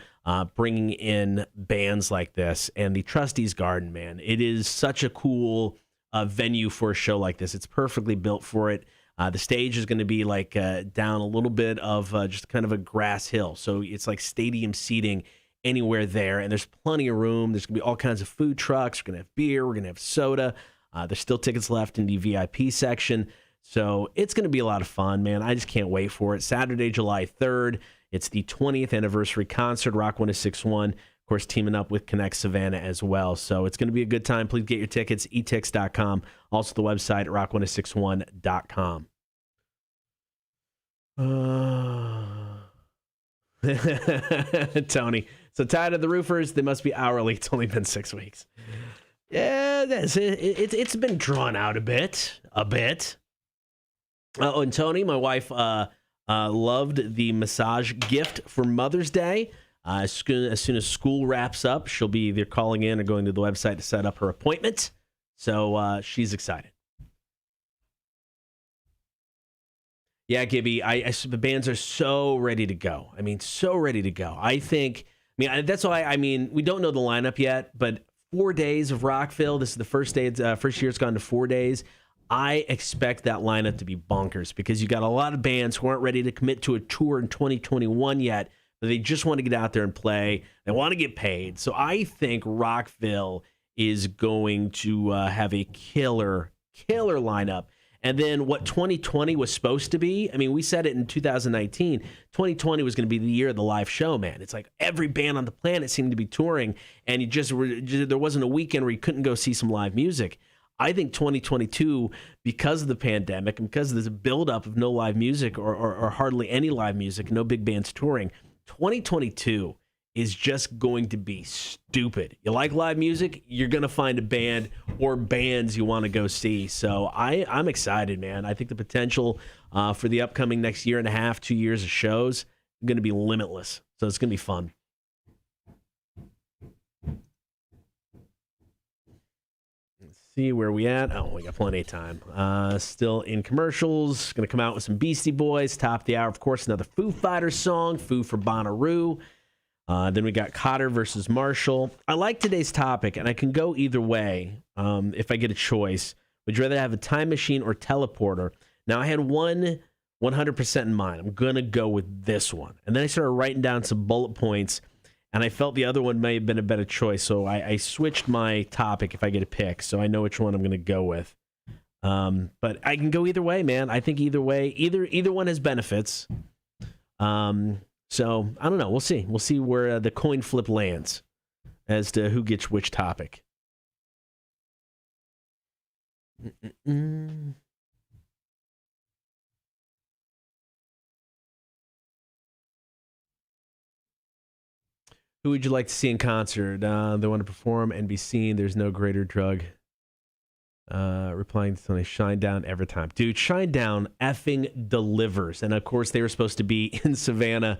bringing in bands like this. And the Trustees Garden, man, it is such a cool venue for a show like this. It's perfectly built for it. The stage is going to be like down a little bit of just kind of a grass hill. So it's like stadium seating anywhere there. And there's plenty of room. There's going to be all kinds of food trucks. We're going to have beer. We're going to have soda. There's still tickets left in the VIP section. So it's going to be a lot of fun, man. I just can't wait for it. Saturday, July 3rd. It's the 20th anniversary concert, Rock 106.1. Of course, teaming up with Connect Savannah as well. So it's going to be a good time. Please get your tickets, etix.com. Also the website at rock1061.com. Tony. So tired of the roofers, they must be hourly. It's only been 6 weeks. Yeah, it's been drawn out a bit. Oh, and Tony, my wife, loved the massage gift for Mother's Day. As soon as school wraps up, she'll be either calling in or going to the website to set up her appointment. So she's excited. Yeah, Gibby, the bands are so ready to go. I mean, so ready to go. That's why, we don't know the lineup yet, but 4 days of Rockville. This is the first day. First year it's gone to 4 days. I expect that lineup to be bonkers because you got a lot of bands who aren't ready to commit to a tour in 2021 yet, but they just want to get out there and play. They want to get paid. So I think Rockville is going to have a killer lineup. And then what 2020 was supposed to be, we said it in 2019, 2020 was going to be the year of the live show, man. It's like every band on the planet seemed to be touring, and there wasn't a weekend where you couldn't go see some live music. I think 2022, because of the pandemic and because there's a buildup of no live music or hardly any live music, no big bands touring, 2022 is just going to be stupid. You like live music, you're going to find a band or bands you want to go see. So I'm excited, man. I think the potential for the upcoming next year and a half, 2 years of shows is going to be limitless. So it's going to be fun. Let's see where we at. Oh, we got plenty of time. Still in commercials. Going to come out with some Beastie Boys. Top of the hour, of course, another Foo Fighters song, Foo for Bonnaroo. Then we got Kotter versus Marshall. I like today's topic, and I can go either way if I get a choice. Would you rather have a time machine or teleporter? Now, I had one 100% in mind. I'm going to go with this one. And then I started writing down some bullet points, and I felt the other one may have been a better choice. So I switched my topic if I get a pick, so I know which one I'm going to go with. But I can go either way, man. I think either way, either one has benefits. So, I don't know. We'll see. We'll see where the coin flip lands as to who gets which topic. Who would you like to see in concert? They want to perform and be seen. There's no greater drug. Replying to Tony, Shinedown every time. Dude, Shinedown effing delivers. And, of course, they were supposed to be in Savannah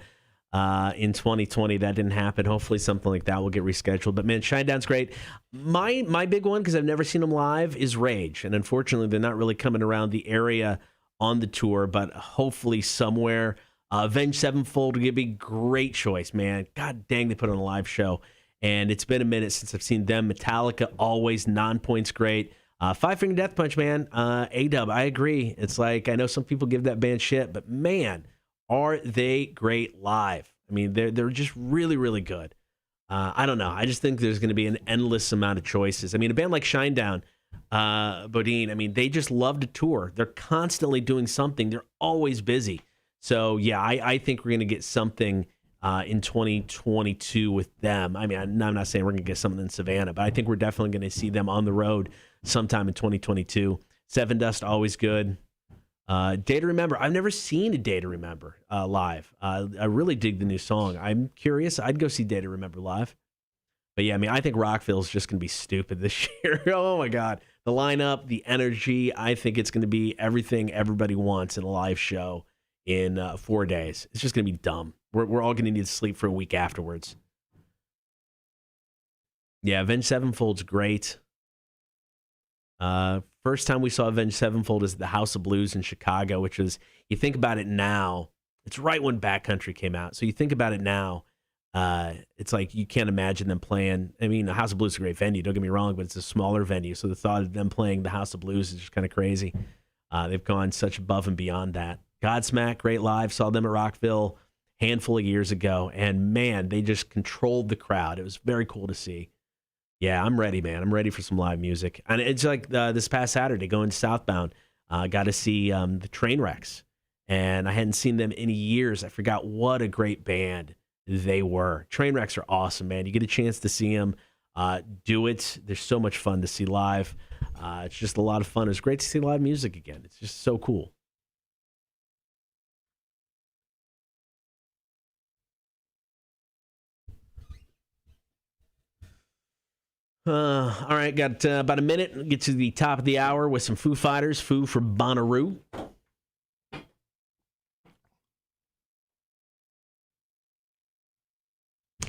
in 2020. That didn't happen. Hopefully something like that will get rescheduled. But man, Shinedown's great. My big one, because I've never seen them live, is Rage. And unfortunately, they're not really coming around the area on the tour, but hopefully somewhere. Avenged Sevenfold would be a great choice, man. God dang, they put on a live show. And it's been a minute since I've seen them. Metallica, always, non-points great. Five Finger Death Punch, man. A-Dub, I agree. It's like, I know some people give that band shit, but man, are they great live? I mean, they're just really, really good. I don't know. I just think there's going to be an endless amount of choices. I mean, a band like Shinedown, Bodine, I mean, they just love to tour. They're constantly doing something. They're always busy. So, yeah, I think we're going to get something in 2022 with them. I mean, I'm not saying we're going to get something in Savannah, but I think we're definitely going to see them on the road sometime in 2022. Seven Dust, always good. Day to Remember. I've never seen a Day to Remember live. I really dig the new song. I'm curious. I'd go see Day to Remember live. But yeah, I mean, I think Rockville's just going to be stupid this year. Oh my God. The lineup, the energy, I think it's going to be everything everybody wants in a live show in 4 days. It's just going to be dumb. We're all going to need to sleep for a week afterwards. Yeah, Avenged Sevenfold's great. First time we saw Avenged Sevenfold is at the House of Blues in Chicago, which is, you think about it now, it's right when Backcountry came out. So you think about it now, it's like you can't imagine them playing. I mean, the House of Blues is a great venue, don't get me wrong, but it's a smaller venue. So the thought of them playing the House of Blues is just kind of crazy. They've gone such above and beyond that. Godsmack, great live. Saw them at Rockville a handful of years ago. And man, they just controlled the crowd. It was very cool to see. Yeah, I'm ready, man. I'm ready for some live music. And it's like this past Saturday, going to Southbound, got to see the Trainwrecks. And I hadn't seen them in years. I forgot what a great band they were. Trainwrecks are awesome, man. You get a chance to see them. Do it. They're so much fun to see live. It's just a lot of fun. It's great to see live music again. It's just so cool. All right, got about a minute. Get to the top of the hour with some Foo Fighters. Foo for Bonnaroo.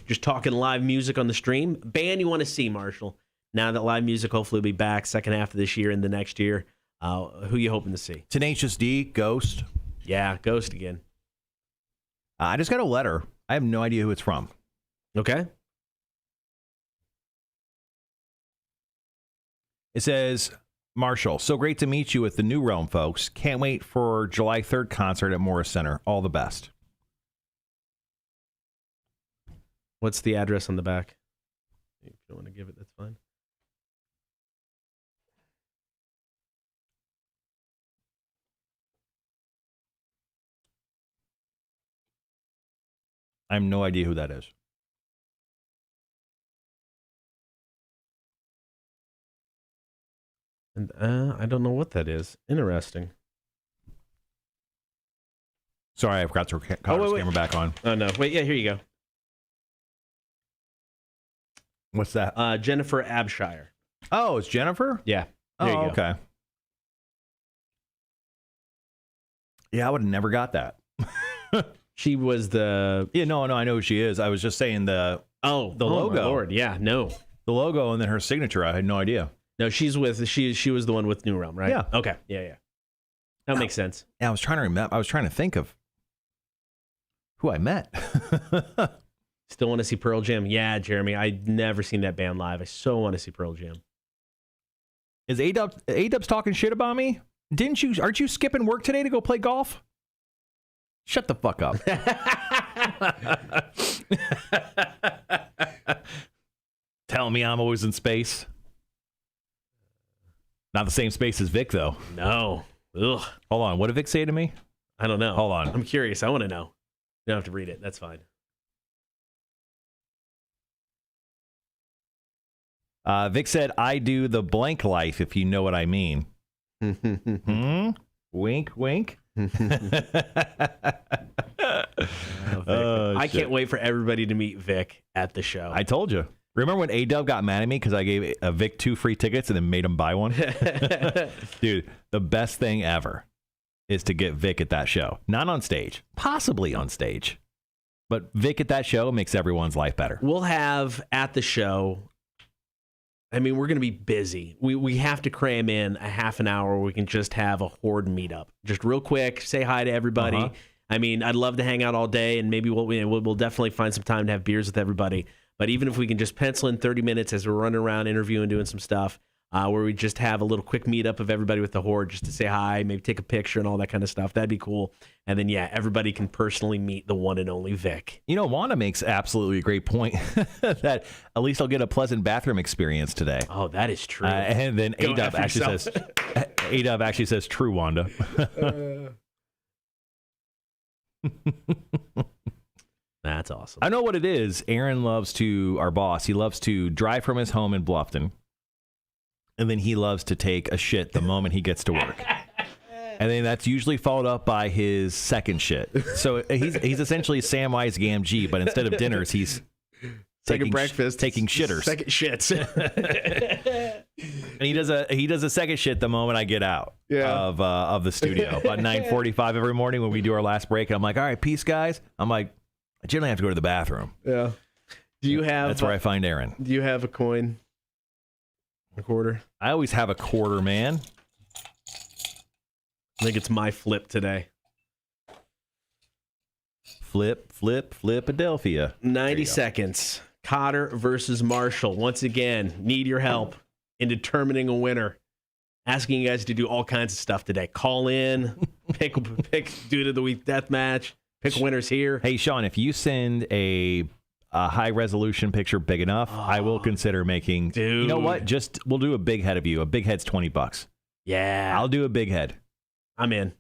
Just talking live music on the stream. Band you want to see, Marshall? Now that live music hopefully will be back second half of this year and the next year. Who you hoping to see? Tenacious D, Ghost. Yeah, Ghost again. I just got a letter. I have no idea who it's from. Okay. It says, Marshall, so great to meet you at the New Realm, folks. Can't wait for July 3rd concert at Morris Center. All the best. What's the address on the back? If you don't want to give it, that's fine. I have no idea who that is. And I don't know what that is. Interesting. Sorry, I forgot to turn the camera back on. Oh, no. Wait, yeah, here you go. What's that? Jennifer Abshire. Oh, it's Jennifer? Yeah. There you go. Okay. Yeah, I would have never got that. She was the... Yeah, no, I know who she is. I was just saying the logo. My Lord. Yeah, no. The logo and then her signature, I had no idea. No, she was the one with New Realm, right? Yeah. Okay. Yeah. That makes sense. Yeah, I was trying to remember. I was trying to think of who I met. Still want to see Pearl Jam? Yeah, Jeremy. I'd never seen that band live. I so want to see Pearl Jam. Is A-Dub's talking shit about me? Aren't you skipping work today to go play golf? Shut the fuck up. Telling me I'm always in space. Not the same space as Vic, though. No. Ugh. Hold on. What did Vic say to me? I don't know. Hold on. I'm curious. I want to know. You don't have to read it. That's fine. Vic said, I do the blank life, if you know what I mean. Wink, wink. I can't wait for everybody to meet Vic at the show. I told you. Remember when A-Dub got mad at me because I gave Vic 2 free tickets and then made him buy one? Dude, the best thing ever is to get Vic at that show. Not on stage. Possibly on stage. But Vic at that show makes everyone's life better. We'll have at the show... I mean, we're going to be busy. We have to cram in a half an hour where we can just have a horde meetup. Just real quick, say hi to everybody. Uh-huh. I mean, I'd love to hang out all day, and maybe we'll definitely find some time to have beers with everybody. But even if we can just pencil in 30 minutes as we're running around interviewing, doing some stuff, where we just have a little quick meetup of everybody with the horde just to say hi, maybe take a picture and all that kind of stuff. That'd be cool. And then, yeah, everybody can personally meet the one and only Vic. You know, Wanda makes absolutely a great point that at least I'll get a pleasant bathroom experience today. Oh, that is true. And then A-Dub actually says, true, Wanda. That's awesome. I know what it is. Aaron our boss, he loves to drive from his home in Bluffton. And then he loves to take a shit the moment he gets to work. And then that's usually followed up by his second shit. So he's essentially Samwise Gamgee, but instead of dinners, he's taking breakfast, taking shitters. Second shits. And he does a second shit the moment I get out of the studio. About 9:45 every morning when we do our last break. And I'm like, all right, peace, guys. I'm like, I generally have to go to the bathroom. Yeah. Do you have? That's where I find Aaron. Do you have a coin? A quarter? I always have a quarter, man. I think it's my flip today. Flipadelphia. 90 seconds. Kotter versus Marshall. Once again, need your help in determining a winner. Asking you guys to do all kinds of stuff today. Call in, pick dude of the week death match, pick winners here. Hey, Sean, if you send a high resolution picture big enough, I will consider making. Dude. You know what? We'll do a big head of you. A big head's $20. Yeah. I'll do a big head. I'm in.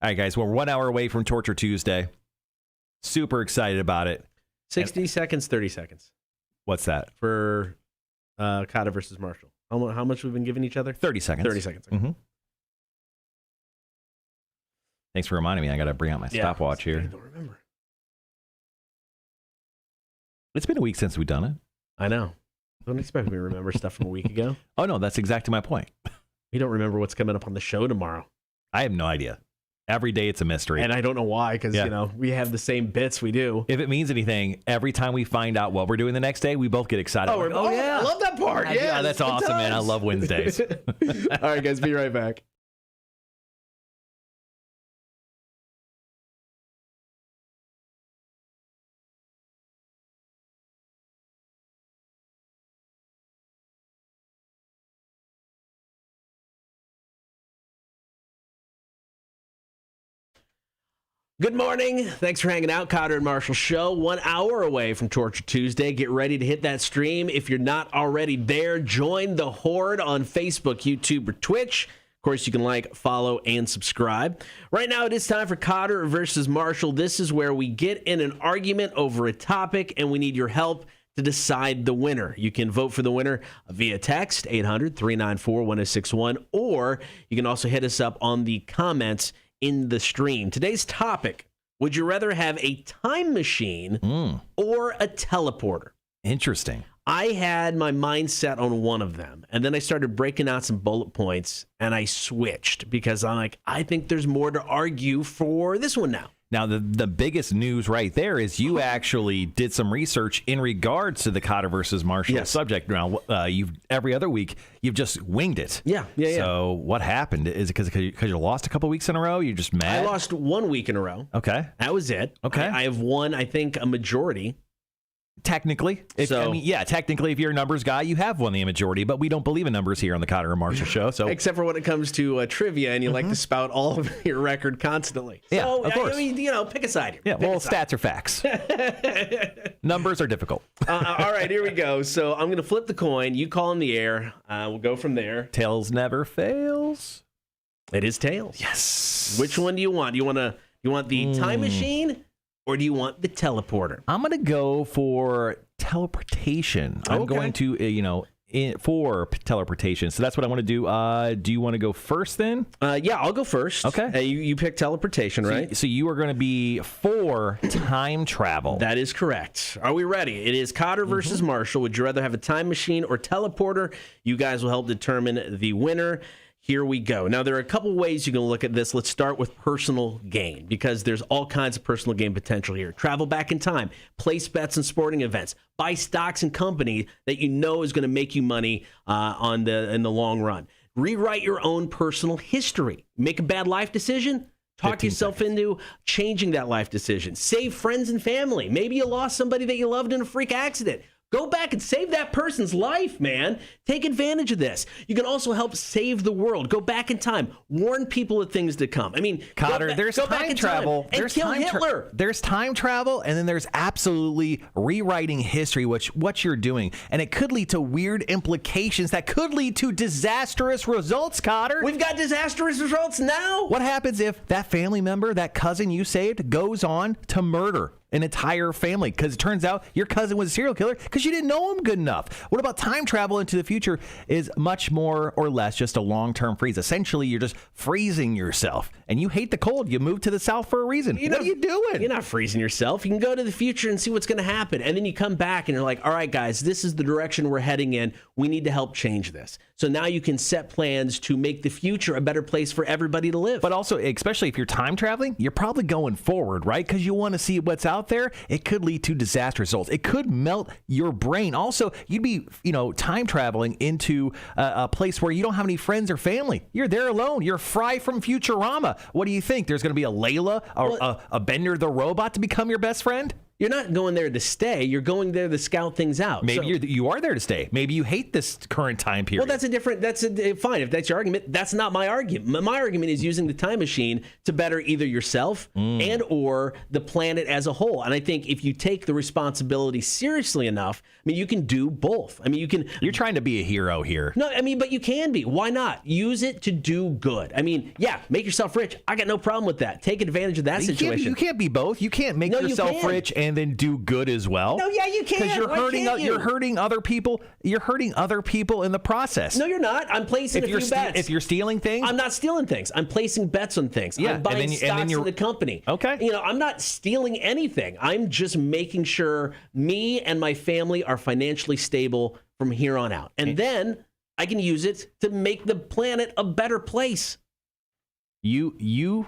All right, guys, we're 1 hour away from Torture Tuesday. Super excited about it. 60 seconds, 30 seconds. What's that? For Kotter versus Marshall. How much we've been giving each other? 30 seconds. 30 seconds. Okay. Mm-hmm. Thanks for reminding me. I got to bring out my stopwatch here. I don't remember. It's been a week since we've done it. I know. Don't expect me to remember stuff from a week ago. Oh, no, that's exactly my point. We don't remember what's coming up on the show tomorrow. I have no idea. Every day it's a mystery. And I don't know why, because, we have the same bits we do. If it means anything, every time we find out what we're doing the next day, we both get excited. Oh, yeah. I love that part. Yeah, that's awesome, man. I love Wednesdays. All right, guys, be right back. Good morning. Thanks for hanging out. Kotter and Marshall Show. 1 hour away from Torture Tuesday. Get ready to hit that stream. If you're not already there, join the Horde on Facebook, YouTube, or Twitch. Of course, you can like, follow, and subscribe. Right now, it is time for Kotter versus Marshall. This is where we get in an argument over a topic, and we need your help to decide the winner. You can vote for the winner via text, 800-394-1061, or you can also hit us up on the comments in the stream. Today's topic, would you rather have a time machine or a teleporter? Interesting. I had my mind set on one of them, and then I started breaking out some bullet points, and I switched because I'm like, I think there's more to argue for this one now. Now, the biggest news right there is you actually did some research in regards to the Kotter versus Marshall subject. Now, every other week, you've just winged it. Yeah. So what happened? Is it because you lost a couple weeks in a row? You're just mad? I lost 1 week in a row. Okay. That was it. Okay. I have won, I think, a majority. Technically. Technically, if you're a numbers guy, you have won the majority, but we don't believe in numbers here on the Kotter and Marshall show. So, except for when it comes to trivia, and you like to spout all of your record constantly. Yeah, so, of course. I mean, pick a side here. Yeah, stats are facts. Numbers are difficult. All right, here we go. So I'm going to flip the coin. You call in the air. We'll go from there. Tails never fails. It is tails. Yes. Which one do you want? You want the time machine? Or do you want the teleporter? I'm going to go for teleportation. I'm going to, for teleportation. So that's what I want to do. Do you want to go first then? Yeah, I'll go first. Okay. You pick teleportation, right? So you are going to be for time travel. That is correct. Are we ready? It is Kotter versus Marshall. Would you rather have a time machine or teleporter? You guys will help determine the winner. Here we go. Now, there are a couple ways you can look at this. Let's start with personal gain, because there's all kinds of personal gain potential here. Travel back in time, place bets in sporting events, buy stocks in company that you know is going to make you money in the long run. Rewrite your own personal history. Make a bad life decision. Talk yourself into changing that life decision. Save friends and family. Maybe you lost somebody that you loved in a freak accident. Go back and save that person's life, man. Take advantage of this. You can also help save the world. Go back in time. Warn people of things to come. I mean, Kotter, there's time travel. And kill Hitler. There's time travel, and then there's absolutely rewriting history, what you're doing. And it could lead to weird implications that could lead to disastrous results, Kotter. We've got disastrous results now. What happens if that family member, that cousin you saved, goes on to murder an entire family because it turns out your cousin was a serial killer because you didn't know him good enough? What about time travel into the future is much more or less just a long-term freeze. Essentially, you're just freezing yourself, and you hate the cold. You moved to the South for a reason. What are you doing? You're not freezing yourself. You can go to the future and see what's going to happen, and then you come back and you're like, all right, guys, this is the direction we're heading in. We need to help change this. So now you can set plans to make the future a better place for everybody to live. But also, especially if you're time traveling, you're probably going forward, right? Because you want to see what's out there. It could lead to disaster results. It could melt your brain. Also, you'd be, time traveling into a place where you don't have any friends or family. You're there alone. You're Fry from Futurama. What do you think? There's going to be a Layla or a Bender the robot to become your best friend? You're not going there to stay. You're going there to scout things out. Maybe you are there to stay. Maybe you hate this current time period. Well, fine. If that's your argument, that's not my argument. My argument is using the time machine to better either yourself and or the planet as a whole. And I think if you take the responsibility seriously enough, you can do both. You're trying to be a hero here. No, but you can be. Why not? Use it to do good. Make yourself rich. I got no problem with that. Take advantage of that situation. You can't be both. You can't make yourself rich and then do good as well. No, yeah, you can. Because you're hurting other people. You're hurting other people in the process. No, you're not. I'm placing a few bets. If you're stealing things, I'm not stealing things. I'm placing bets on things. Yeah, I'm buying stocks in the company. Okay. I'm not stealing anything. I'm just making sure me and my family are financially stable from here on out, and then I can use it to make the planet a better place. You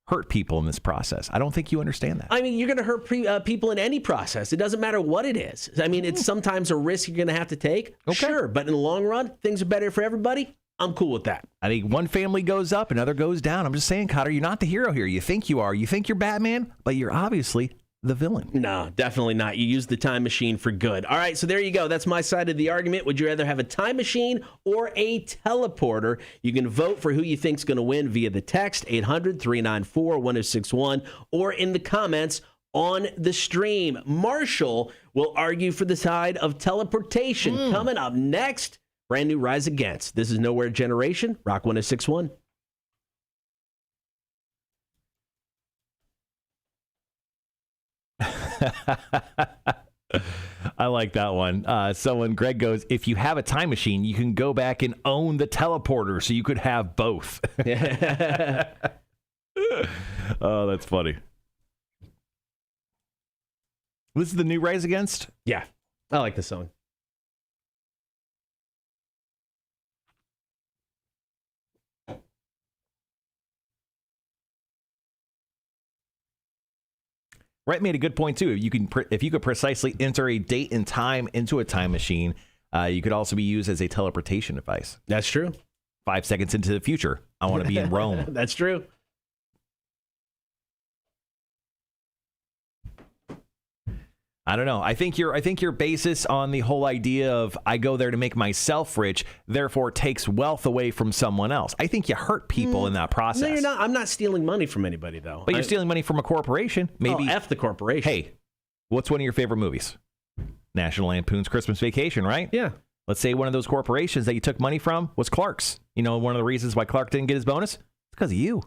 hurt people in this process. I don't think you understand that. You're going to hurt people in any process. It doesn't matter what it is. It's sometimes a risk you're going to have to take. Okay. Sure, but in the long run, things are better for everybody. I'm cool with that. I think one family goes up, another goes down. I'm just saying, Kotter, you're not the hero here. You think you are. You think you're Batman, but you're obviously the villain. No, definitely not. You use the time machine for good. All right, so there you go. That's my side of the argument. Would you rather have a time machine or a teleporter? You can vote for who you think's going to win via the text, 800-394-1061, or in the comments on the stream. Marshall will argue for the side of teleportation. Coming up next, brand new Rise Against. This is Nowhere Generation, Rock 1061. I like that one. Greg goes, if you have a time machine, you can go back and own the teleporter, so you could have both. Oh, that's funny. This is the new Rise Against? Yeah, I like the song. Rhett made a good point too. If you could precisely enter a date and time into a time machine, you could also be used as a teleportation device. That's true. 5 seconds into the future, I want to be in Rome. That's true. I don't know. I think your basis on the whole idea of I go there to make myself rich, therefore takes wealth away from someone else. I think you hurt people in that process. No, you're not. I'm not stealing money from anybody, though. But you're stealing money from a corporation. Maybe F the corporation. Hey, what's one of your favorite movies? National Lampoon's Christmas Vacation, right? Yeah. Let's say one of those corporations that you took money from was Clark's. You know, one of the reasons why Clark didn't get his bonus? It's because of you.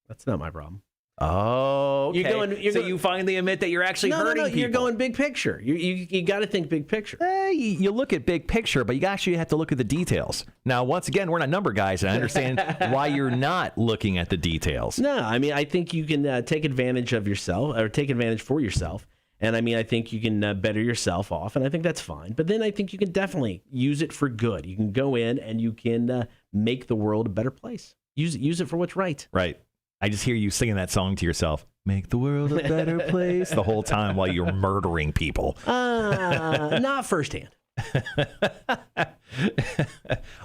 That's not my problem. Oh, okay. So you finally admit that you're actually hurting people. You're going big picture. You got to think big picture. You look at big picture, but you actually have to look at the details. Now, once again, we're not number guys, and I understand why you're not looking at the details. No, I mean, I think you can take advantage of yourself, or take advantage for yourself. And I mean, I think you can better yourself off, and I think that's fine. But then I think you can definitely use it for good. You can go in and you can make the world a better place. Use it for what's right. Right. I just hear you singing that song to yourself. Make the world a better place the whole time while you're murdering people. Not firsthand.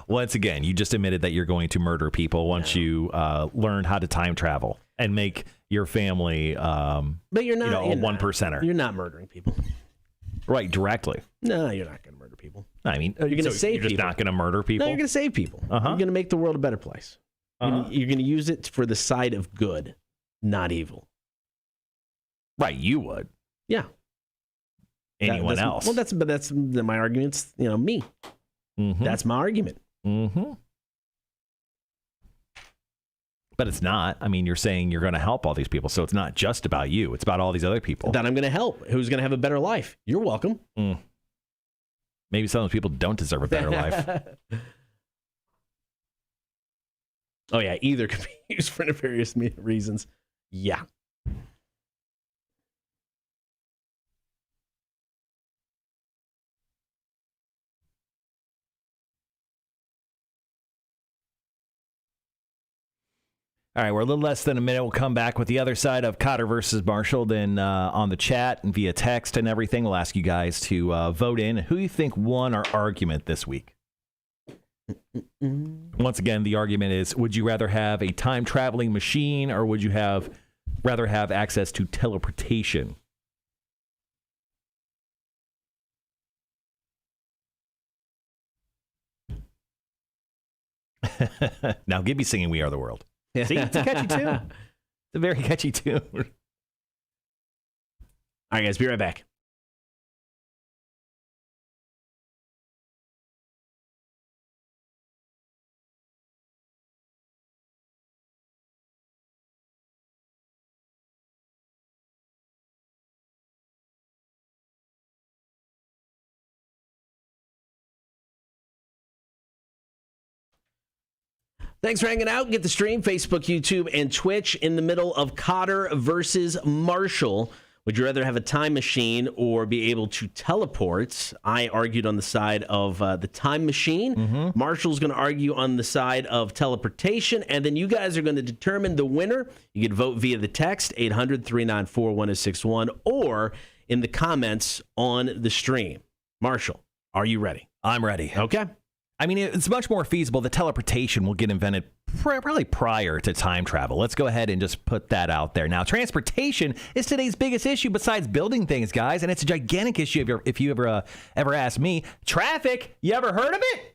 Once again, you just admitted that you're going to murder people once you learn how to time travel and make your family but you're not, a one percenter. You're not murdering people. Right, directly. No, you're not going to murder people. I mean, you're going to save people. You're just not going to murder people? No, you're going to save people. You're going to make the world a better place. You're going to use it for the side of good, not evil. Right, you would. Yeah. Anyone else? Well, that's my argument's, me. Mm-hmm. That's my argument. Mm-hmm. But it's not. I mean, you're saying you're going to help all these people, so it's not just about you. It's about all these other people. That I'm going to help. Who's going to have a better life? You're welcome. Maybe some of those people don't deserve a better life. Oh, yeah. Either could be used for nefarious reasons. Yeah. All right, we're a little less than a minute. We'll come back with the other side of Kotter versus Marshall. Then on the chat and via text and everything, we'll ask you guys to vote in who you think won our argument this week. Once again, the argument is, would you rather have a time-traveling machine or would you rather have access to teleportation? Now, Gibby's singing We Are the World. See, it's a catchy tune. It's a very catchy tune. All right, guys, be right back. Thanks for hanging out. Get the stream, Facebook, YouTube, and Twitch. In the middle of Kotter versus Marshall. Would you rather have a time machine or be able to teleport? I argued on the side of the time machine. Mm-hmm. Marshall's going to argue on the side of teleportation. And then you guys are going to determine the winner. You can vote via the text, 800-394-1061, or in the comments on the stream. Marshall, are you ready? I'm ready. Okay. I mean, it's much more feasible that teleportation will get invented probably prior to time travel. Let's go ahead and just put that out there. Now, transportation is today's biggest issue besides building things, guys, and it's a gigantic issue if you ever ask me. Traffic, you ever heard of it?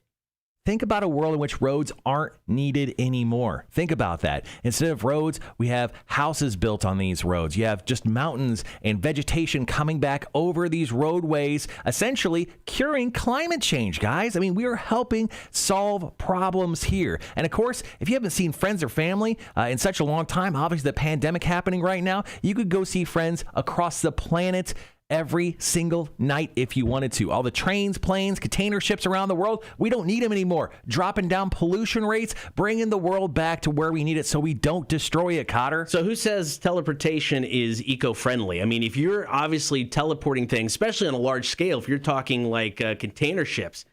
Think about a world in which roads aren't needed anymore. Think about that. Instead of roads, we have houses built on these roads. You have just mountains and vegetation coming back over these roadways, essentially curing climate change, guys. I mean, we are helping solve problems here. And of course, if you haven't seen friends or family in such a long time, obviously the pandemic happening right now, you could go see friends across the planet every single night if you wanted to. All the trains, planes, container ships around the world, we don't need them anymore. Dropping down pollution rates, bringing the world back to where we need it so we don't destroy it, Kotter. So who says teleportation is eco-friendly? I mean, if you're obviously teleporting things, especially on a large scale, if you're talking like container ships,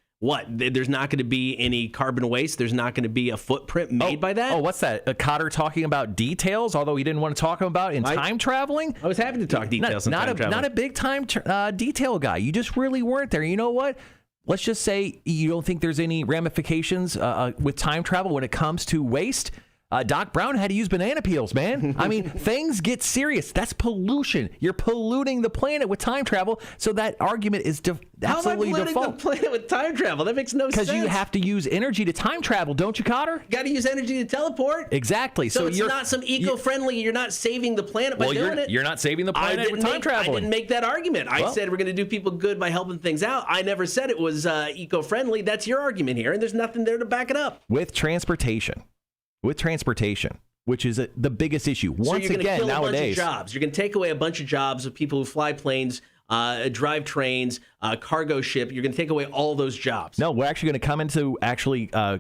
there's not going to be any carbon waste. There's not going to be a footprint made by that. Oh, what's that? Kotter talking about details, although he didn't want to talk about time traveling? I was happy to talk details on time traveling. Not a big time detail guy. You just really weren't there. You know what? Let's just say you don't think there's any ramifications with time travel when it comes to waste. Doc Brown had to use banana peels, man. I mean, things get serious. That's pollution. You're polluting the planet with time travel. So that argument is absolutely default. How am I polluting the planet with time travel? That makes no sense. Because you have to use energy to time travel, don't you, Kotter? Got to use energy to teleport. Exactly. So it's not some eco-friendly. You're not saving the planet by doing it. You're not saving the planet with time traveling. I didn't make that argument. I said we're going to do people good by helping things out. I never said it was eco-friendly. That's your argument here, and there's nothing there to back it up. With transportation, which is the biggest issue. Once so again, kill nowadays, a bunch of jobs. You're going to take away a bunch of jobs of people who fly planes, drive trains, cargo ship. You're going to take away all those jobs. No, we're actually going to come into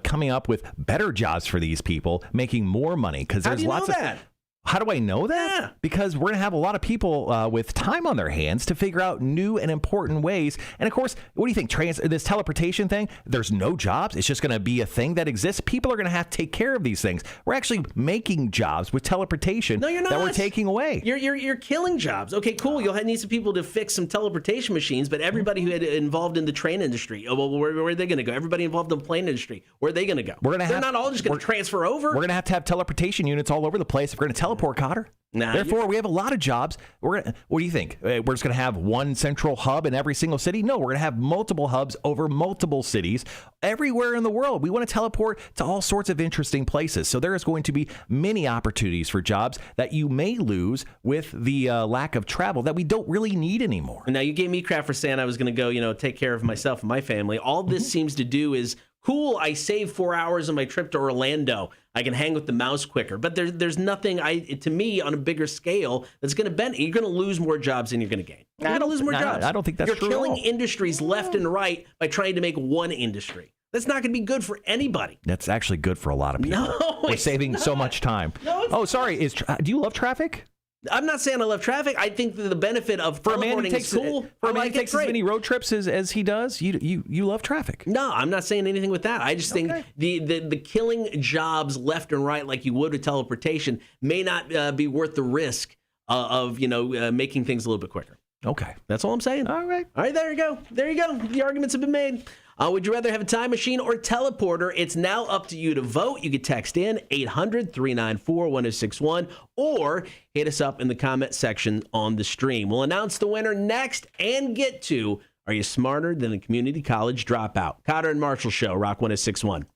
coming up with better jobs for these people, making more money because there's lots of that. How do I know that? Yeah. Because we're going to have a lot of people with time on their hands to figure out new and important ways. And of course, what do you think? This teleportation thing, there's no jobs. It's just going to be a thing that exists. People are going to have to take care of these things. We're actually making jobs with teleportation that we're taking away. You're killing jobs. Okay, cool. You'll need some people to fix some teleportation machines, but everybody who had involved in the train industry, where are they going to go? Everybody involved in the plane industry, where are they going to go? They're not all just going to transfer over. We're going to have teleportation units all over the place if we're going to teleport, Kotter. Therefore, we have a lot of jobs. What do you think? We're just going to have one central hub in every single city? No, we're going to have multiple hubs over multiple cities everywhere in the world. We want to teleport to all sorts of interesting places. So there is going to be many opportunities for jobs that you may lose with the lack of travel that we don't really need anymore. Now, you gave me crap for saying I was going to go, take care of myself and my family. All this seems to do is, cool, I saved 4 hours on my trip to Orlando. I can hang with the mouse quicker. But there's nothing, to me, on a bigger scale that's going to benefit. You're going to lose more jobs than you're going to gain. You're going to lose more jobs. I don't think that's true. You're killing industries left and right by trying to make one industry. That's not going to be good for anybody. That's actually good for a lot of people. No, we're saving so much time. No, sorry. Do you love traffic? I'm not saying I love traffic. I think that the benefit of teleporting is cool. For a man who takes as many road trips as he does, you love traffic. No, I'm not saying anything with that. I just think the killing jobs left and right like you would with teleportation may not be worth the risk of making things a little bit quicker. Okay. That's all I'm saying. All right, there you go. The arguments have been made. Would you rather have a time machine or teleporter? It's now up to you to vote. You can text in 800-394-1061 or hit us up in the comment section on the stream. We'll announce the winner next and get to, are you smarter than a community college dropout? Kotter and Marshall Show, Rock 1061.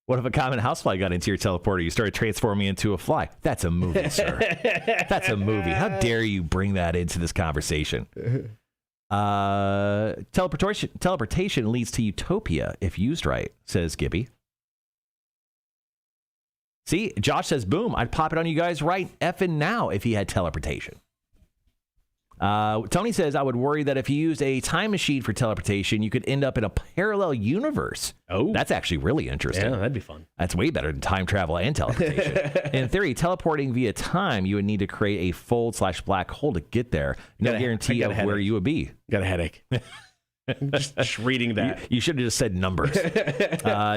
What if a common housefly got into your teleporter? You started transforming into a fly. That's a movie, sir. That's a movie. How dare you bring that into this conversation? Teleportation leads to utopia if used right, says Gibby. See, Josh says, boom, I'd pop it on you guys right effing now if he had teleportation. Tony says, I would worry that if you used a time machine for teleportation, you could end up in a parallel universe. Oh. That's actually really interesting. Yeah, that'd be fun. That's way better than time travel and teleportation. In theory, teleporting via time, you would need to create a fold/black hole to get there. No guarantee of where you would be. Got a headache. just reading that. You should have just said numbers.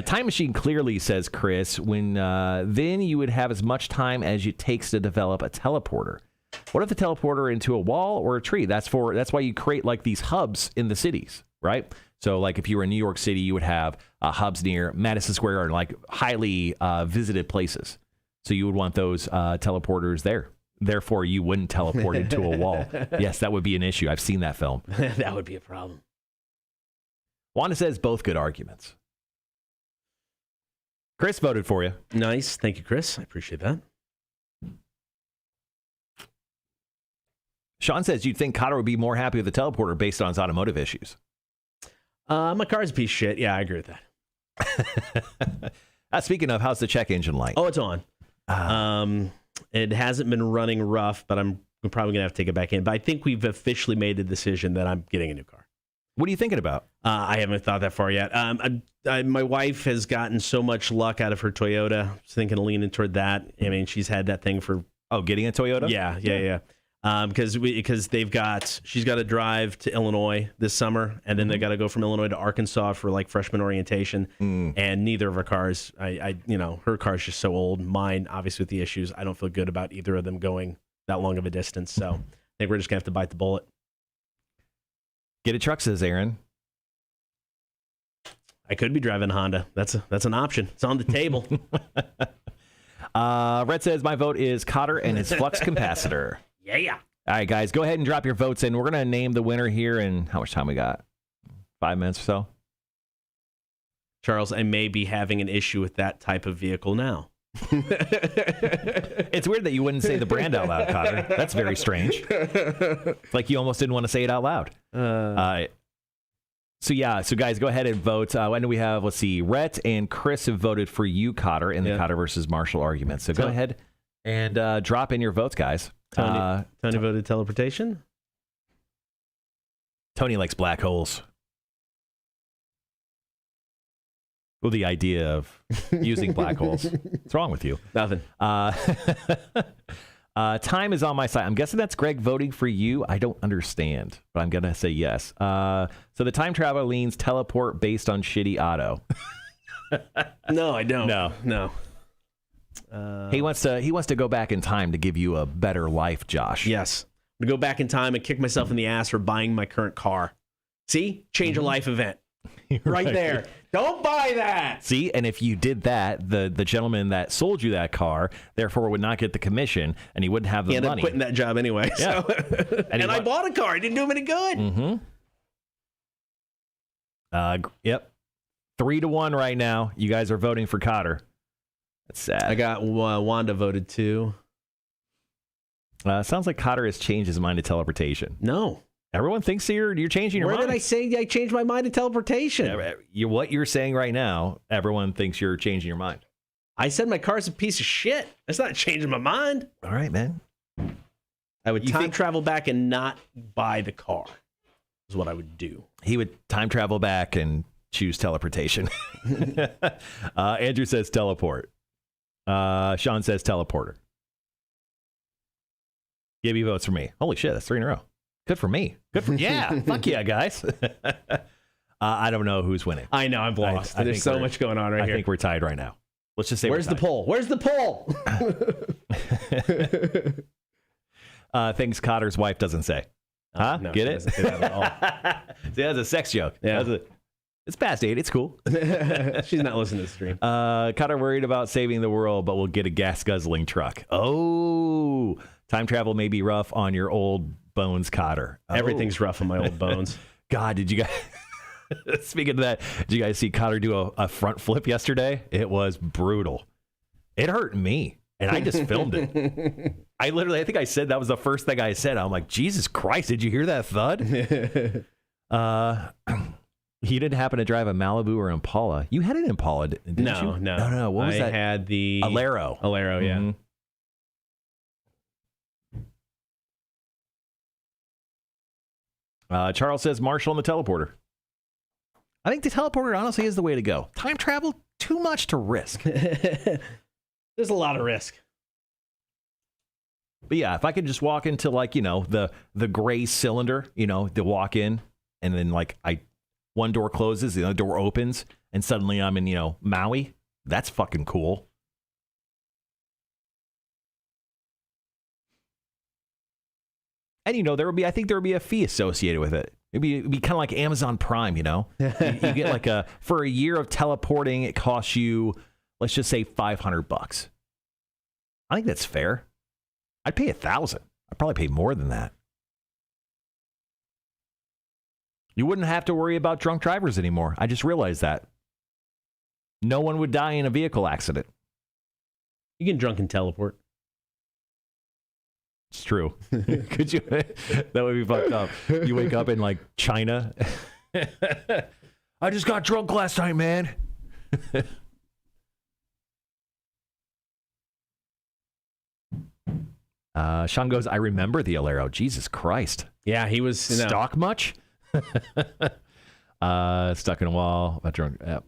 Time machine clearly, says Chris, when then you would have as much time as it takes to develop a teleporter. What if the teleporter into a wall or a tree? That's why you create like these hubs in the cities, right? So like if you were in New York City, you would have hubs near Madison Square and like highly visited places. So you would want those teleporters there. Therefore, you wouldn't teleport into a wall. Yes, that would be an issue. I've seen that film. That would be a problem. Wanda says both good arguments. Chris voted for you. Nice. Thank you, Chris. I appreciate that. Sean says you'd think Kotter would be more happy with the teleporter based on his automotive issues. My car's a piece of shit. Yeah, I agree with that. Speaking of, how's the check engine light? Oh, it's on. It hasn't been running rough, but I'm probably going to have to take it back in. But I think we've officially made the decision that I'm getting a new car. What are you thinking about? I haven't thought that far yet. My wife has gotten so much luck out of her Toyota. I was thinking of leaning toward that. I mean, she's had that thing for... Oh, getting a Toyota? Yeah. Because she's got to drive to Illinois this summer, and then they got to go from Illinois to Arkansas for like freshman orientation. And neither of our cars, her car's just so old. Mine, obviously, with the issues, I don't feel good about either of them going that long of a distance. So I think we're just gonna have to bite the bullet. Get a truck, says Aaron. I could be driving a Honda. That's an option. It's on the table. Red says my vote is Kotter and his flux capacitor. Yeah. All right, guys, go ahead and drop your votes in. We're going to name the winner here in how much time we got? 5 minutes or so? Charles, I may be having an issue with that type of vehicle now. It's weird that you wouldn't say the brand out loud, Kotter. That's very strange. It's like you almost didn't want to say it out loud. So guys, go ahead and vote. When do we have, let's see, Rhett and Chris have voted for you, Kotter, in the Kotter versus Marshall argument. So go ahead and drop in your votes, guys. Tony voted teleportation. Tony likes black holes. Well, the idea of using black holes. What's wrong with you? Nothing. Time is on my side. I'm guessing that's Greg voting for you. I don't understand, but I'm going to say yes. So the time traveler leans teleport based on shitty auto. No, I don't. No. He wants to go back in time to give you a better life, Josh. Yes. I'm going to go back in time and kick myself in the ass for buying my current car. See? Change a life event. Right there. Don't buy that. See, and if you did that, the gentleman that sold you that car, therefore, would not get the commission, and he wouldn't have the money. He ended up quitting that job anyway. Yeah. So. and I bought a car. It didn't do him any good. Mm-hmm. Yep. 3-1 right now. You guys are voting for Kotter. That's sad. I got Wanda voted too. Sounds like Kotter has changed his mind to teleportation. No. Everyone thinks you're changing your mind. Where did I say I changed my mind to teleportation? What you're saying right now, everyone thinks you're changing your mind. I said my car's a piece of shit. That's not changing my mind. All right, man. I would time travel back and not buy the car is what I would do. He would time travel back and choose teleportation. Andrew says teleport. Sean says teleporter. Gibby votes for me. Holy shit, that's 3 in a row. Good for me. Yeah. Fuck yeah, guys. I don't know who's winning. I know, I'm lost. There's so much going on here. I think we're tied right now. Let's just say Where's the poll? Where's the poll? Things Cotter's wife doesn't say. Huh? No, get it? Say that at all. See, that's a sex joke. Yeah. It's past 8. It's cool. She's not listening to the stream. Cotter worried about saving the world, but we'll get a gas-guzzling truck. Oh, time travel may be rough on your old bones, Cotter. Oh. Everything's rough on my old bones. God, did you guys... Speaking of that, did you guys see Cotter do a front flip yesterday? It was brutal. It hurt me, and I just filmed it. I think I said that was the first thing I said. I'm like, Jesus Christ, did you hear that thud? He didn't happen to drive a Malibu or Impala. You had an Impala, didn't you? No. What was that? I had the... Alero, yeah. Mm-hmm. Charles says Marshall and the teleporter. I think the teleporter honestly is the way to go. Time travel, too much to risk. There's a lot of risk. But yeah, if I could just walk into the gray cylinder, to walk in and then one door closes, the other door opens, and suddenly I'm in, Maui. That's fucking cool. And I think there would be a fee associated with it. It'd be kind of like Amazon Prime, you get for a year of teleporting, it costs you, let's just say $500. I think that's fair. I'd pay $1,000. I'd probably pay more than that. You wouldn't have to worry about drunk drivers anymore. I just realized that. No one would die in a vehicle accident. You can drunk and teleport. It's true. Could you? That would be fucked up. You wake up in China. I just got drunk last night, man. Sean goes, I remember the Alero. Jesus Christ. Yeah, he was Stock much? Stuck in a wall. Yeah.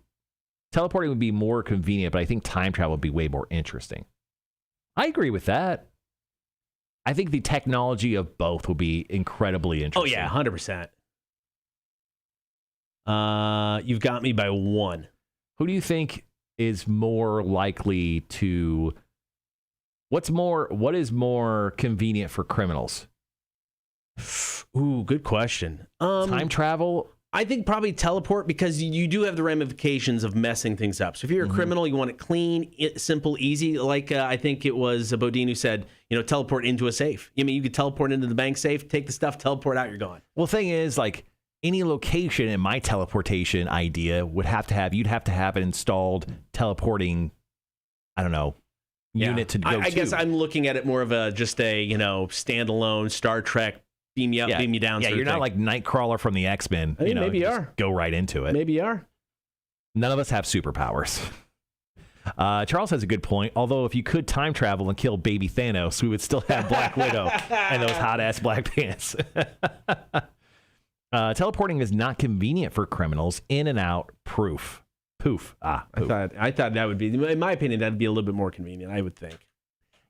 Teleporting would be more convenient, but I think time travel would be way more interesting. I agree with that. I think the technology of both will be incredibly interesting. Oh, yeah, 100%. You've got me by 1. Who do you think is more likely to... What is more convenient for criminals? Ooh, good question. Time travel? I think probably teleport, because you do have the ramifications of messing things up. So if you're a criminal, you want it clean, simple, easy. Like I think it was Bodine who said, teleport into a safe. I mean, you could teleport into the bank safe, take the stuff, teleport out, you're gone. Well, the thing is, like, any location in my teleportation idea you'd have to have an installed teleporting, I don't know, unit to go to. I guess I'm looking at it more of just a, standalone Star Trek, beam you up, beam you down. Yeah, you're not like Nightcrawler from the X-Men. Maybe you are. Go right into it. Maybe you are. None of us have superpowers. Charles has a good point. Although if you could time travel and kill baby Thanos, we would still have Black Widow and those hot-ass black pants. Teleporting is not convenient for criminals. In and out, poof. Poof. I thought that would be, in my opinion, that'd be a little bit more convenient, I would think.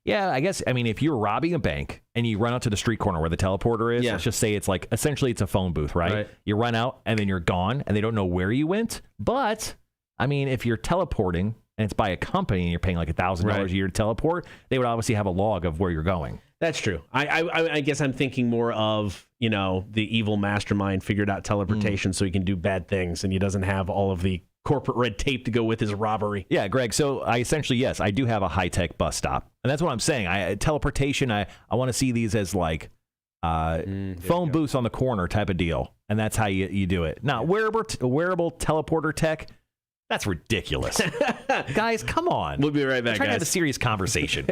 Yeah, I guess, if you're robbing a bank and you run out to the street corner where the teleporter is, let's just say it's like, essentially it's a phone booth, right? You run out and then you're gone and they don't know where you went. But, if you're teleporting and it's by a company and you're paying like $1,000 a year to teleport, they would obviously have a log of where you're going. That's true. I guess I'm thinking more of, the evil mastermind figured out teleportation so he can do bad things and he doesn't have all of the corporate red tape to go with his robbery. Yeah, Greg. So I do have a high-tech bus stop. And that's what I'm saying. Teleportation, I want to see these as like phone booths on the corner type of deal. And that's how you do it. Now, wearable teleporter tech, that's ridiculous. Guys, come on. We'll be right back, We're trying to have a serious conversation.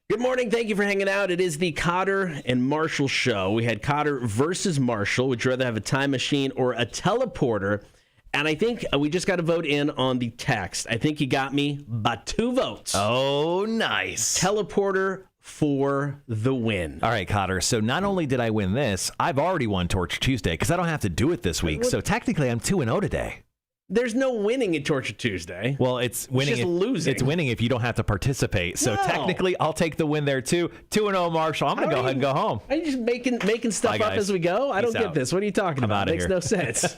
Good morning. Thank you for hanging out. It is the Kotter and Marshall show. We had Kotter versus Marshall. Would you rather have a time machine or a teleporter? And I think we just got to vote in on the text. I think you got me by 2 votes. Oh, nice. Teleporter for the win. All right, Kotter. So not only did I win this, I've already won Torture Tuesday because I don't have to do it this week. So technically, I'm 2-0 today. There's no winning in Torture Tuesday. Well, it's winning. It's just losing. It's winning if you don't have to participate. So technically, I'll take the win there too. 2-0, Marshall. I'm going to go ahead and go home. Are you just making stuff up as we go? I don't get this. What are you talking about? It makes no sense.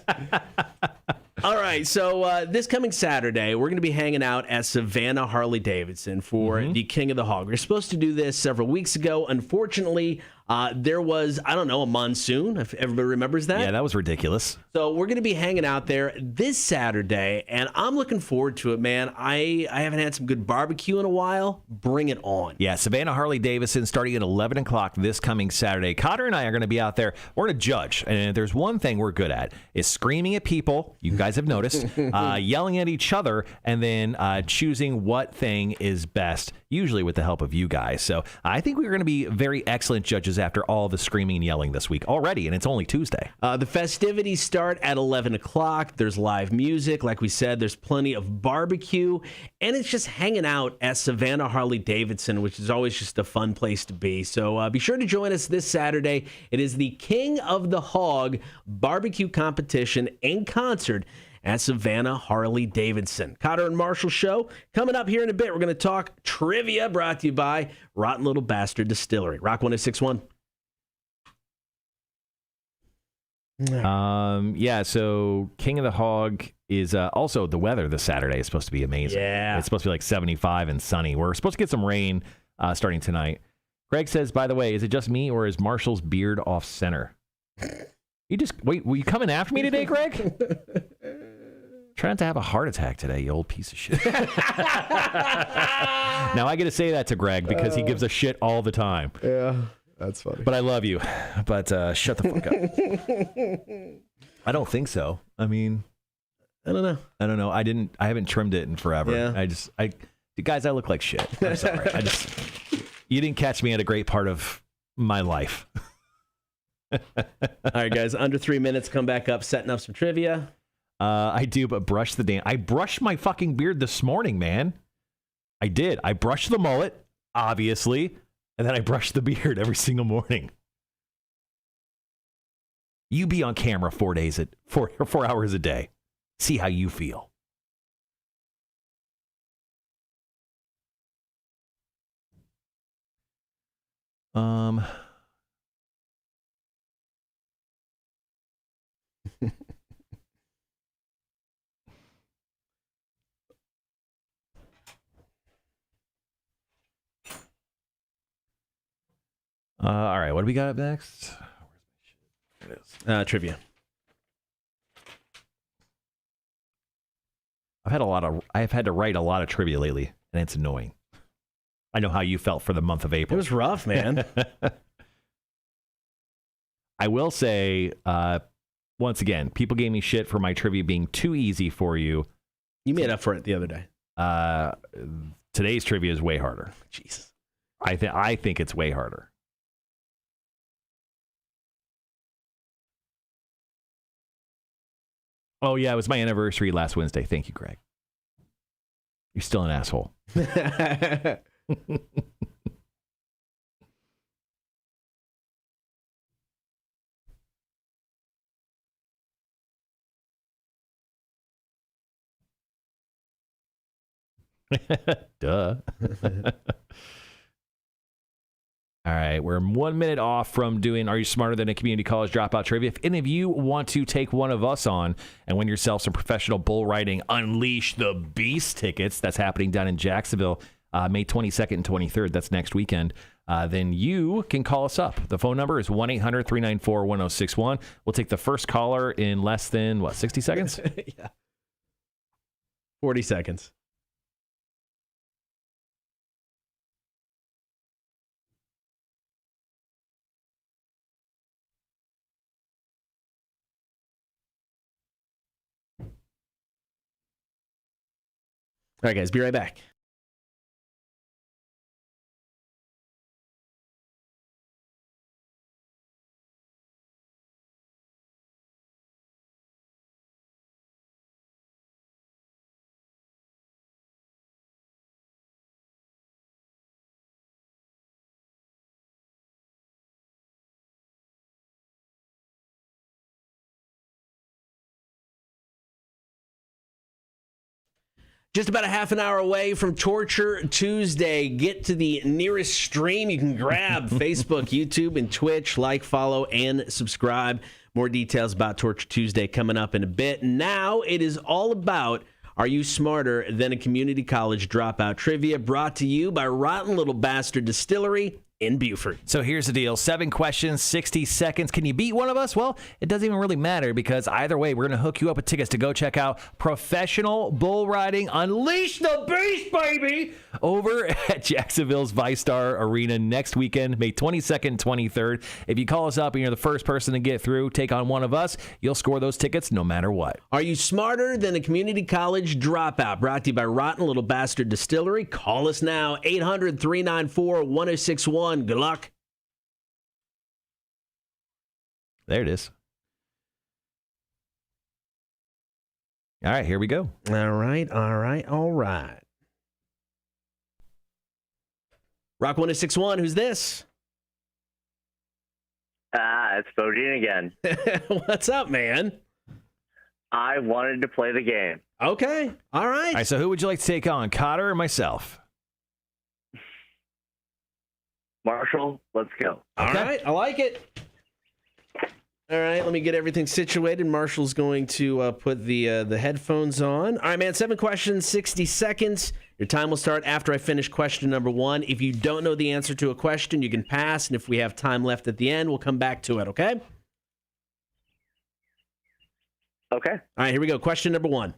All right, so this coming Saturday, we're going to be hanging out at Savannah Harley-Davidson for the King of the Hog. We were supposed to do this several weeks ago. Unfortunately, there was, a monsoon, if everybody remembers that. Yeah, that was ridiculous. So we're going to be hanging out there this Saturday, and I'm looking forward to it, man. I haven't had some good barbecue in a while. Bring it on. Yeah, Savannah Harley-Davidson starting at 11 o'clock this coming Saturday. Kotter and I are going to be out there. We're going to judge, and there's one thing we're good at, is screaming at people. You guys have noticed, yelling at each other, and then choosing what thing is best, usually with the help of you guys. So I think we're going to be very excellent judges after all the screaming and yelling this week already, and it's only Tuesday. The festivities start at 11 o'clock. There's live music. Like we said, there's plenty of barbecue, and it's just hanging out at Savannah Harley-Davidson, which is always just a fun place to be. So be sure to join us this Saturday. It is the King of the Hog barbecue competition and concert at Savannah Harley-Davidson. Kotter and Marshall show coming up here in a bit. We're going to talk trivia brought to you by Rotten Little Bastard Distillery. Rock 1061. So King of the Hog is also the weather this Saturday is supposed to be amazing. Yeah. It's supposed to be like 75 and sunny. We're supposed to get some rain starting tonight. Greg says, by the way, is it just me or is Marshall's beard off center? Wait, were you coming after me today, Greg? Trying not to have a heart attack today, you old piece of shit. Now I get to say that to Greg because he gives a shit all the time. Yeah. That's funny. But I love you. But shut the fuck up. I don't think so. I mean, I don't know. I haven't trimmed it in forever. Yeah. Guys, I look like shit. I'm sorry. You didn't catch me at a great part of my life. All right, guys, under 3 minutes, come back up, setting up some trivia. I do, but I brushed my fucking beard this morning, man. I did. I brushed the mullet, obviously, and then I brushed the beard every single morning. You be on camera 4 hours a day. See how you feel. All right, what do we got up next? There it is. Trivia. I've had to write a lot of trivia lately, and it's annoying. I know how you felt for the month of April. It was rough, man. I will say, once again, people gave me shit for my trivia being too easy for you. You made up for it the other day. Today's trivia is way harder. Jesus. I think it's way harder. Oh, yeah, it was my anniversary last Wednesday. Thank you, Greg. You're still an asshole. Duh. All right, we're 1 minute off from doing Are You Smarter Than a Community College Dropout Trivia. If any of you want to take one of us on and win yourself some professional bull riding Unleash the Beast tickets, that's happening down in Jacksonville, May 22nd and 23rd. That's next weekend. Then you can call us up. The phone number is 1-800-394-1061. We'll take the first caller in less than, 60 seconds? Yeah. 40 seconds. All right, guys, be right back. Just about a half an hour away from Torture Tuesday. Get to the nearest stream you can grab. Facebook, YouTube, and Twitch. Like, follow, and subscribe. More details about Torture Tuesday coming up in a bit. Now it is all about Are You Smarter Than a Community College Dropout Trivia, brought to you by Rotten Little Bastard Distillery in Buford. So here's the deal. 7 questions, 60 seconds. Can you beat one of us? Well, it doesn't even really matter because either way, we're going to hook you up with tickets to go check out Professional Bull Riding Unleash the Beast, baby, over at Jacksonville's ViStar Arena next weekend, May 22nd, 23rd. If you call us up and you're the first person to get through, take on one of us, you'll score those tickets no matter what. Are You Smarter Than a Community College Dropout? Brought to you by Rotten Little Bastard Distillery. Call us now, 800-394-1061. Good luck. There it is. All right, here we go. All right. Rock 1061, who's this? It's Bodine again. What's up, man? I wanted to play the game. Okay. All right. All right, so who would you like to take on, Kotter or myself? Marshall, let's go. All right. I like it. All right, let me get everything situated. Marshall's going to put the headphones on. All right, man, 7 questions, 60 seconds. Your time will start after I finish question number 1. If you don't know the answer to a question, you can pass, and if we have time left at the end, we'll come back to it, okay? Okay. All right, here we go. Question number 1.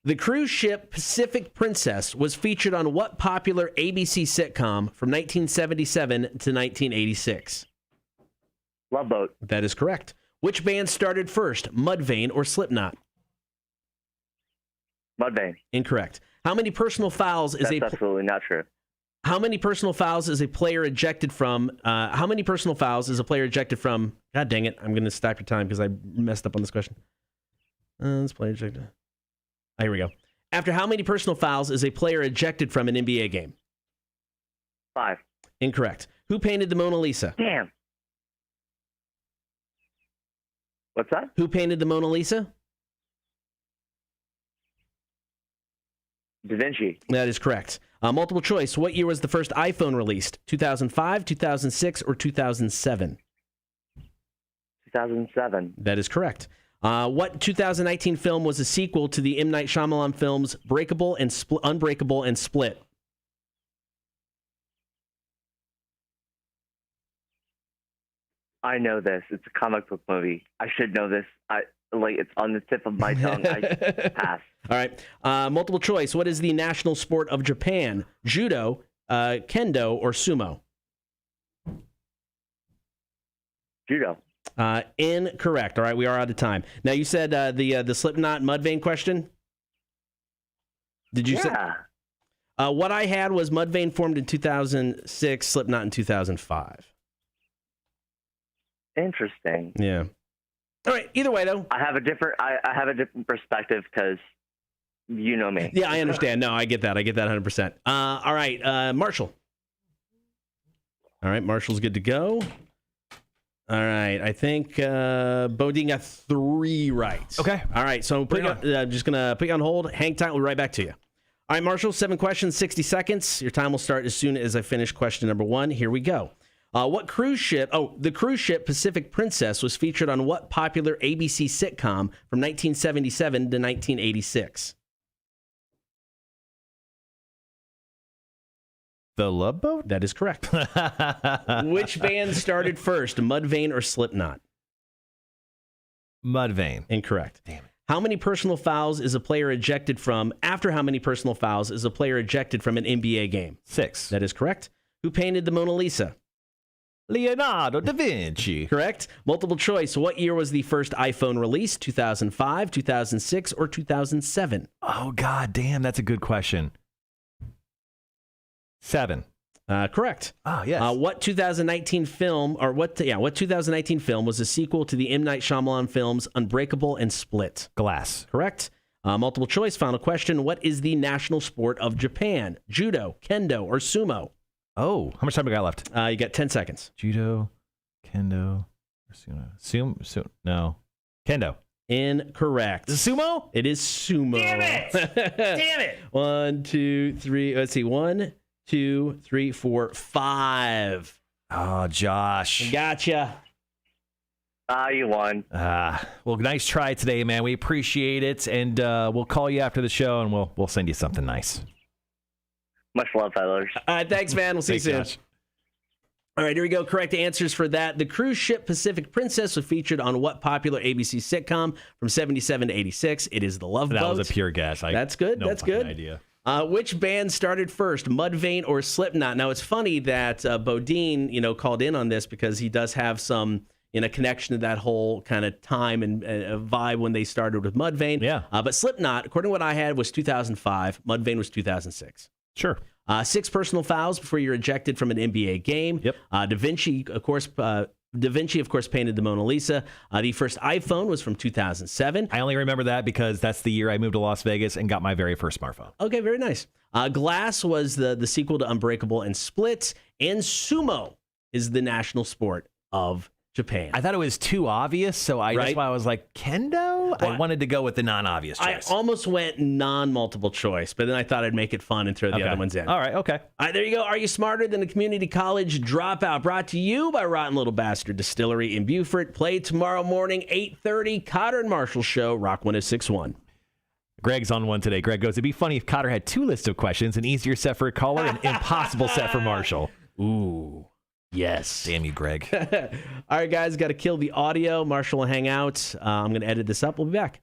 The cruise ship Pacific Princess was featured on what popular ABC sitcom from 1977 to 1986? Love Boat. That is correct. Which band started first, Mudvayne or Slipknot? Mudvayne. Incorrect. How many personal fouls is That's absolutely not true. How many personal fouls is a player ejected from? How many personal fouls is a player ejected from? God dang it! I'm going to stop your time because I messed up on this question. This player ejected. Here we go. After how many personal fouls is a player ejected from an NBA game? 5. Incorrect. Who painted the Mona Lisa? Damn. What's that? Who painted the Mona Lisa? Da Vinci. That is correct. Multiple choice. What year was the first iPhone released? 2005, 2006, or 2007? 2007. That is correct. What 2019 film was a sequel to the M. Night Shyamalan films Unbreakable and Split? I know this. It's a comic book movie. I should know this. It's on the tip of my tongue. I pass. All right. Multiple choice. What is the national sport of Japan? Judo, kendo, or sumo? Judo. Incorrect. All right, we are out of time. Now, you said the Slipknot Mudvayne question? Did you say? What I had was Mudvayne formed in 2006, Slipknot in 2005. Interesting. Yeah. All right. Either way, though. I have a different perspective because you know me. Yeah, I understand. No, I get that. I get that 100%. All right, Marshall. All right, Marshall's good to go. All right, I think Bodine got 3 right. Okay. All right, so just going to put you on hold. Hang tight. We'll be right back to you. All right, Marshall, 7 questions, 60 seconds. Your time will start as soon as I finish question number 1. Here we go. What cruise ship? The cruise ship Pacific Princess was featured on what popular ABC sitcom from 1977 to 1986? The Love Boat? That is correct. Which band started first, Mudvayne or Slipknot? Mudvayne. Incorrect. Damn it. How many personal fouls is a player ejected from? After how many personal fouls is a player ejected from an NBA game? 6. That is correct. Who painted the Mona Lisa? Leonardo da Vinci. Correct. Multiple choice. What year was the first iPhone released? 2005, 2006, or 2007? Oh, God damn, that's a good question. 7. Correct. Oh, yes. What 2019 film what 2019 film was a sequel to the M. Night Shyamalan films Unbreakable and Split? Glass. Correct. Multiple choice. Final question. What is the national sport of Japan? Judo, kendo, or sumo? Oh, how much time do we got left? You got 10 seconds. Judo, kendo, sumo. No. Kendo. Incorrect. Is it sumo? It is sumo. Damn it! Damn it! 1, 2, 3. Let's see. 1, 2, 3, 4, 5. Oh, Josh. Gotcha. You won. Well, nice try today, man. We appreciate it, and we'll call you after the show, and we'll send you something nice. Much love, fellas. Thanks, man. We'll see you soon. Josh. All right, here we go. Correct answers for that. The cruise ship Pacific Princess was featured on what popular ABC sitcom from 77 to 86? It is The Love Boat. That was a pure guess. That's good. That's good. Idea. Which band started first, Mudvayne or Slipknot? Now, it's funny that Bodine, called in on this because he does have some, connection to that whole kind of time and vibe when they started with Mudvayne. Yeah. But Slipknot, according to what I had, was 2005. Mudvayne was 2006. Sure. 6 personal fouls before you're ejected from an NBA game. Yep. Da Vinci, of course, painted the Mona Lisa. The first iPhone was from 2007. I only remember that because that's the year I moved to Las Vegas and got my very first smartphone. Okay, very nice. Glass was the sequel to Unbreakable and Split. And sumo is the national sport of Japan. I thought it was too obvious, so that's why I was like, kendo? Well, I wanted to go with the non-obvious choice. I almost went non-multiple choice, but then I thought I'd make it fun and throw the other ones in. All right, okay. All right, there you go. Are You Smarter Than a Community College Dropout? Brought to you by Rotten Little Bastard Distillery in Beaufort. Play tomorrow morning, 8:30, Kotter and Marshall Show, Rock 106.1. Greg's on one today. Greg goes, it'd be funny if Kotter had 2 lists of questions, an easier set for a caller and impossible set for Marshall. Ooh. Yes. Damn you, Greg. All right, guys, got to kill the audio. Marshall will hang out. I'm going to edit this up. We'll be back.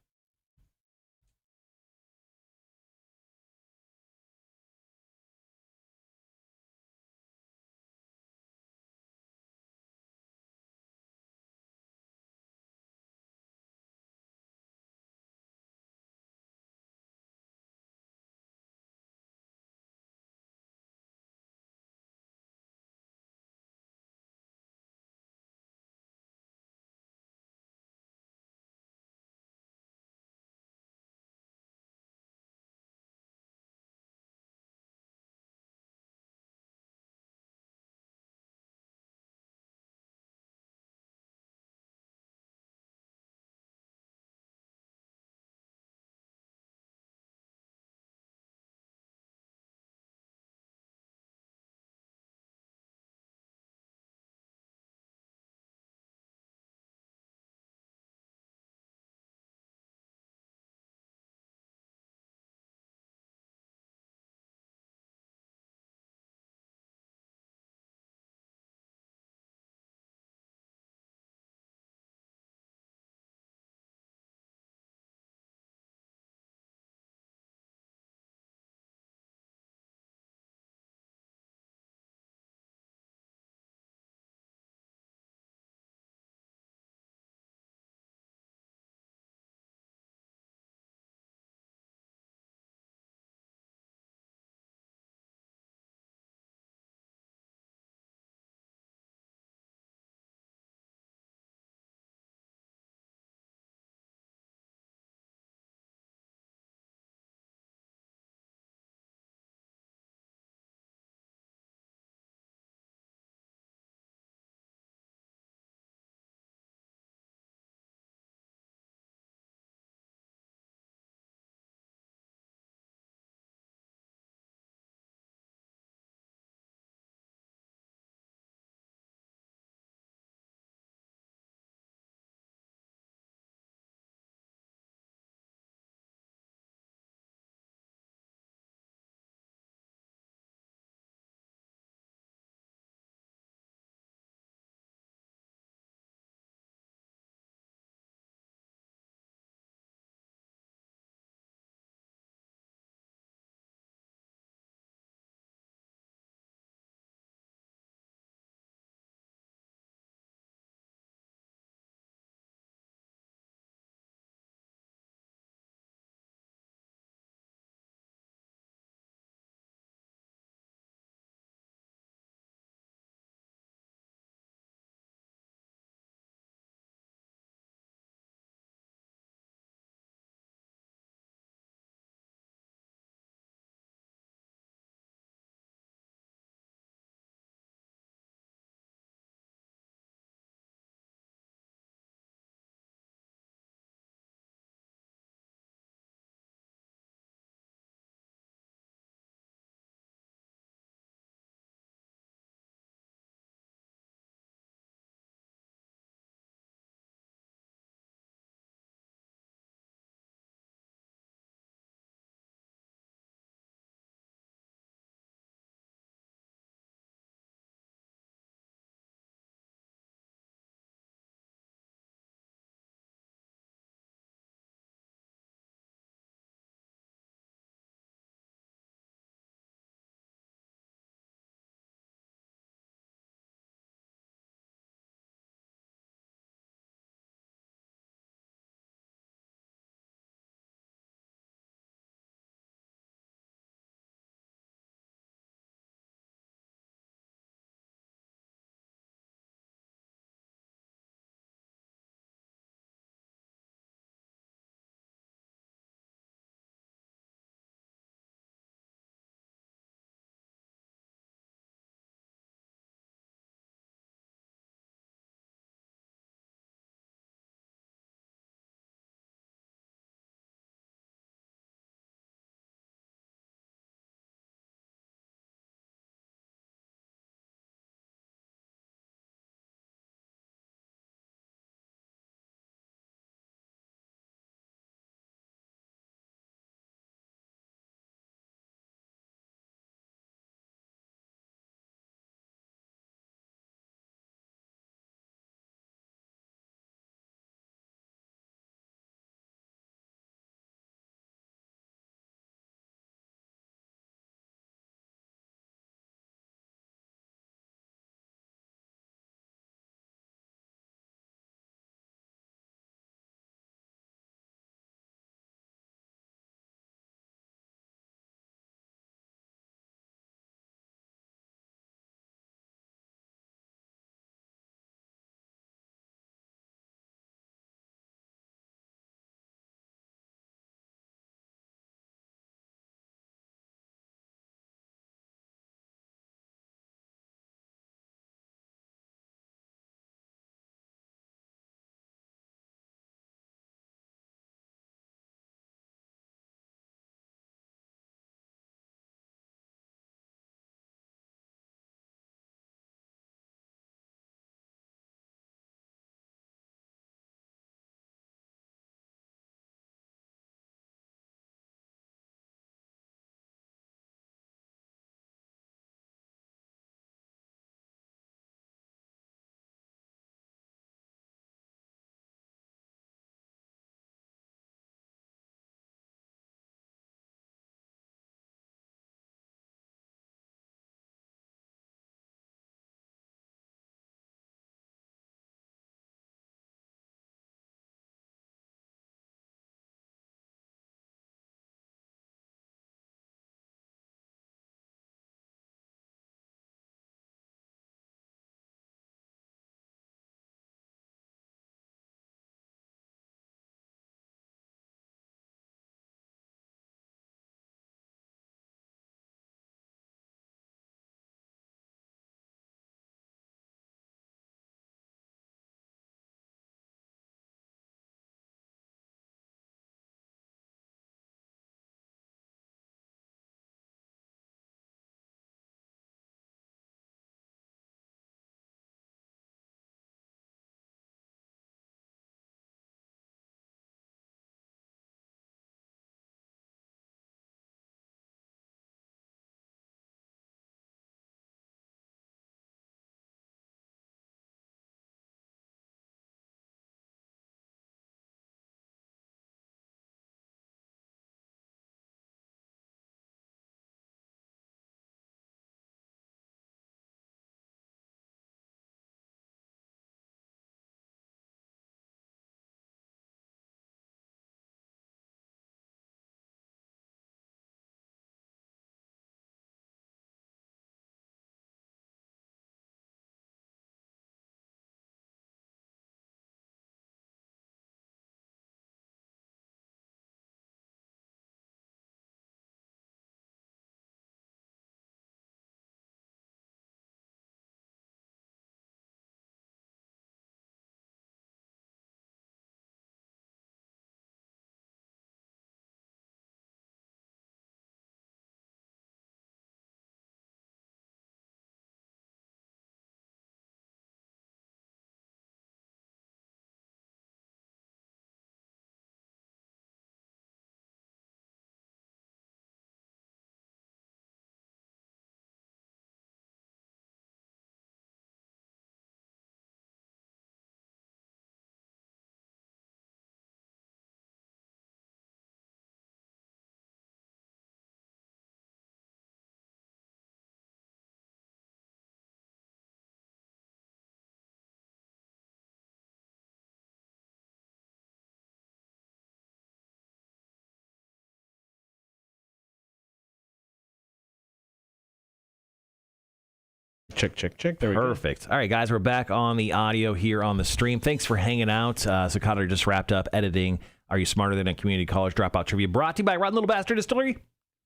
Check. There we go. Perfect. All right, guys, we're back on the audio here on the stream. Thanks for hanging out. So Kotter just wrapped up editing Are You Smarter Than a Community College Dropout Trivia, brought to you by Rotten Little Bastard Distillery. I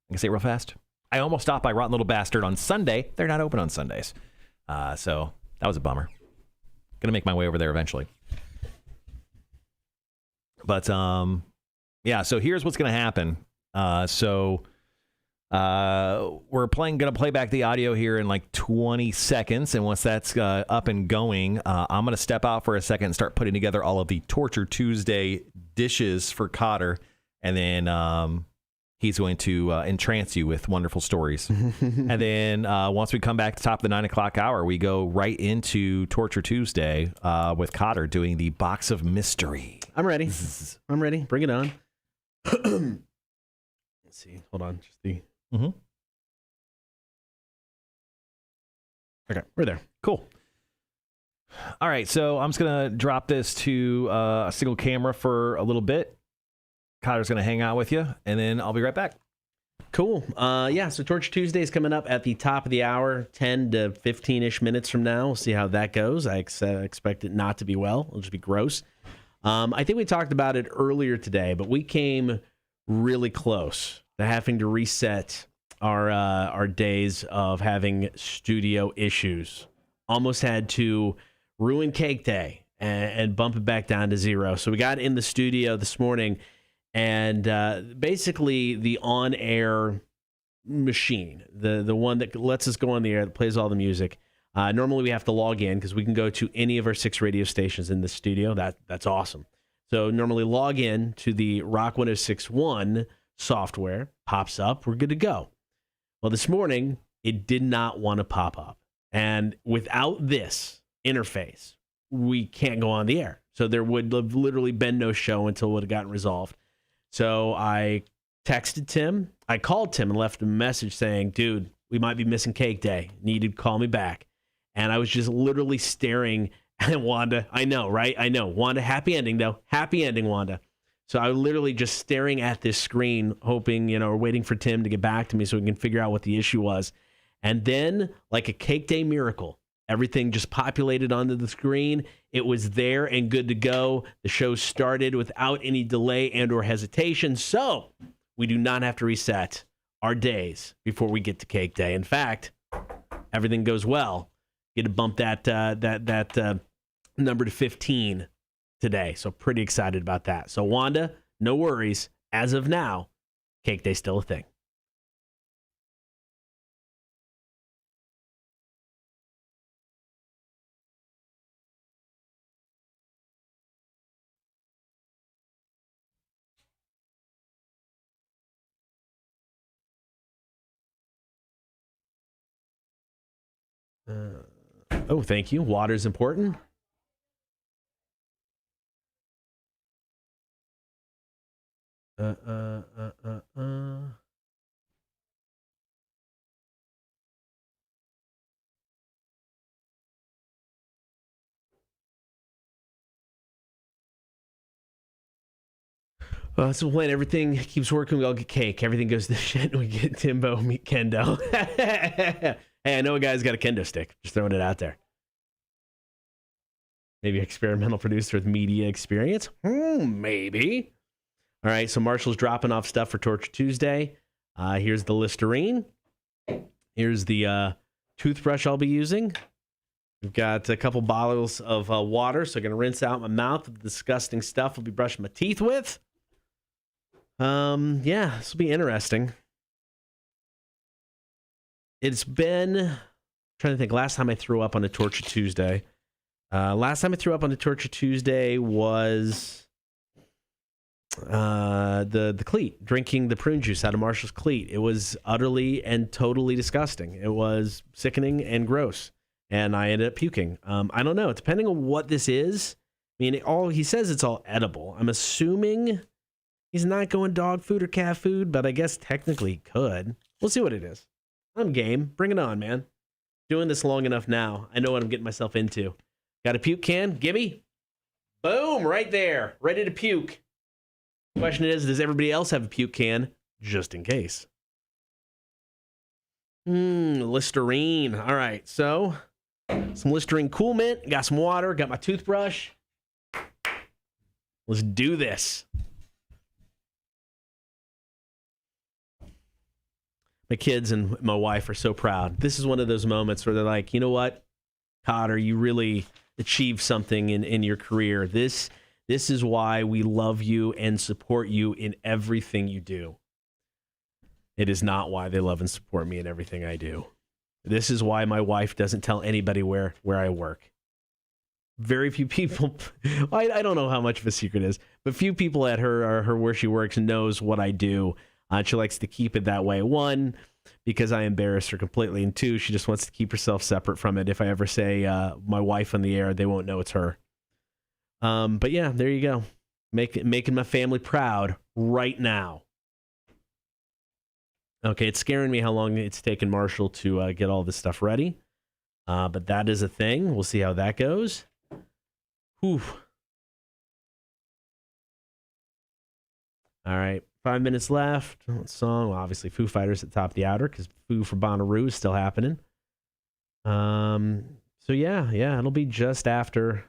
can say it real fast. I almost stopped by Rotten Little Bastard on Sunday. They're not open on Sundays. So that was a bummer. Going to make my way over there eventually. But, yeah, so here's what's going to happen. We're going to play back the audio here in like 20 seconds. And once that's up and going, I'm going to step out for a second and start putting together all of the Torture Tuesday dishes for Kotter. And then he's going to entrance you with wonderful stories. And then once we come back to the top of the 9 o'clock hour, we go right into Torture Tuesday with Kotter doing the box of mystery. I'm ready. Bring it on. Let's see. Hold on. Just the... Mm-hmm. Okay, we're there. Cool. All right, so I'm just going to drop this to a single camera for a little bit. Kotter's going to hang out with you, and then I'll be right back. Cool. So Torture Tuesday is coming up at the top of the hour, 10 to 15-ish minutes from now. We'll see how that goes. I expect it not to be well. It'll just be gross. I think we talked about it earlier today, but we came really close to having to reset our days of having studio issues. Almost had to ruin Cake Day and bump it back down to 0. So we got in the studio this morning, and basically the on-air machine, the one that lets us go on the air, that plays all the music. Normally we have to log in because we can go to any of our 6 radio stations in the studio. That's awesome. So normally log in to the Rock 106.1 software, pops up, we're good to go. Well, this morning, it did not want to pop up. And without this interface, we can't go on the air. So there would have literally been no show until it would have gotten resolved. So I texted Tim. I called Tim and left him a message saying, dude, we might be missing Cake Day. Need to call me back. And I was just literally staring at Wanda. I know, right? I know. Wanda, happy ending, though. Happy ending, Wanda. So I was literally just staring at this screen, hoping, or waiting for Tim to get back to me so we can figure out what the issue was. And then, like a Cake Day miracle, everything just populated onto the screen. It was there and good to go. The show started without any delay and or hesitation. So we do not have to reset our days before we get to Cake Day. In fact, everything goes well. Get to bump that number to 15 today. So pretty excited about that. So Wanda, no worries. As of now, Cake Day's still a thing. Thank you. Water's important. So when everything keeps working, we all get cake. Everything goes to shit, and we get Tebow meet Kendo. Hey, I know a guy's got a kendo stick. Just throwing it out there. Maybe experimental producer with media experience? Maybe. All right, so Marshall's dropping off stuff for Torture Tuesday. Here's the Listerine. Here's the toothbrush I'll be using. We've got a couple bottles of water, so I'm going to rinse out my mouth with the disgusting stuff I'll be brushing my teeth with. This will be interesting. It's been, I'm trying to think, last time I threw up on a Torture Tuesday. Last time I threw up on a Torture Tuesday was the cleat, drinking the prune juice out of Marshall's cleat. It was utterly and totally disgusting. It was sickening and gross, and I ended up puking. I don't know. Depending on what this is, I mean, he says it's all edible. I'm assuming he's not going dog food or cat food, but I guess technically he could. We'll see what it is. I'm game. Bring it on, man. Doing this long enough now. I know what I'm getting myself into. Got a puke can? Gimme? Boom, right there. Ready to puke. Question is, does everybody else have a puke can just in case? Listerine. All right, so some Listerine Cool Mint. Got some water. Got my toothbrush. Let's do this. My kids and my wife are so proud. This is one of those moments where they're like, you know what, Kotter, you really achieved something in your career. This is why we love you and support you in everything you do. It is not why they love and support me in everything I do. This is why my wife doesn't tell anybody where I work. Very few people, I don't know how much of a secret it is, but few people at her where she works knows what I do. She likes to keep it that way. One, because I embarrass her completely. And two, she just wants to keep herself separate from it. If I ever say my wife on the air, they won't know it's her. But yeah, there you go. Making my family proud right now. Okay, it's scaring me how long it's taken Marshall to get all this stuff ready. But that is a thing. We'll see how that goes. Whew. All right, 5 minutes left. Song, well, obviously Foo Fighters at the top of the hour because Foo for Bonnaroo is still happening. So yeah, it'll be just after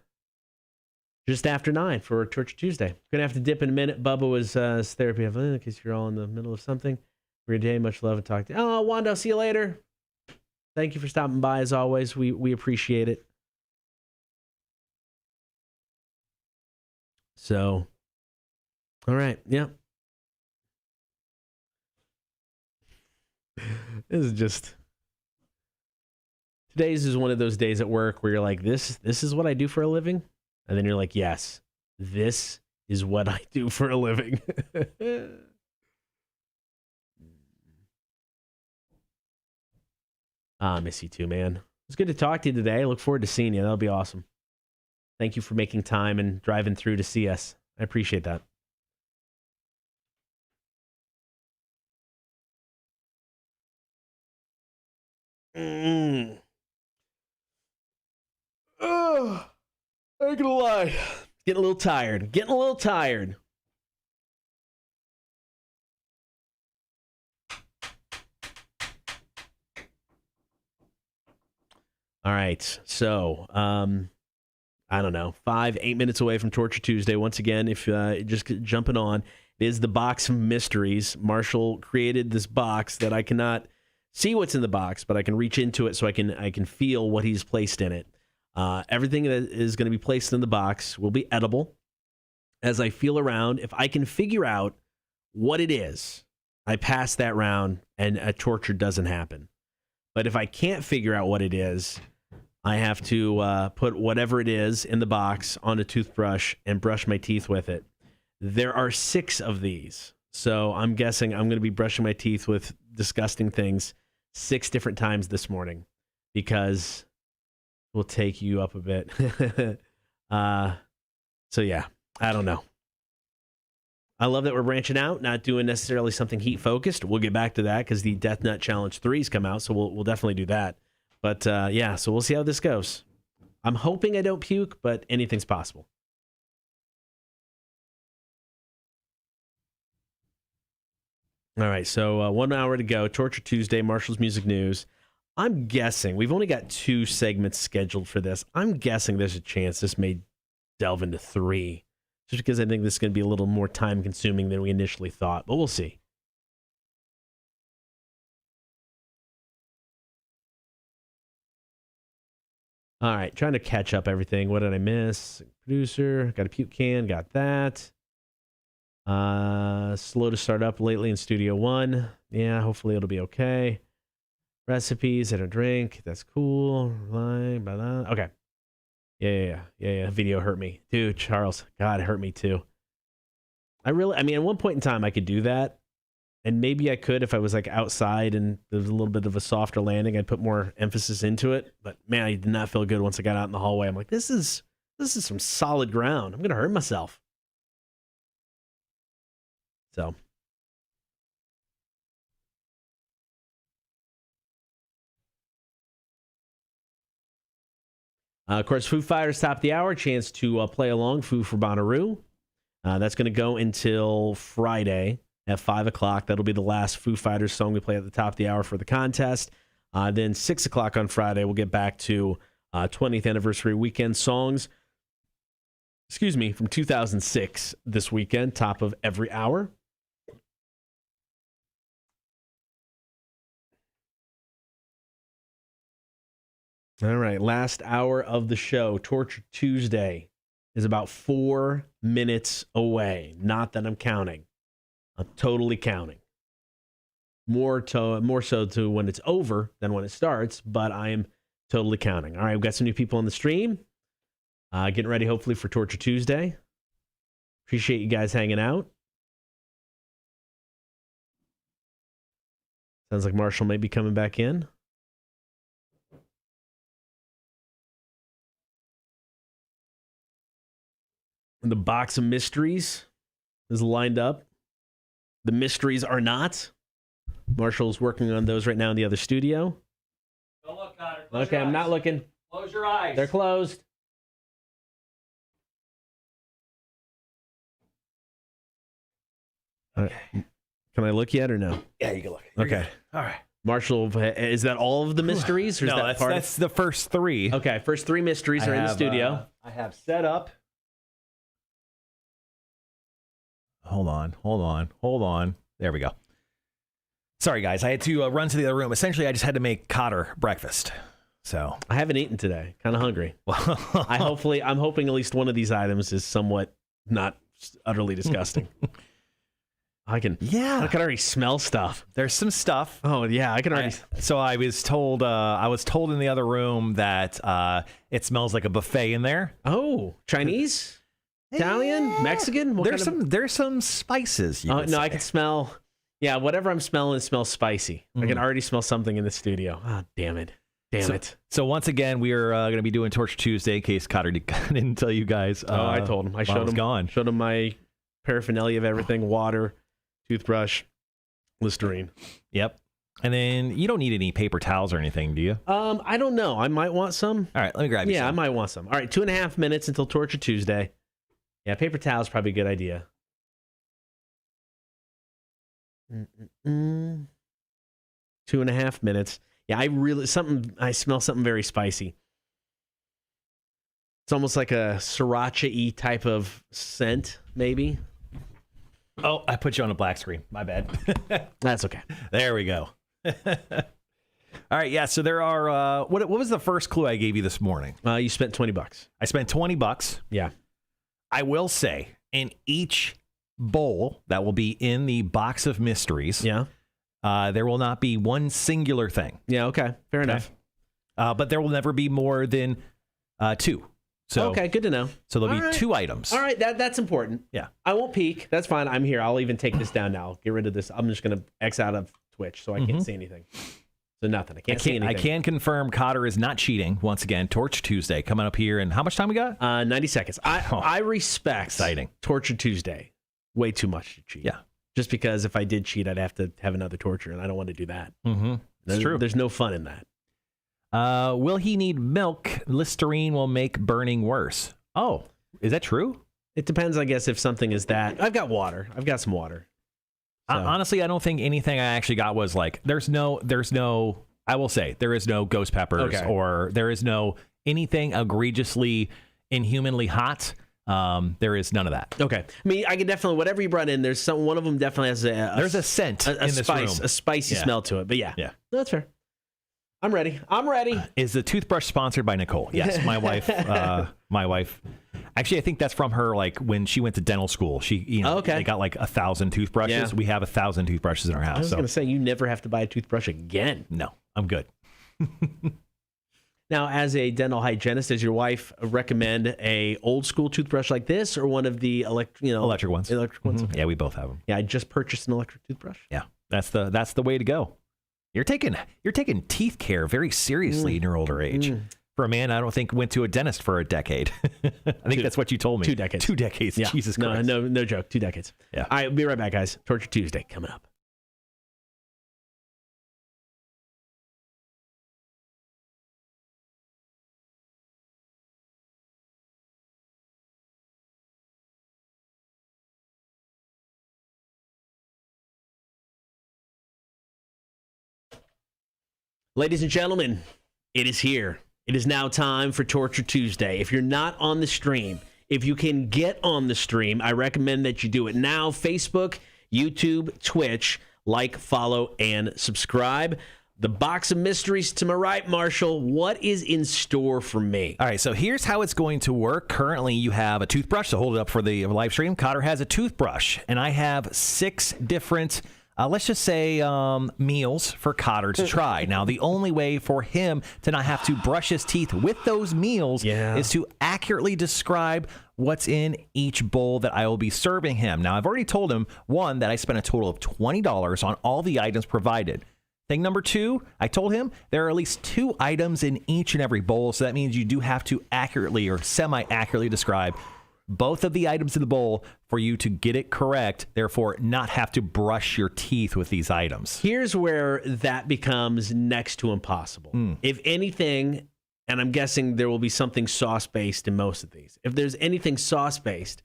9 for Torture Tuesday. Gonna have to dip in a minute. Bubba was therapy in case you're all in the middle of something. For your day, much love and talk to you. Oh, Wanda, I'll see you later. Thank you for stopping by as always. We appreciate it. So, all right, yeah. This is just today's is one of those days at work where you're like, this is what I do for a living, and then you're like, yes, this is what I do for a living. I miss you too, man. It's good to talk to you today. I look forward to seeing you. That'll be awesome. Thank you for making time and driving through to see us. I appreciate that. Oh, I ain't gonna lie. Getting a little tired. All right, so I don't know, 8 minutes away from Torture Tuesday. Once again, if just jumping on, it is the box of mysteries. Marshall created this box that I cannot see what's in the box, but I can reach into it so I can feel what he's placed in it. Everything that is going to be placed in the box will be edible. As I feel around, if I can figure out what it is, I pass that round and a torture doesn't happen. But if I can't figure out what it is, I have to put whatever it is in the box on a toothbrush and brush my teeth with it. There are 6 of these. So I'm guessing I'm going to be brushing my teeth with disgusting things 6 different times this morning because we'll take you up a bit. So yeah, I don't know. I love that we're branching out, not doing necessarily something heat focused. We'll get back to that because the Death Nut Challenge 3's come out, so we'll definitely do that. But yeah, so we'll see how this goes. I'm hoping I don't puke, but anything's possible. All right, so 1 hour to go. Torture Tuesday, Marshall's Music News. I'm guessing we've only got 2 segments scheduled for this. I'm guessing there's a chance this may delve into 3. Just because I think this is going to be a little more time consuming than we initially thought, but we'll see. All right, trying to catch up everything. What did I miss? Producer, got a puke can, got that. Slow to start up lately in Studio One. Yeah, hopefully it'll be okay. Recipes and a drink. That's cool. Okay. Yeah. Video hurt me. Dude, Charles. God, it hurt me too. I mean, at one point in time, I could do that. And maybe I could if I was like outside and there was a little bit of a softer landing. I'd put more emphasis into it. But man, I did not feel good once I got out in the hallway. I'm like, this is some solid ground. I'm going to hurt myself. So. Of course, Foo Fighters top of the hour. Chance to play along. Foo for Bonnaroo. That's going to go until Friday at 5 o'clock. That'll be the last Foo Fighters song we play at the top of the hour for the contest. Then 6 o'clock on Friday, we'll get back to 20th anniversary weekend songs. From 2006 this weekend, top of every hour. All right, last hour of the show, Torture Tuesday, is about 4 minutes away. Not that I'm counting. I'm totally counting. More so to when it's over than when it starts, but I am totally counting. All right, we've got some new people on the stream. Getting ready, hopefully, for Torture Tuesday. Appreciate you guys hanging out. Sounds like Marshall may be coming back in. The box of mysteries is lined up. The mysteries are not. Marshall's working on those right now in the other studio. Don't look, Kotter. Okay, I'm not looking. Close your eyes. They're closed. Okay. Can I look yet or no? Yeah, you can look. Okay. All right. Marshall, is that all of the mysteries? Or is No, that part that's the first 3. Okay, first 3 mysteries are in the studio. I have set up. Hold on. There we go. Sorry, guys. I had to run to the other room. Essentially, I just had to make Kotter breakfast. So I haven't eaten today. Kind of hungry. I'm hoping at least one of these items is somewhat not utterly disgusting. I can already smell stuff. There's some stuff. Oh yeah, I can already. So I was told in the other room that it smells like a buffet in there. Oh, Chinese, Italian, Mexican. There's some spices. No, I can smell. Yeah, whatever I'm smelling, it smells spicy. I can already smell something in the studio. Oh, damn it. So once again, we are going to be doing Torture Tuesday in case Kotter didn't tell you guys. I told him. I showed him my paraphernalia of everything: water, toothbrush, Listerine. Yep. And then you don't need any paper towels or anything, do you? I don't know. I might want some. All right, let me grab you some. Yeah, I might want some. All right, 2.5 minutes until Torture Tuesday. Yeah, paper towels probably a good idea. 2.5 minutes. Yeah, I smell something very spicy. It's almost like a sriracha-y type of scent, maybe. Oh, I put you on a black screen. My bad. That's okay. There we go. All right, yeah, so there are... what was the first clue I gave you this morning? You spent $20. I spent $20. Yeah. I will say, in each bowl that will be in the box of mysteries... Yeah. There will not be one singular thing. Yeah, okay. Fair enough. But there will never be more than 2. So, okay, good to know. So there'll be 2 items. All right, that's important. Yeah. I won't peek. That's fine. I'm here. I'll even take this down now. I'll get rid of this. I'm just going to X out of Twitch so I can't see anything. So nothing. I can't see anything. I can confirm Kotter is not cheating. Once again, Torture Tuesday coming up here. And how much time we got? 90 seconds. I respect exciting. Torture Tuesday way too much to cheat. Yeah. Just because if I did cheat, I'd have to have another torture, and I don't want to do that. Mm-hmm. It's true. There's no fun in that. Will he need milk? Listerine will make burning worse. Oh, is that true? It depends, I guess, if something is that. I've got water. I've got some water. So. Honestly, I don't think anything I actually got was like, there's no, I will say, there is no ghost peppers or there is no anything egregiously, inhumanly hot. There is none of that. Okay. I mean, I can definitely, whatever you brought in, there's one of them definitely has there's a scent in this spice, room. a spicy smell to it. But yeah. No, that's fair. I'm ready. Is the toothbrush sponsored by Nicole? Yes, my wife. My wife. Actually, I think that's from her. Like when she went to dental school, they got like 1,000 toothbrushes. Yeah. We have 1,000 toothbrushes in our house. I was going to say you never have to buy a toothbrush again. No, I'm good. Now, as a dental hygienist, does your wife recommend a old school toothbrush like this or one of the electric ones? Electric ones. Mm-hmm. Yeah, we both have them. Yeah, I just purchased an electric toothbrush. Yeah, that's the way to go. You're taking teeth care very seriously in your older age. For a man, I don't think went to a dentist for a decade. I think that's what you told me. 2 decades. 2 decades. Yeah. Jesus Christ. No joke. 2 decades. Yeah. All right, we'll be right back, guys. Torture Tuesday coming up. Ladies and gentlemen, it is here. It is now time for Torture Tuesday. If you're not on the stream, if you can get on the stream, I recommend that you do it now. Facebook, YouTube, Twitch, like, follow, and subscribe. The box of mysteries to my right, Marshall. What is in store for me? All right, so here's how it's going to work. Currently, you have a toothbrush, so hold it up for the live stream. Kotter has a toothbrush, and I have 6 different, let's just say, meals for Kotter to try. Now, the only way for him to not have to brush his teeth with those meals is to accurately describe what's in each bowl that I will be serving him. Now, I've already told him, 1, that I spent a total of $20 on all the items provided. Thing number 2, I told him there are at least 2 items in each and every bowl, so that means you do have to accurately or semi-accurately describe both of the items in the bowl for you to get it correct, therefore not have to brush your teeth with these items. Here's where that becomes next to impossible. If anything, and I'm guessing there will be something sauce-based in most of these. If there's anything sauce-based,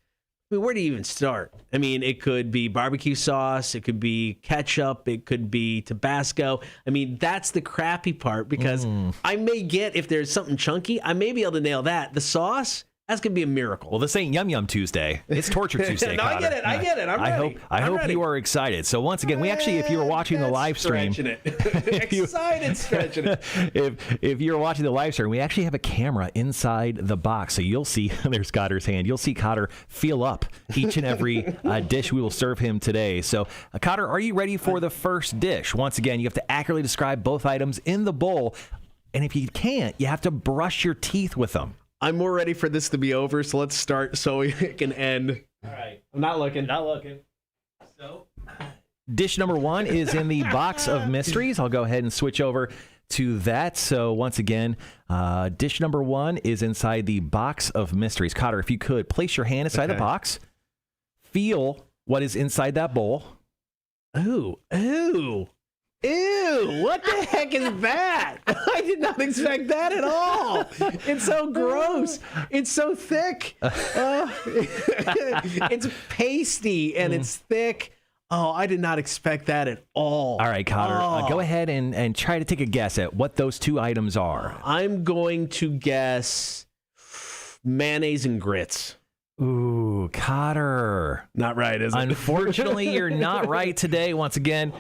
I mean, where do you even start? I mean, it could be barbecue sauce, it could be ketchup, it could be Tabasco. I mean, that's the crappy part because I may get, if there's something chunky, I may be able to nail that. The sauce, that's going to be a miracle. Well, this ain't Yum Yum Tuesday. It's Torture Tuesday, No, I get it. I get it. I'm ready. I hope ready. you are excited. So once again, we actually, if you were watching the live stream, stretching it. if you're watching the live stream, we actually have a camera inside the box. So you'll see, there's Kotter's hand. You'll see Kotter feel up each and every dish we will serve him today. So Kotter, are you ready for the first dish? Once again, you have to accurately describe both items in the bowl. And if you can't, you have to brush your teeth with them. I'm more ready for this to be over, so let's start so it can end. All right. I'm not looking. So, dish number 1 is in the box of mysteries. I'll go ahead and switch over to that. So, once again, dish number 1 is inside the box of mysteries. Kotter, if you could, place your hand inside the box. Feel what is inside that bowl. Ooh. Ew, what the heck is that? I did not expect that at all. It's so gross. It's so thick. It's pasty and it's thick. Oh, I did not expect that at all. All right, Kotter, go ahead and try to take a guess at what those 2 items are. I'm going to guess mayonnaise and grits. Ooh, Kotter. Not right, is it? Unfortunately, you're not right today. Once again,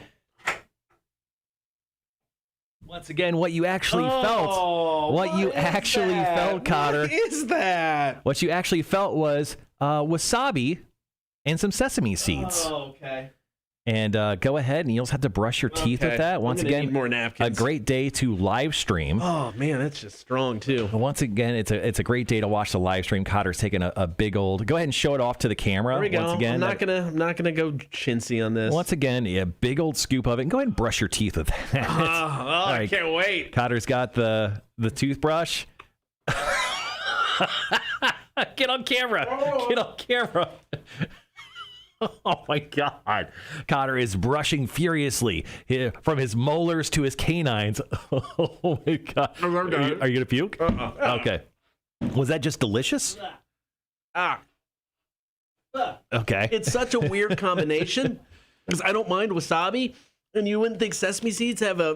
what you actually felt. What you actually felt, Kotter. What is that? What you actually felt was wasabi and some sesame seeds. Oh, okay. And go ahead, and you'll just have to brush your teeth with that. Once again, need more napkins. A great day to live stream. Oh man, that's just strong too. Once again, it's a great day to watch the live stream. Kotter's taking a big old. Go ahead and show it off to the camera. There we go. Once again, I'm not gonna go chintzy on this. Once again, a big old scoop of it. And go ahead and brush your teeth with that. All right. I can't wait. Kotter's got the toothbrush. Get on camera. Get on camera. Oh my God. Kotter is brushing furiously from his molars to his canines. Oh my God. Are you going to puke? Okay. Was that just delicious? Okay. It's such a weird combination because I don't mind wasabi and you wouldn't think sesame seeds have a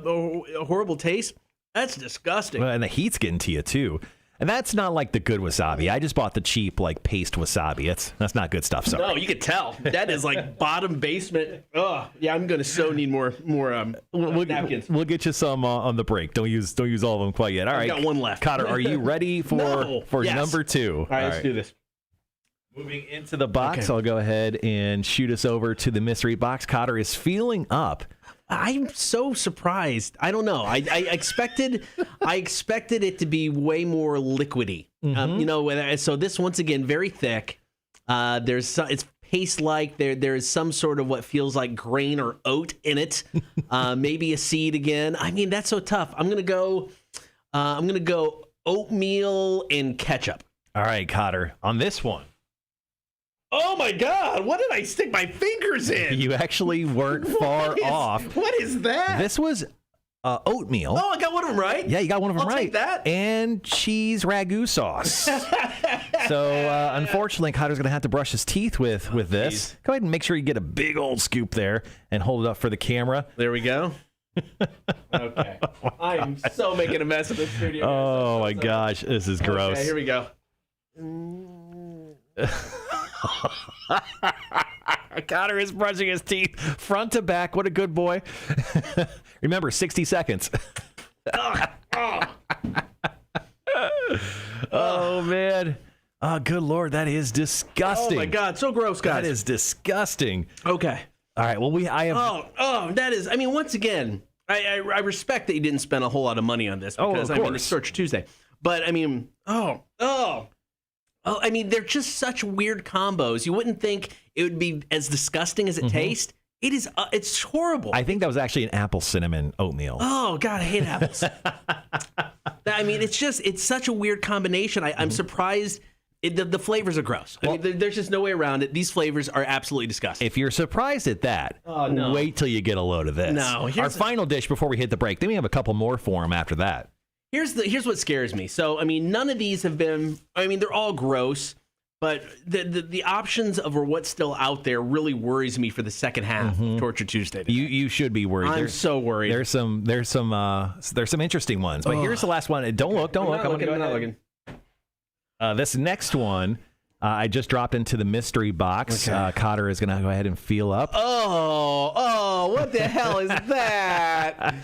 horrible taste. That's disgusting. Well, and the heat's getting to you too. And that's not like the good wasabi. I just bought the cheap, like, paste wasabi. That's not good stuff. Sorry. No, you could tell. That is like bottom basement. Oh, yeah, I'm going to need more napkins. We'll get you some on the break. Don't use all of them quite yet. All right. I've got one left. Kotter, are you ready for Yes. number 2? All right, let's do this. Moving into the box, Okay. I'll go ahead and shoot us over to the mystery box. Kotter is feeling up. I'm so surprised. I don't know. I expected it to be way more liquidy. So this once again very thick. It's paste-like. There is some sort of what feels like grain or oat in it. Maybe a seed again. I mean, that's so tough. I'm gonna go oatmeal and ketchup. All right, Kotter, on this one. Oh my God! What did I stick my fingers in? You actually weren't far off. What is that? This was oatmeal. Oh, I got one of them right. Yeah, you got one of them I'll right. Take that. And cheese ragu sauce. So unfortunately, Kotter's going to have to brush his teeth with this. Geez. Go ahead and make sure you get a big old scoop there and hold it up for the camera. There we go. Okay. I'm so making a mess of this studio. Oh my gosh, this is gross. Okay, here we go. Kotter is brushing his teeth front to back. What a good boy. Remember, 60 seconds. Oh, man. Oh, good Lord. That is disgusting. Oh, my God. So gross, guys. That is disgusting. Okay. All right. Well, I have. That is. I mean, once again, I respect that you didn't spend a whole lot of money on this because, of I mean, course. it's Torture Tuesday. But, I mean, I mean, they're just such weird combos. You wouldn't think it would be as disgusting as it tastes. It is. It's horrible. I think that was actually an apple cinnamon oatmeal. Oh, God, I hate apples. I mean, it's such a weird combination. I'm surprised. The flavors are gross. I mean, there's just no way around it. These flavors are absolutely disgusting. If you're surprised at that, no. wait till you get a load of this. No, Our final dish before we hit the break. Then we have a couple more for them after that. Here's what scares me. So, I mean, none of these have been. I mean, they're all gross, but the options of what's still out there really worries me for the second half of Torture Tuesday today. You should be worried. I'm so worried. There's some interesting ones, but here's the last one. Don't look. I'm not gonna go ahead. looking. This next one, I just dropped into the mystery box. Okay. Kotter is going to go ahead and feel up. Oh, what the hell is that?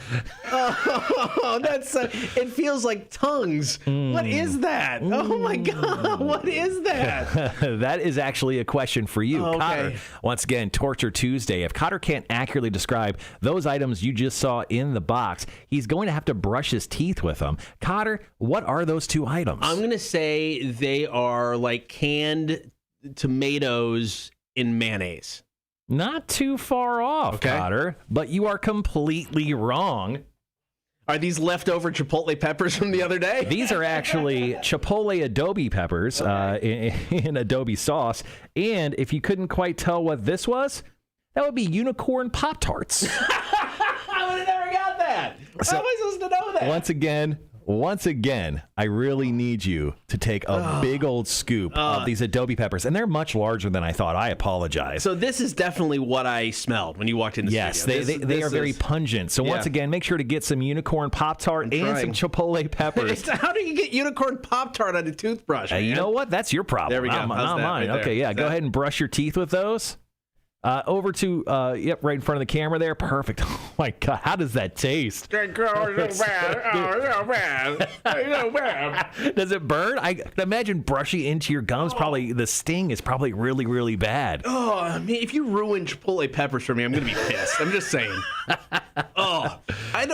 Oh, it feels like tongues. What is that? Oh my God, what is that? That is actually a question for you, Okay. Kotter. Once again, Torture Tuesday. If Kotter can't accurately describe those items you just saw in the box, he's going to have to brush his teeth with them. Kotter, what are those two items? I'm going to say they are like canned tomatoes in mayonnaise. Not too far off, Okay. Kotter, but you are completely wrong. Are these leftover chipotle peppers from the other day? These are actually chipotle adobe peppers in adobe sauce. And if you couldn't quite tell what this was, that would be unicorn Pop-Tarts. I would have never got that. How am I supposed to know that? Once again, I really need you to take a big old scoop of these adobe peppers. And they're much larger than I thought. I apologize. So this is definitely what I smelled when you walked in the Yes, studio. they are very pungent. So once again, make sure to get some unicorn Pop-Tart and some chipotle peppers. How do you get unicorn Pop-Tart on a toothbrush? You know what? That's your problem. There we go. Not How's that mine. right Okay, there? yeah. Is Go that- ahead and brush your teeth with those. Over to, right in front of the camera there. Perfect. Oh, my God. How does that taste? so bad. Does it burn? I can imagine brushing into your gums. Probably the sting is probably really, really bad. Oh, I mean, if you ruin chipotle peppers for me, I'm going to be pissed. I'm just saying.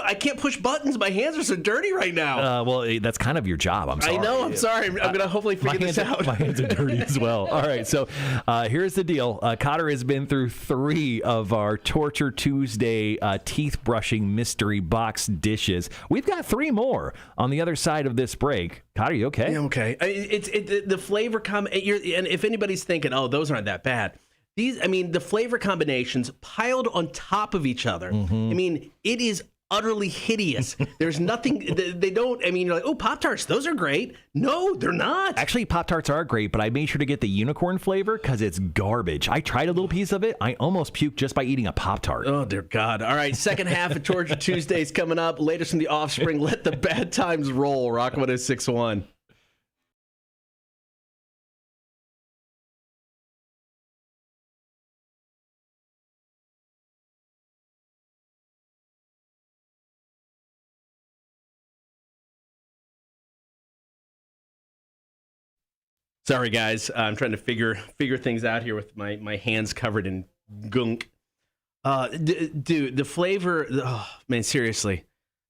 I can't push buttons. My hands are so dirty right now. Well, that's kind of your job. I'm sorry. I know. I'm sorry. I'm going to hopefully figure this out. My hands are dirty as well. All right. So here's the deal. Kotter has been through 3 of our Torture Tuesday teeth brushing mystery box dishes. We've got 3 more on the other side of this break. Kotter, you okay? Yeah, okay. The flavor and if anybody's thinking, oh, those aren't that bad. The flavor combinations piled on top of each other. I mean, it is utterly hideous. There's nothing, they don't, you're like, oh, Pop-Tarts, those are great. No, they're not. Actually, Pop-Tarts are great, but I made sure to get the unicorn flavor because it's garbage. I tried a little piece of it. I almost puked just by eating a Pop-Tart. Oh, dear God. All right, second half of Torture Tuesday's coming up. Latest from the Offspring. Let the bad times roll. Rock 106.1. Sorry, guys. I'm trying to figure things out here with my hands covered in gunk. Dude, the flavor. Oh, man, seriously,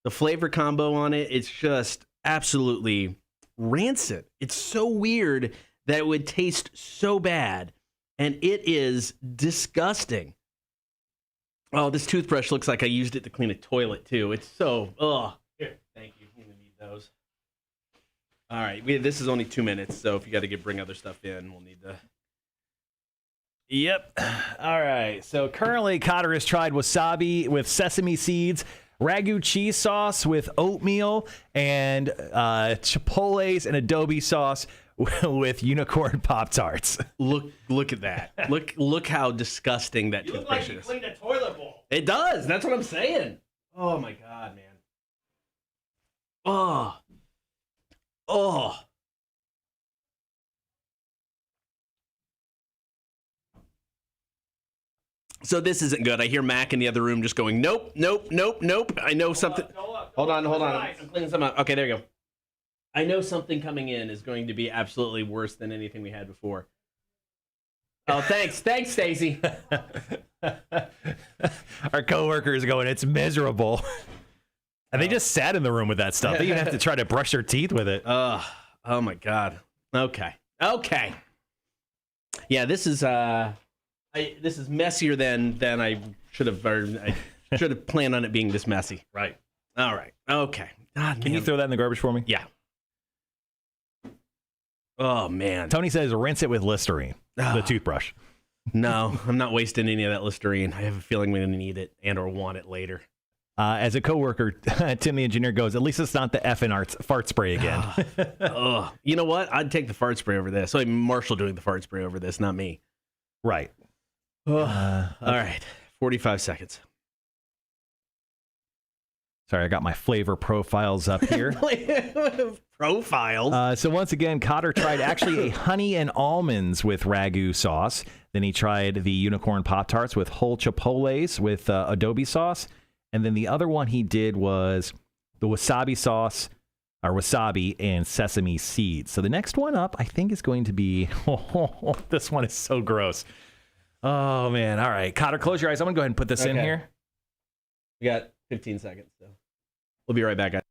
the flavor combo on it. It's just absolutely rancid. It's so weird that it would taste so bad, and it is disgusting. Oh, this toothbrush looks like I used it to clean a toilet too. It's so. Oh, here, thank you. I'm gonna need those. All right, this is only 2 minutes, so if you got to bring other stuff in, we'll need to. Yep. All right. So currently, Kotter has tried wasabi with sesame seeds, ragu cheese sauce with oatmeal, and chipotles and adobe sauce with unicorn Pop-Tarts. Look at that. Look how disgusting that toothbrush is. cleaned a toilet bowl. It does. That's what I'm saying. Oh my God, man. Oh. Oh. So this isn't good. I hear Mac in the other room just going, nope, nope, nope, nope. I know something. Hold on. I'm cleaning something up. Okay, there you go. I know something coming in is going to be absolutely worse than anything we had before. Oh, thanks. Thanks, Stacy. Our coworker is going, it's miserable. And they just sat in the room with that stuff. They even have to try to brush their teeth with it. Oh my God. Okay. Yeah, this is this is messier than I should have. I should have planned on it being this messy. Right. All right. Okay. God, Can you throw that in the garbage for me? Yeah. Oh man. Tony says rinse it with Listerine, the toothbrush. No, I'm not wasting any of that Listerine. I have a feeling we're going to need it and or want it later. As a coworker, Tim the engineer goes, at least it's not the effing fart spray again. You know what? I'd take the fart spray over this. So Marshall doing the fart spray over this, not me. Right. All right. 45 seconds. Sorry, I got my flavor profiles up here. Profiles? So once again, Kotter tried actually a honey and almonds with ragu sauce. Then he tried the unicorn Pop-Tarts with whole chipotles with adobe sauce. And then the other one he did was the wasabi sauce, or wasabi and sesame seeds. So the next one up, I think, is going to be, this one is so gross. Oh, man. All right. Kotter, close your eyes. I'm going to go ahead and put this in here. We got 15 seconds. So we'll be right back, guys.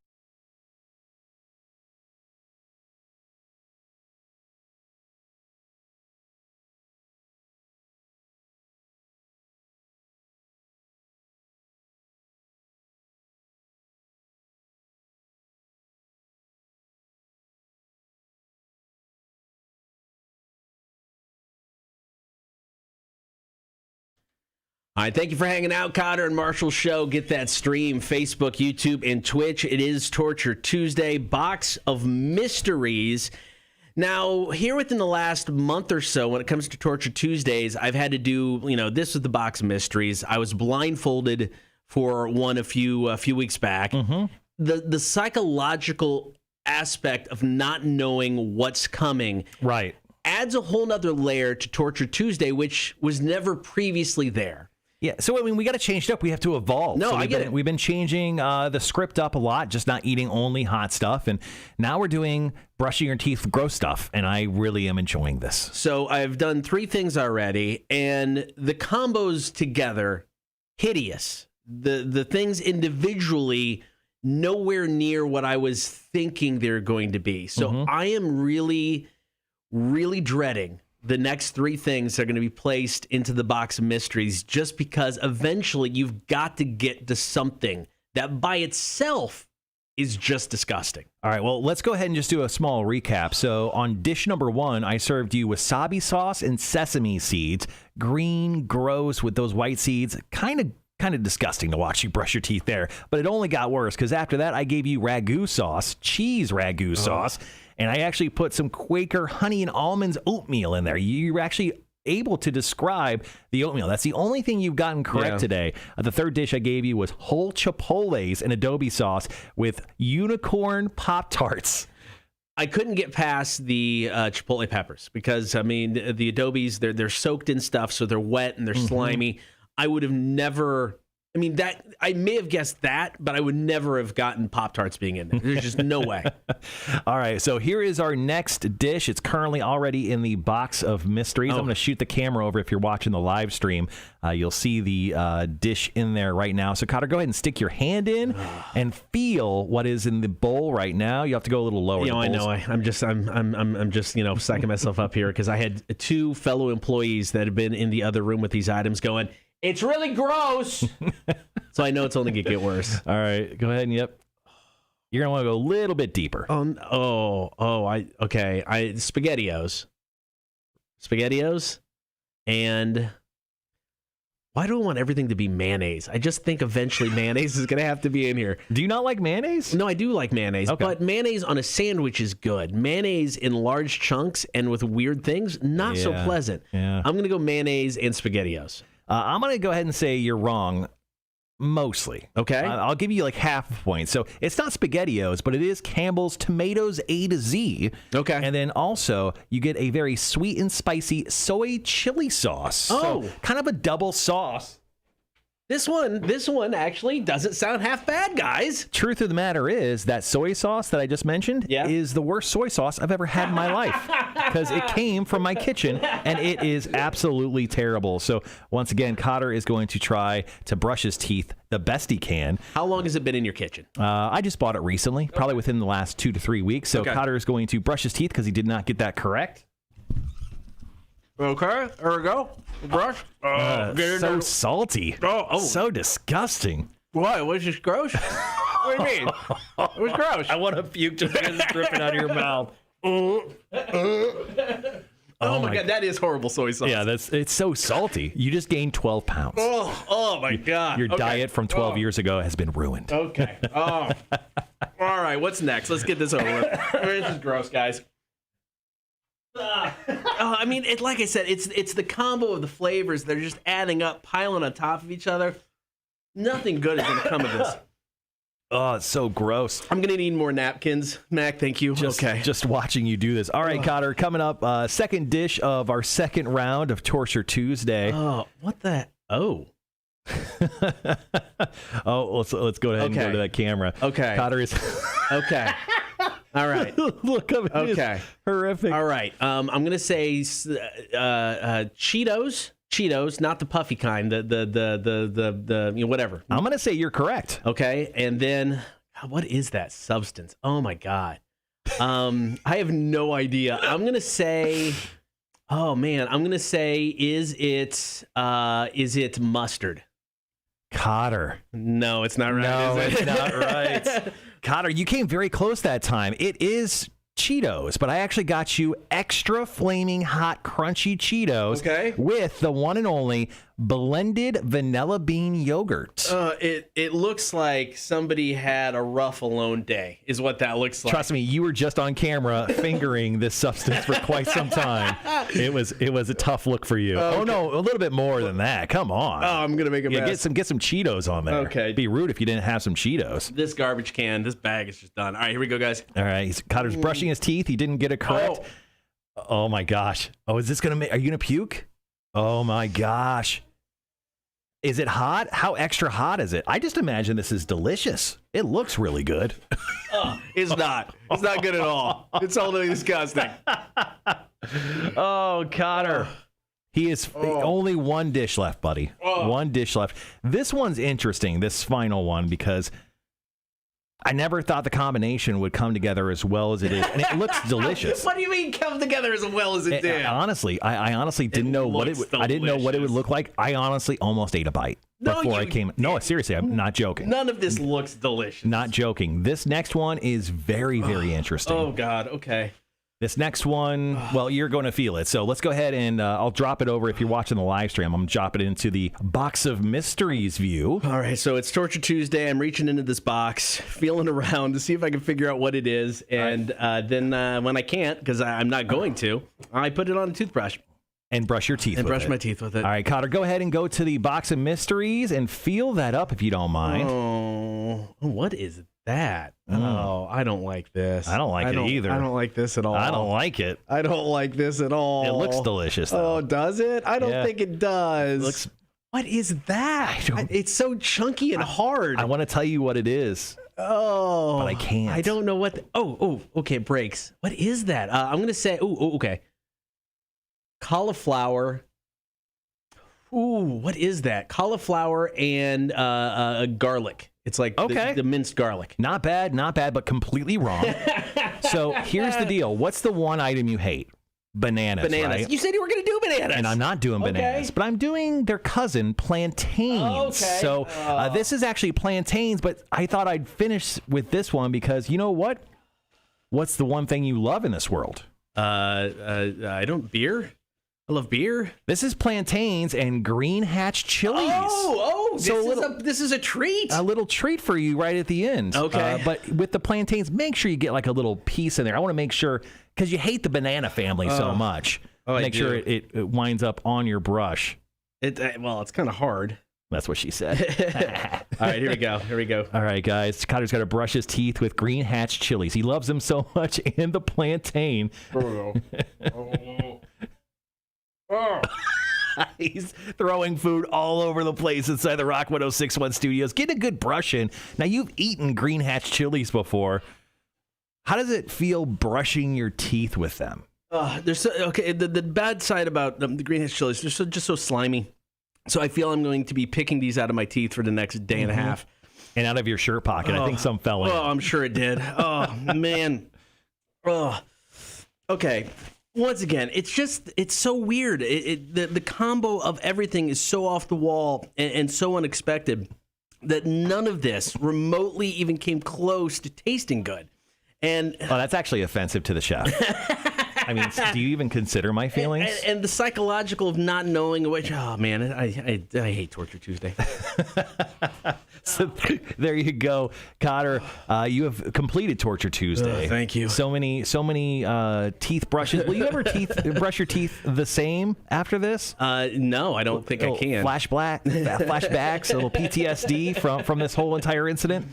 All right, thank you for hanging out, Kotter and Marshall Show. Get that stream, Facebook, YouTube, and Twitch. It is Torture Tuesday, Box of Mysteries. Now, here within the last month or so, when it comes to Torture Tuesdays, I've had to do, this with the Box of Mysteries. I was blindfolded for one a few weeks back. Mm-hmm. The psychological aspect of not knowing what's coming adds a whole nother layer to Torture Tuesday, which was never previously there. Yeah, so I mean, we got to change it up. We have to evolve. No, so I get it. We've been changing the script up a lot, just not eating only hot stuff. And now we're doing brushing your teeth with gross stuff. And I really am enjoying this. So I've done 3 things already, and the combos together, hideous. The things individually, nowhere near what I was thinking they're going to be. So I am really, really dreading the next 3 things that are going to be placed into the Box of Mysteries, just because eventually you've got to get to something that by itself is just disgusting. All right, well, let's go ahead and just do a small recap. So on dish number 1, I served you wasabi sauce and sesame seeds. Green, gross with those white seeds. Kind of disgusting to watch you brush your teeth there. But it only got worse because after that, I gave you ragu sauce, cheese ragu sauce. And I actually put some Quaker honey and almonds oatmeal in there. You're actually able to describe the oatmeal. That's the only thing you've gotten correct today. The third dish I gave you was whole chipotles and adobe sauce with unicorn Pop-Tarts. I couldn't get past the chipotle peppers because, I mean, the adobes, they're soaked in stuff, so they're wet and they're slimy. I would have never... I mean, that I may have guessed that, but I would never have gotten Pop-Tarts being in there. There's just no way. All right, so here is our next dish. It's currently already in the Box of Mysteries. I'm going to shoot the camera over if you're watching the live stream. You'll see the dish in there right now. So, Kotter, go ahead and stick your hand in and feel what is in the bowl right now. You have to go a little lower. I know. I'm just psyching myself up here because I had 2 fellow employees that have been in the other room with these items going, it's really gross. So I know it's only going to get worse. All right, go ahead and you're going to want to go a little bit deeper. SpaghettiOs. And why do I want everything to be mayonnaise? I just think eventually mayonnaise is going to have to be in here. Do you not like mayonnaise? No, I do like mayonnaise, but mayonnaise on a sandwich is good. Mayonnaise in large chunks and with weird things, not so pleasant. Yeah. I'm going to go mayonnaise and SpaghettiOs. I'm going to go ahead and say you're wrong. Mostly. Okay. I'll give you like half a point. So it's not SpaghettiOs, but it is Campbell's Tomatoes A to Z. Okay. And then also you get a very sweet and spicy soy chili sauce. Oh. So kind of a double sauce. This one actually doesn't sound half bad, guys. Truth of the matter is that soy sauce that I just mentioned is the worst soy sauce I've ever had in my life because it came from my kitchen and it is absolutely terrible. So once again, Kotter is going to try to brush his teeth the best he can. How long has it been in your kitchen? I just bought it recently, probably within the last 2 to 3 weeks. So Kotter is going to brush his teeth because he did not get that correct. Okay, there we go. Brush. So salty. So disgusting. What? Was this gross? What do you mean? It was gross. I want to puke just because it's dripping out of your mouth. Oh my God, that is horrible soy sauce. Yeah, it's so salty. You just gained 12 pounds. Oh my God. Your diet from 12 years ago has been ruined. Okay. Oh. All right, what's next? Let's get this over with. This is gross, guys. I mean, like I said, it's the combo of the flavors. They're just adding up, piling on top of each other. Nothing good is going to come of this. Oh, it's so gross. I'm going to need more napkins. Mac, thank you. Just watching you do this. All right, Kotter, coming up, second dish of our second round of Torture Tuesday. Oh, what the? Oh. Let's go ahead and go to that camera. Okay. Kotter is... Okay. All right. Look up. Okay. Horrific. All right. I'm gonna say Cheetos, not the puffy kind. The whatever. I'm gonna say you're correct. Okay. And then what is that substance? Oh my God. I have no idea. I'm gonna say. Oh man. I'm gonna say is it mustard? Kotter. No, it's not right. No, is it? it's not right. Kotter, you came very close that time. It is Cheetos, but I actually got you extra flaming hot crunchy Cheetos with the one and only blended vanilla bean yogurt. It looks like somebody had a rough alone day, is what that looks like. Trust me, you were just on camera fingering this substance for quite some time. It was a tough look for you. Oh no, a little bit more than that. Come on. Oh, I'm gonna make a mess. Get some Cheetos on there. Okay. It'd be rude if you didn't have some Cheetos. This garbage can, this bag is just done. All right, here we go, guys. All right, Kotter's brushing his teeth. He didn't get it correct. Oh my gosh. Oh, is this gonna make? Are you gonna puke? Oh my gosh. Is it hot? How extra hot is it? I just imagine this is delicious. It looks really good. It's not. It's not good at all. It's totally disgusting. Oh, Kotter. He is only one dish left, buddy. One dish left. This one's interesting, this final one, because I never thought the combination would come together as well as it is, and it looks delicious. What do you mean come together as well as it did? Honestly, I honestly didn't know what it would. I didn't know what it would look like. I honestly almost ate a bite before I came. No, seriously, I'm not joking. None of this looks delicious. Not joking. This next one is very, very interesting. Oh God. Okay. This next one, well, you're going to feel it. So let's go ahead and I'll drop it over if you're watching the live stream. I'm going to drop it into the Box of Mysteries view. All right, so it's Torture Tuesday. I'm reaching into this box, feeling around to see if I can figure out what it is. And then when I can't, because I'm not going to, I put it on a toothbrush. And brush your teeth and with brush it. my teeth with it. All right, Kotter, go ahead and go to the Box of Mysteries and feel that up if you don't mind. Oh, what is that? Oh, I don't like this. I don't like it either. I don't like this at all. I don't like it. I don't like this at all. It looks delicious, though. Oh, does it? I don't think it does. What is that? It's so chunky and hard. I want to tell you what it is. Oh. But I can't. I don't know what. Okay, it breaks. What is that? I'm going to say, okay. Cauliflower. Ooh, what is that? Cauliflower and garlic. It's like the minced garlic. Not bad, but completely wrong. So here's the deal. What's the one item you hate? Bananas, right? You said you were going to do bananas. And I'm not doing bananas, but I'm doing their cousin, plantains. Okay. So this is actually plantains, but I thought I'd finish with this one because you know what? What's the one thing you love in this world? Beer. I love beer. This is plantains and green hatch chilies. This is a treat. A little treat for you right at the end. Okay. But with the plantains, make sure you get like a little piece in there. I want to make sure, because you hate the banana family so much. Make sure it winds up on your brush. Well, it's kind of hard. That's what she said. All right, here we go. All right, guys. Cotter's got to brush his teeth with green hatch chilies. He loves them so much, and the plantain. He's throwing food all over the place inside the Rock 1061 studios. Get a good brush in. Now, you've eaten green hatch chilies before. How does it feel brushing your teeth with them? The bad side about the green hatch chilies, they're just so slimy. So I feel I'm going to be picking these out of my teeth for the next day and a half. And out of your shirt pocket. I think some fell in. Oh, I'm sure it did. Oh, man. Oh. Okay. Once again, it's so weird. The combo of everything is so off the wall and so unexpected that none of this remotely even came close to tasting good. And that's actually offensive to the chef. I mean, do you even consider my feelings? And the psychological of not knowing which, oh man, I hate Torture Tuesday. So there you go, Kotter. You have completed Torture Tuesday. Thank you. So many teeth brushes. Will you ever brush your teeth the same after this? No, I don't think I can. Flashbacks, a little PTSD from this whole entire incident.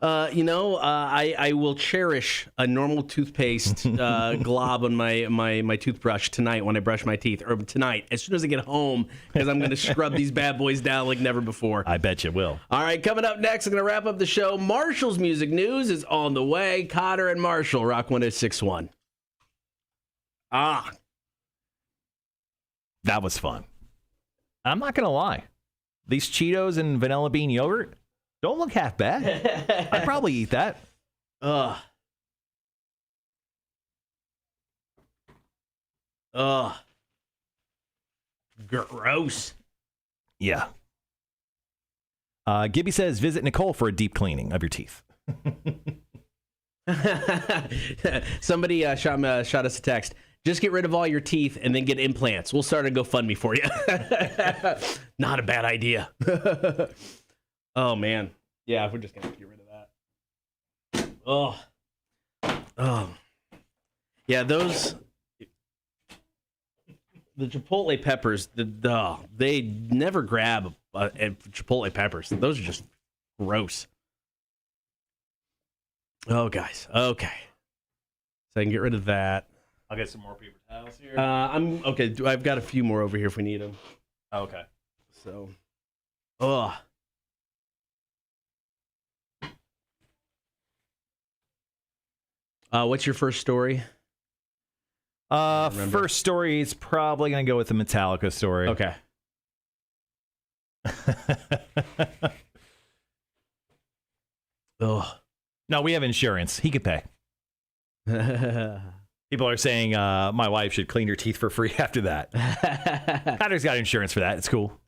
I will cherish a normal toothpaste glob on my toothbrush tonight when I brush my teeth, or tonight as soon as I get home, because I'm going to scrub these bad boys down like never before. I bet you will. All right, coming up next, I'm going to wrap up the show. Marshall's music news is on the way. Kotter and Marshall, Rock 1061. That was fun. I'm not going to lie. These Cheetos and vanilla bean yogurt don't look half bad. I'd probably eat that. Gross. Yeah. Gibby says, visit Nicole for a deep cleaning of your teeth. Somebody shot us a text. Just get rid of all your teeth and then get implants. We'll start a GoFundMe for you. Not a bad idea. Oh, man. Yeah, we're just going to get rid of that. Oh. Yeah, the Chipotle peppers, they never grab Chipotle peppers. Those are just gross. Oh, guys. Okay. So I can get rid of that. I'll get some more paper towels here. I'm okay. I've got a few more over here if we need them. Okay. So, what's your first story? First story is probably going to go with the Metallica story. Okay. No, we have insurance. He could pay. People are saying my wife should clean her teeth for free after that. Cotter's got insurance for that. It's cool.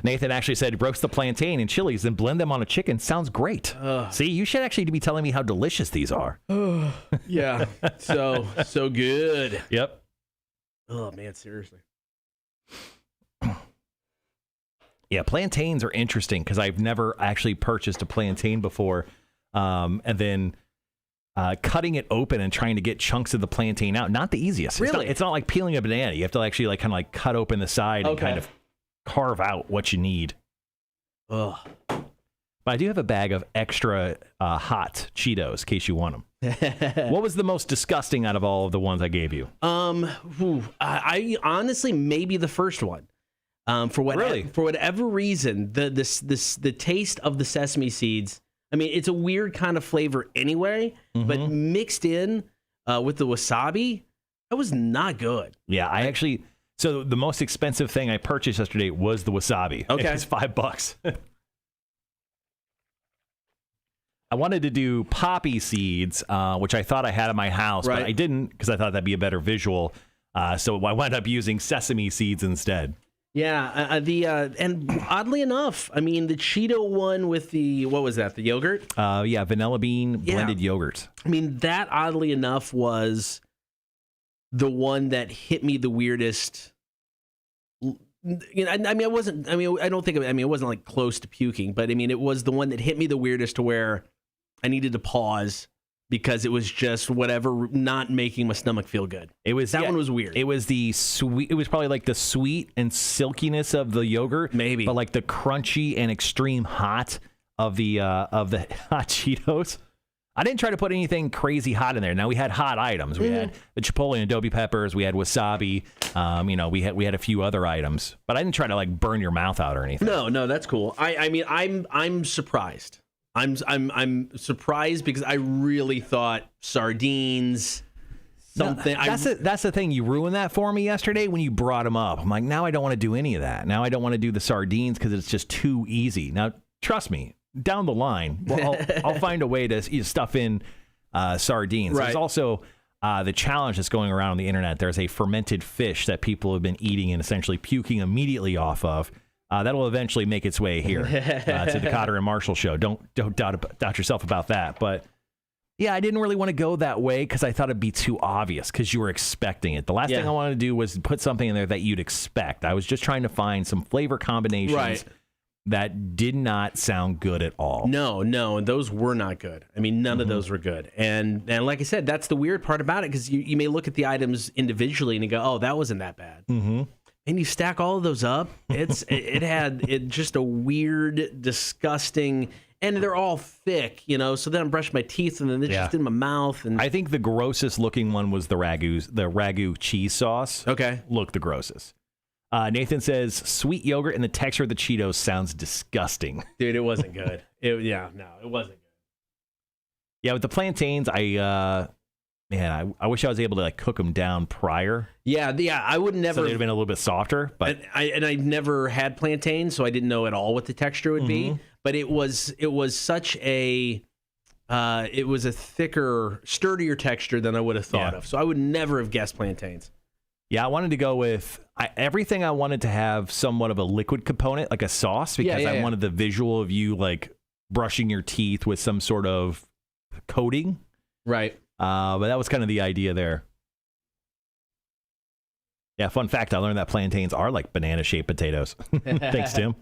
Nathan actually said, roast the plantain and chilies, then blend them on a chicken. Sounds great. See, you should actually be telling me how delicious these are. Yeah. So good. Yep. Oh, man, seriously. Yeah, plantains are interesting because I've never actually purchased a plantain before. And then cutting it open and trying to get chunks of the plantain out, not the easiest. Really? It's not like peeling a banana. You have to actually kind of cut open the side and kind of carve out what you need. Ugh. But I do have a bag of extra hot Cheetos in case you want them. What was the most disgusting out of all of the ones I gave you? I honestly, maybe the first one. For whatever reason, the taste of the sesame seeds. I mean, it's a weird kind of flavor anyway, but mixed in with the wasabi, that was not good. Yeah, so the most expensive thing I purchased yesterday was the wasabi. Okay. It was $5. I wanted to do poppy seeds, which I thought I had in my house, but I didn't because I thought that'd be a better visual. So I wound up using sesame seeds instead. Yeah, and oddly enough, I mean, the Cheeto one with what was that, the yogurt? Yeah, vanilla bean blended yogurt. I mean, that oddly enough was the one that hit me the weirdest. You know, I mean, it wasn't like close to puking, but I mean, it was the one that hit me the weirdest to where I needed to pause because it was just whatever, not making my stomach feel good. That one was weird. It was the sweet. It was probably like the sweet and silkiness of the yogurt, maybe, but like the crunchy and extreme hot of the hot Cheetos. I didn't try to put anything crazy hot in there. Now we had hot items. We had the chipotle and adobe peppers. We had wasabi. We had a few other items, but I didn't try to like burn your mouth out or anything. No, that's cool. I mean, I'm surprised. I'm surprised because I really thought sardines. Something. That's the thing. You ruined that for me yesterday when you brought them up. I'm like, now I don't want to do any of that. Now I don't want to do the sardines because it's just too easy. Now, trust me. Down the line, I'll find a way to stuff in sardines. Right. There's also the challenge that's going around on the internet. There's a fermented fish that people have been eating and essentially puking immediately off of. That'll eventually make its way here to the Kotter and Marshall show. Don't doubt yourself about that. But yeah, I didn't really want to go that way because I thought it'd be too obvious because you were expecting it. The last thing I wanted to do was put something in there that you'd expect. I was just trying to find some flavor combinations that did not sound good at all. No, and those were not good. I mean, none of those were good. And like I said, that's the weird part about it, because you may look at the items individually and you go, oh, that wasn't that bad. Mm-hmm. And you stack all of those up, it had just a weird, disgusting, and they're all thick, so then I'm brushing my teeth and then it's just in my mouth. And I think the grossest looking one was the ragu cheese sauce. Okay. Looked the grossest. Nathan says, sweet yogurt and the texture of the Cheetos sounds disgusting. Dude, it wasn't good. It wasn't good. Yeah, with the plantains, I wish I was able to like cook them down prior. Yeah, I would never. So they'd have been a little bit softer. But I never had plantains, so I didn't know at all what the texture would be. But it was such a it was a thicker, sturdier texture than I would have thought of. So I would never have guessed plantains. Yeah, I wanted to go with everything. I wanted to have somewhat of a liquid component, like a sauce, because I wanted the visual of you like brushing your teeth with some sort of coating. Right. But that was kind of the idea there. Yeah, fun fact, I learned that plantains are like banana-shaped potatoes. Thanks, Tim.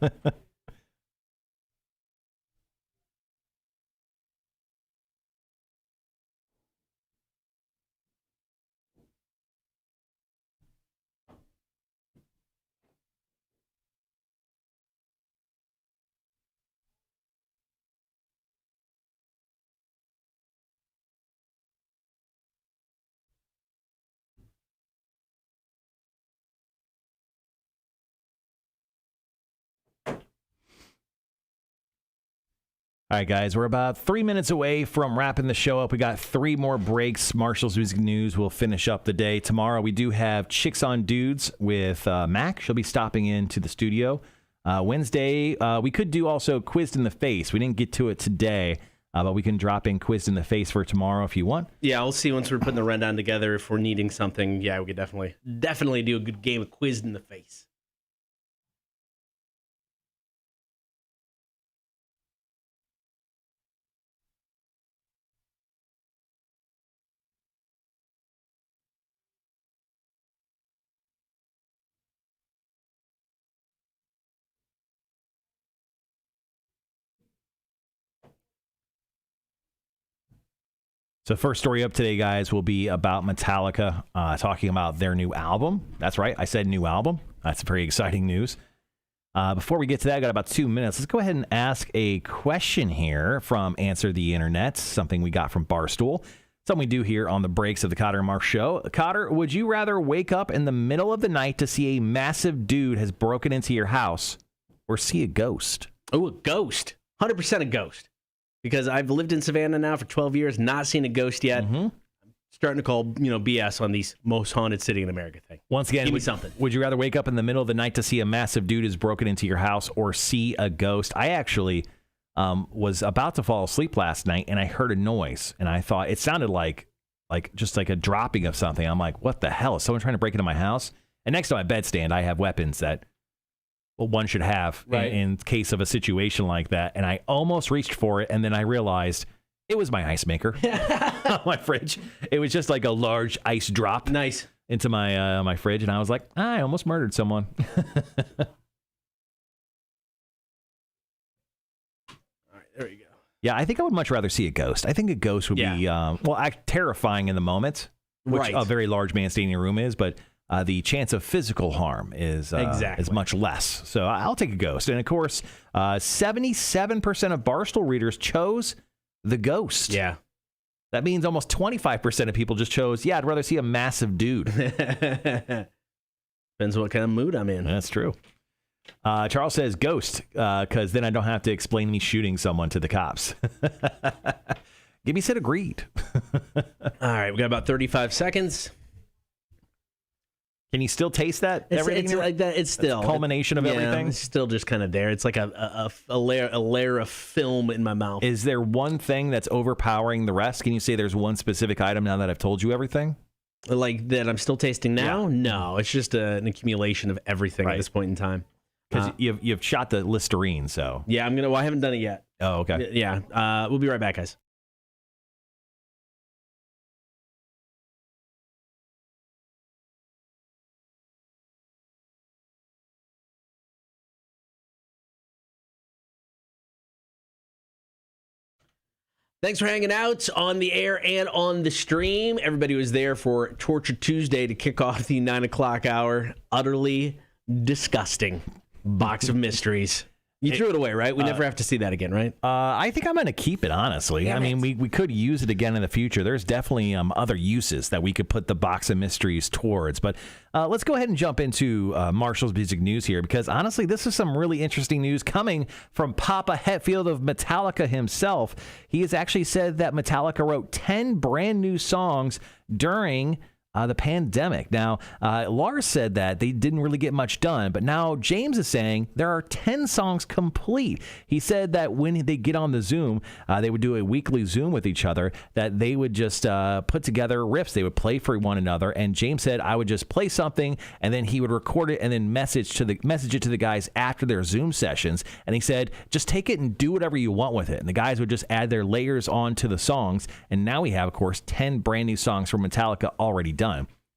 All right, guys, we're about 3 minutes away from wrapping the show up. We got 3 more breaks. Marshall's Music News will finish up the day. Tomorrow, we do have Chicks on Dudes with Mac. She'll be stopping into the studio. Wednesday, we could do also Quizzed in the Face. We didn't get to it today, but we can drop in Quizzed in the Face for tomorrow if you want. Yeah, we'll see once we're putting the rundown together. If we're needing something, yeah, we could definitely do a good game of Quizzed in the Face. So first story up today, guys, will be about Metallica talking about their new album. That's right. I said new album. That's very exciting news. Before we get to that, I got about 2 minutes. Let's go ahead and ask a question here from Answer the Internet, something we got from Barstool. Something we do here on the breaks of the Kotter and Marsh show. Kotter, would you rather wake up in the middle of the night to see a massive dude has broken into your house or see a ghost? Oh, a ghost. 100% a ghost. Because I've lived in Savannah now for 12 years, not seen a ghost yet. I'm starting to call, BS on these most haunted city in America thing. Once again, give me something. Would you rather wake up in the middle of the night to see a massive dude has broken into your house or see a ghost? I actually was about to fall asleep last night and I heard a noise and I thought it sounded like just like a dropping of something. I'm like, what the hell? Is someone trying to break into my house? And next to my bedstand, I have weapons that one should have in case of a situation like that. And I almost reached for it, and then I realized it was my ice maker on my fridge. It was just like a large ice drop into my my fridge, and I was like, I almost murdered someone. All right, there you go. Yeah, I think I would much rather see a ghost. I think a ghost would be, terrifying in the moment, which a very large man standing in a room is, but the chance of physical harm is much less. So I'll take a ghost. And, of course, 77% of Barstool readers chose the ghost. Yeah. That means almost 25% of people just chose, I'd rather see a massive dude. Depends what kind of mood I'm in. That's true. Charles says ghost, because then I don't have to explain me shooting someone to the cops. Gibby said agreed. All right, we got about 35 seconds. Can you still taste that? It's like that. It's still a culmination of everything. It's still just kind of there. It's like a layer of film in my mouth. Is there one thing that's overpowering the rest? Can you say there's one specific item now that I've told you everything? Like that I'm still tasting now? Yeah. No, it's just an accumulation of everything at this point in time. Because you've shot the Listerine, so. Yeah, I haven't done it yet. Oh, okay. Yeah, we'll be right back, guys. Thanks for hanging out on the air and on the stream. Everybody was there for Torture Tuesday to kick off the 9 o'clock hour. Utterly disgusting box of mysteries. You threw it away, right? We never have to see that again, right? I think I'm going to keep it, honestly. I mean, we could use it again in the future. There's definitely other uses that we could put the box of mysteries towards. But let's go ahead and jump into Marshall's music news here, because honestly, this is some really interesting news coming from Papa Hetfield of Metallica himself. He has actually said that Metallica wrote 10 brand new songs during the pandemic. Now, Lars said that they didn't really get much done, but now James is saying there are 10 songs complete. He said that when they get on the Zoom, they would do a weekly Zoom with each other, that they would just put together riffs. They would play for one another, and James said I would just play something, and then he would record it and then message it to the guys after their Zoom sessions. And he said, just take it and do whatever you want with it. And the guys would just add their layers onto the songs. And now we have, of course, 10 brand new songs from Metallica already done.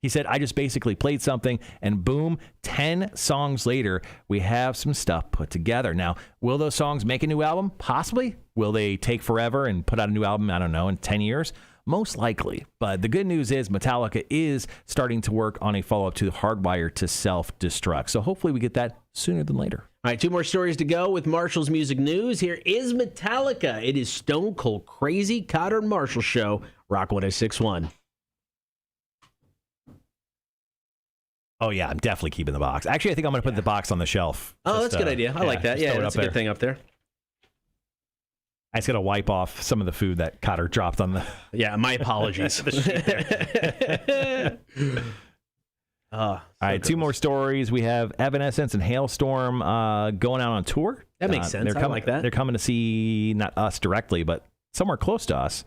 He said, I just basically played something, and boom, 10 songs later, we have some stuff put together. Now, will those songs make a new album? Possibly. Will they take forever and put out a new album, I don't know, in 10 years? Most likely. But the good news is Metallica is starting to work on a follow-up to Hardwired to Self-Destruct. So hopefully we get that sooner than later. All right, 2 more stories to go with Marshall's music news. Here is Metallica. It is Stone Cold Crazy, Kotter and Marshall Show, Rock 106.1. Oh, yeah, I'm definitely keeping the box. Actually, I think I'm going to put the box on the shelf. Oh, that's a good idea. I like that. Yeah, that's a good thing up there. I just got to wipe off some of the food that Kotter dropped on the... Yeah, my apologies. All right, 2 more stories. We have Evanescence and Hailstorm going out on tour. That makes sense. I like that. They're coming to see, not us directly, but somewhere close to us,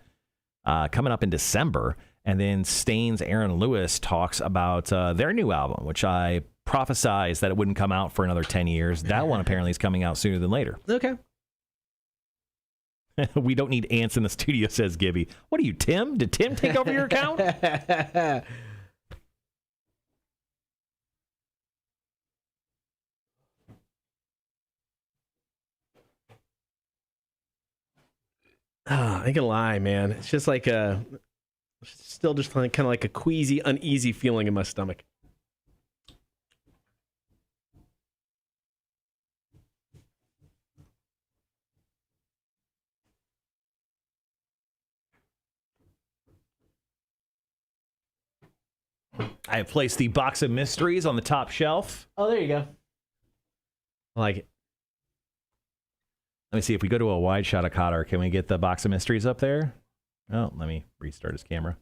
coming up in December. And then Stain's Aaron Lewis talks about their new album, which I prophesized that it wouldn't come out for another 10 years. That one apparently is coming out sooner than later. Okay. We don't need ants in the studio, says Gibby. What are you, Tim? Did Tim take over your account? I ain't gonna lie, man. It's just like still just kind of like a queasy, uneasy feeling in my stomach. I have placed the box of mysteries on the top shelf. Oh, there you go. I like it. Let me see if we go to a wide shot of Kotter. Can we get the box of mysteries up there? Oh, let me restart his camera.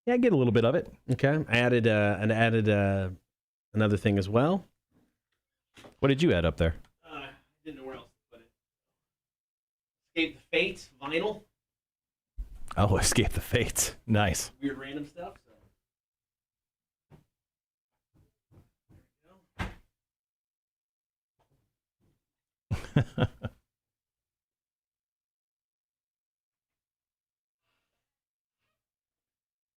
Yeah, get a little bit of it. Okay. I added another thing as well. What did you add up there? I didn't know where else to put it. Escape the Fates vinyl. Oh, Escape the Fates. Nice. Weird random stuff. So.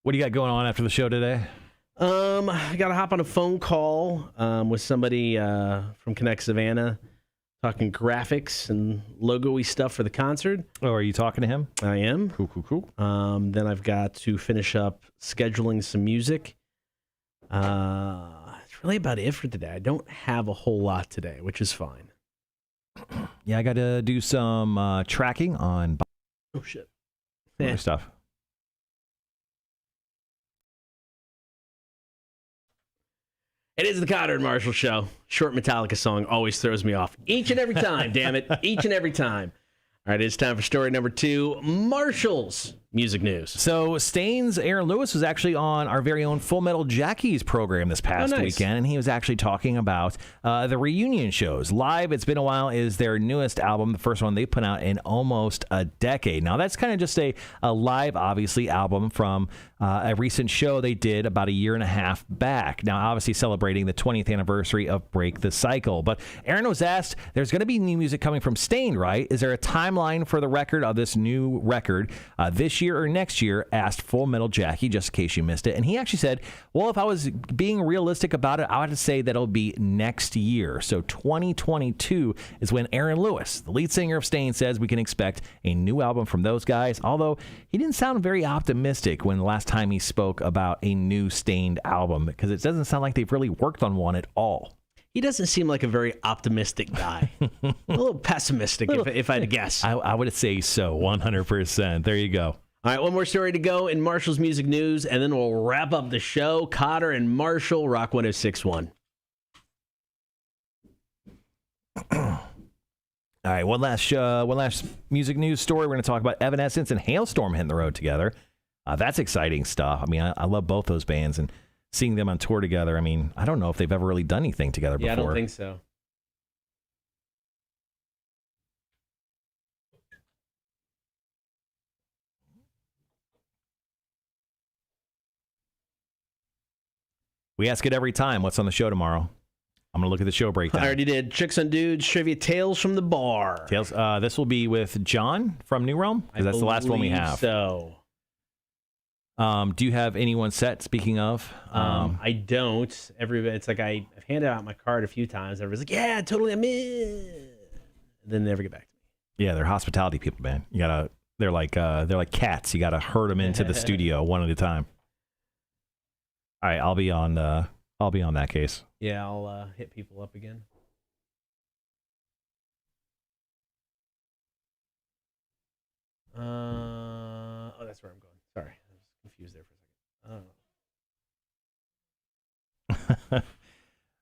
What do you got going on after the show today? I got to hop on a phone call with somebody from Connect Savannah, talking graphics and logo-y stuff for the concert. Oh, are you talking to him? I am. Cool. Then I've got to finish up scheduling some music. It's really about it for today. I don't have a whole lot today, which is fine. Yeah, I got to do some tracking on Oh, shit. other stuff. It is the Kotter and Marshall Show. Short Metallica song always throws me off. Each and every time, damn it. Each and every time. All right, it's time for story number 2, Marshall's music news. So Stain's Aaron Lewis was actually on our very own Full Metal Jackie's program this past weekend, and he was actually talking about the reunion shows. Live, It's Been a While is their newest album, the first one they put out in almost a decade. Now, that's kind of just a live, obviously, album from a recent show they did about a year and a half back. Now, obviously celebrating the 20th anniversary of Break the Cycle. But Aaron was asked, there's going to be new music coming from Stain, right? Is there a timeline for the record of this new record this year or next year? Asked Full Metal Jackie, just in case you missed it. And he actually said, well, if I was being realistic about it, I would say that it'll be next year. So 2022 is when Aaron Lewis, the lead singer of Stain, says we can expect a new album from those guys. Although he didn't sound very optimistic when the last time he spoke about a new Stained album, because it doesn't sound like they've really worked on one at all. He doesn't seem like a very optimistic guy. A little pessimistic, if I had to guess. I would say so, 100%. There you go. All right, one more story to go in Marshall's music news, and then we'll wrap up the show. Kotter and Marshall, Rock 106.1. All right, one last music news story. We're going to talk about Evanescence and Hailstorm hitting the road together. That's exciting stuff. I mean, I love both those bands, and seeing them on tour together, I mean, I don't know if they've ever really done anything together before. Yeah, I don't think so. We ask it every time. What's on the show tomorrow? I'm going to look at the show breakdown. I already did. Chicks on Dudes, Trivia, Tales from the Bar. Tales, this will be with John from New Realm, because that's the last one we have. So, do you have anyone set, speaking of? I don't. It's like I've handed out my card a few times. Everybody's like, yeah, totally, I'm in. And then they never get back to me. Yeah, they're hospitality people, man. They're like cats. You got to herd them into the studio one at a time. All right, I'll be on that case. Yeah, I'll hit people up again. Oh, that's where I'm going. Sorry, I was confused there for a second.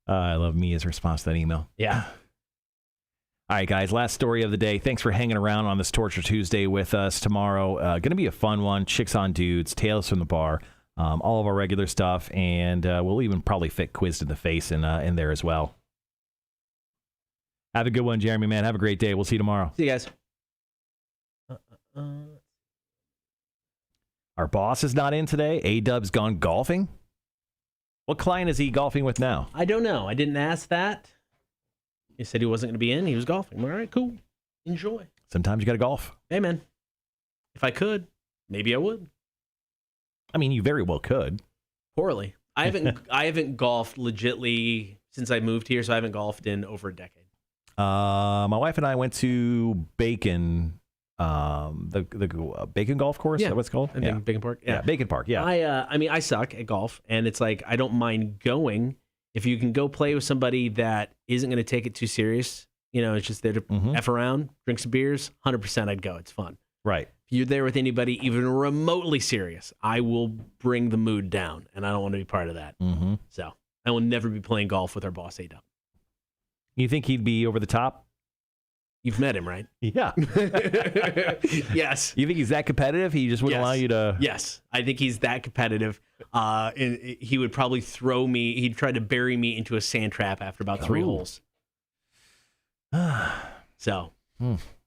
I love Mia's response to that email. Yeah. All right, guys, last story of the day. Thanks for hanging around on this Torture Tuesday with us tomorrow. Going to be a fun one. Chicks on Dudes, Tales from the Bar. All of our regular stuff, and we'll even probably fit Quizzed in the Face in there as well. Have a good one, Jeremy, man. Have a great day. We'll see you tomorrow. See you guys. Our boss is not in today. A-Dub's gone golfing. What client is he golfing with now? I don't know. I didn't ask that. He said he wasn't going to be in. He was golfing. All right, cool. Enjoy. Sometimes you got to golf. Hey, man. If I could, maybe I would. I mean, you very well could. Poorly. I haven't golfed legitly since I moved here, so I haven't golfed in over a decade. My wife and I went to Bacon, the Bacon Golf Course. Yeah. Is that what it's called? Yeah. Bacon Park. Yeah, Bacon Park. Yeah. I mean, I suck at golf, and it's like I don't mind going if you can go play with somebody that isn't going to take it too serious. You know, it's just there to F around, drink some beers. 100%, I'd go. It's fun. Right. If you're there with anybody even remotely serious, I will bring the mood down, and I don't want to be part of that. Mm-hmm. So I will never be playing golf with our boss, A-Dub. You think he'd be over the top? You've met him, right? Yeah. Yes. You think he's that competitive? He just wouldn't allow you to... Yes. I think he's that competitive. He would probably throw me. He'd try to bury me into a sand trap after about 3 holes. So...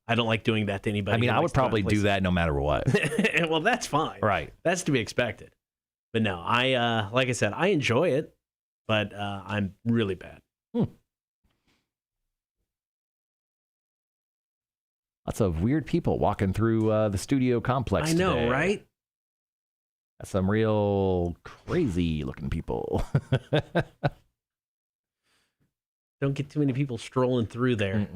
I don't like doing that to anybody. I mean, I would probably do that no matter what. Well, that's fine. Right. That's to be expected. But no, like I said, I enjoy it, but I'm really bad. Lots of weird people walking through the studio complex I know, today. right? That's some real crazy looking people. Don't get too many people strolling through there.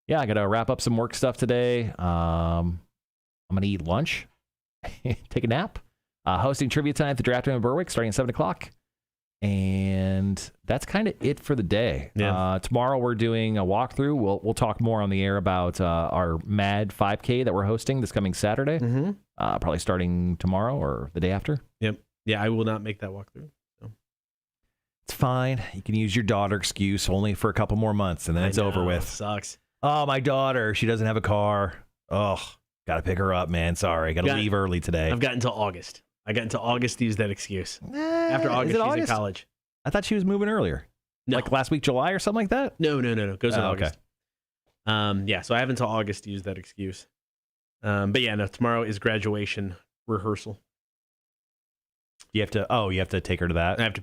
Yeah, I got to wrap up some work stuff today. I'm going to eat lunch, take a nap, hosting trivia tonight at the Draft Room in Berwick starting at 7 o'clock. And that's kind of it for the day. Yeah. Tomorrow we're doing a walkthrough. We'll talk more on the air about our Mad 5K that we're hosting this coming Saturday. Probably starting tomorrow or the day after. Yep. Yeah, I will not make that walkthrough. So. It's fine. You can use your daughter excuse only for a couple more months, and then it's over with. Sucks. Oh, my daughter. She doesn't have a car. Oh, got to pick her up, man. Sorry. Got to leave early today. I've got until August. I got until August to use that excuse. After August, she's in college. I thought she was moving earlier. No. Like last week, July or something like that? No. Goes in August. Okay. Yeah, so I have until August to use that excuse. But yeah, no, tomorrow is graduation rehearsal. You have to take her to that? I have to.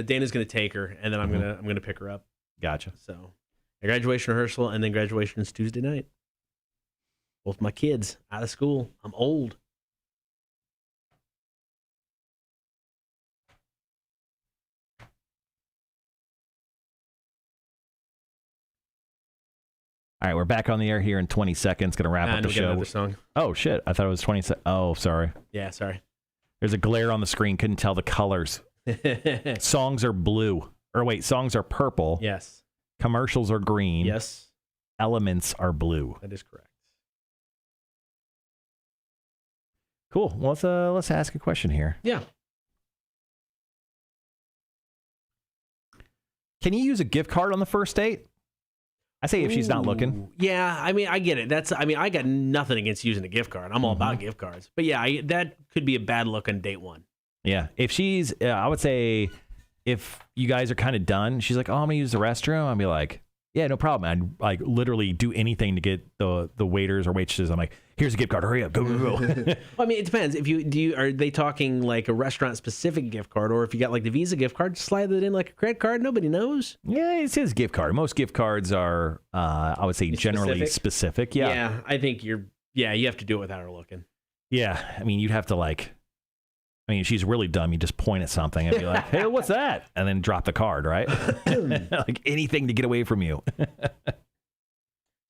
Dana's going to take her, and then I'm gonna pick her up. Gotcha. So, a graduation rehearsal, and then graduation is Tuesday night. Both my kids out of school. I'm old. All right, we're back on the air here in 20 seconds. Going to wrap up the show. Another song. Oh, shit. I thought it was 20 seconds. Oh, sorry. Yeah, sorry. There's a glare on the screen. Couldn't tell the colors. Songs are blue. Or wait, songs are purple. Yes. Commercials are green. Yes. Elements are blue. That is correct. Cool. Well, let's ask a question here. Yeah. Can you use a gift card on the first date? I say if she's not looking. Yeah, I mean, I get it. I got nothing against using a gift card. I'm all about gift cards. But yeah, that could be a bad look on date one. Yeah. If she's, I would say, if you guys are kind of done, she's like, oh, I'm going to use the restroom. I'd be like, yeah, no problem. I'd like literally do anything to get the waiters or waitresses. I'm like, here's a gift card. Hurry up. Go. Well, I mean, it depends. Are they talking like a restaurant specific gift card, or if you got like the Visa gift card, slide it in like a credit card. Nobody knows. Yeah, it says gift card. Most gift cards are, I would say, generally specific. Yeah. Yeah, I think you have to do it without her looking. Yeah. I mean, you'd have to if she's really dumb, you just point at something and be like, hey, what's that? And then drop the card, right? Like anything to get away from you.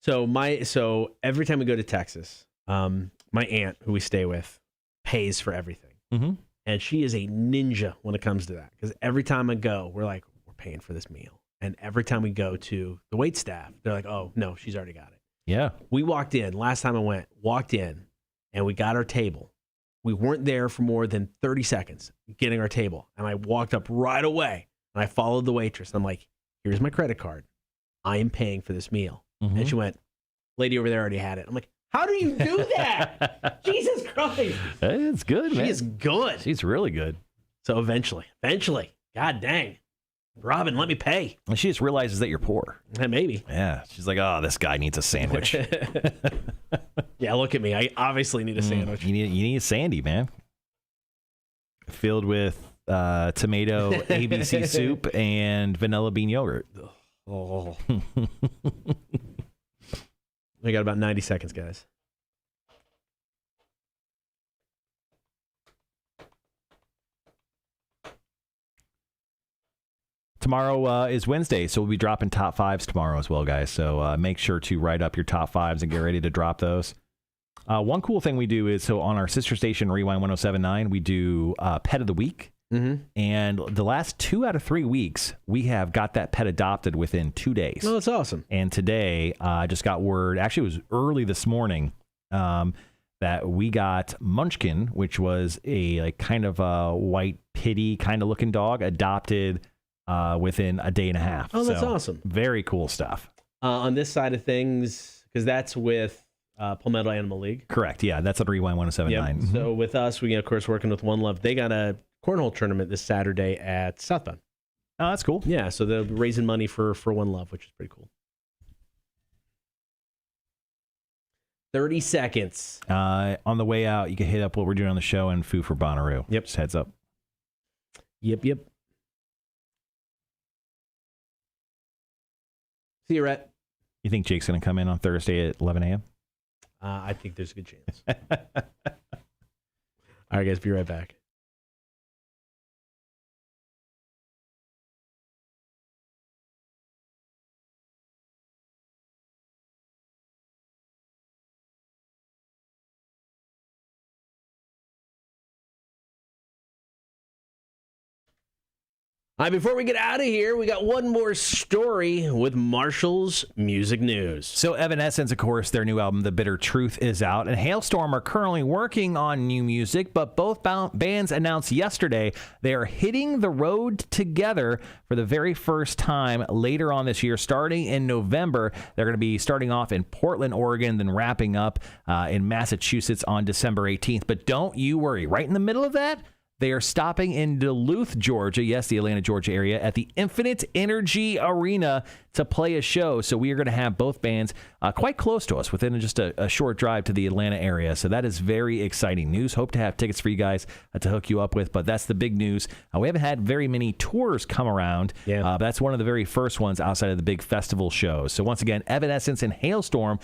So every time we go to Texas, my aunt, who we stay with, pays for everything. Mm-hmm. And she is a ninja when it comes to that. Because every time I go, we're like, we're paying for this meal. And every time we go to the wait staff, they're like, oh, no, she's already got it. Yeah. We walked in, last time I walked in, and we got our table. We weren't there for more than 30 seconds getting our table. And I walked up right away, and I followed the waitress. And I'm like, here's my credit card. I am paying for this meal. Mm-hmm. And she went, lady over there already had it. I'm like, how do you do that? Jesus Christ. It's good, man. She is good. She's really good. So eventually, God dang. Robin, let me pay. And she just realizes that you're poor. Maybe. Yeah. She's like, oh, this guy needs a sandwich. Yeah, look at me. I obviously need a sandwich. You need a sandy, man. Filled with tomato ABC soup and vanilla bean yogurt. Oh. We got about 90 seconds, guys. Tomorrow is Wednesday, so we'll be dropping top fives tomorrow as well, guys. So make sure to write up your top fives and get ready to drop those. One cool thing we do is, so on our sister station, Rewind 107.9, we do Pet of the Week. Mm-hmm. And the last 2 out of 3 weeks, we have got that pet adopted within 2 days. Oh, that's awesome. And today, I just got word, actually it was early this morning, that we got Munchkin, which was a kind of a white pitty kind of looking dog, adopted within a day and a half. Oh, that's awesome. Very cool stuff. On this side of things, because that's with Palmetto Animal League. Correct. Yeah, that's at Rewind 107.9. Yep. Mm-hmm. So with us, we, of course, working with One Love. They got a cornhole tournament this Saturday at Southbound. Oh, that's cool. Yeah, so they're raising money for One Love, which is pretty cool. 30 seconds. On the way out, you can hit up what we're doing on the show and Foo for Bonnaroo. Yep. Just heads up. Yep. See you, Rhett. You think Jake's going to come in on Thursday at 11 a.m.? I think there's a good chance. All right, guys, be right back. All right, before we get out of here, we got one more story with Marshall's music news. So Evanescence, of course, their new album, The Bitter Truth, is out, and Hailstorm are currently working on new music, but both bands announced yesterday they are hitting the road together for the very first time later on this year, starting in November. They're going to be starting off in Portland, Oregon, then wrapping up in Massachusetts on December 18th. But don't you worry, right in the middle of that, they are stopping in Duluth, Georgia, yes, the Atlanta, Georgia area, at the Infinite Energy Arena to play a show. So we are going to have both bands quite close to us, within just a short drive to the Atlanta area. So that is very exciting news. Hope to have tickets for you guys to hook you up with, but that's the big news. We haven't had very many tours come around. But that's one of the very first ones outside of the big festival shows. So once again, Evanescence and Hailstorm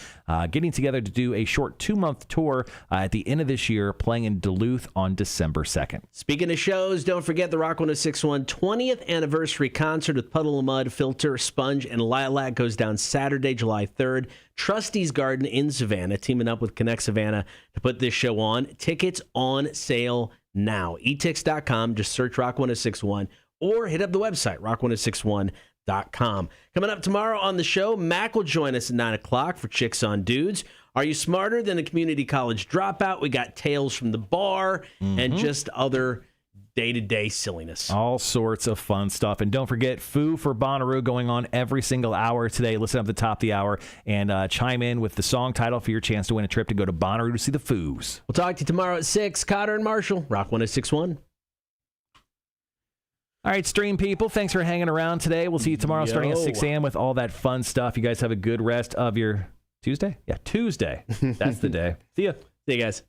getting together to do a short 2-month tour at the end of this year, playing in Duluth on December 2nd. Speaking of shows, don't forget the Rock 106.1 20th anniversary concert with Puddle of Mud, Filter, Sponge, and Lilac goes down Saturday, July 3rd. Trustees Garden in Savannah, teaming up with Connect Savannah to put this show on. Tickets on sale now. etix.com, just search Rock 106.1 or hit up the website, rock1061.com. Coming up tomorrow on the show, Mac will join us at 9 o'clock for Chicks on Dudes. Are you smarter than a community college dropout? We got Tales from the Bar and just other day-to-day silliness. All sorts of fun stuff. And don't forget, Foo for Bonnaroo going on every single hour today. Listen up at the top of the hour and chime in with the song title for your chance to win a trip to go to Bonnaroo to see the Foos. We'll talk to you tomorrow at 6. Kotter and Marshall, Rock 106.1. All right, stream people, thanks for hanging around today. We'll see you tomorrow starting at 6 a.m. with all that fun stuff. You guys have a good rest of your Tuesday? Yeah, Tuesday. That's the day. See ya. See you guys.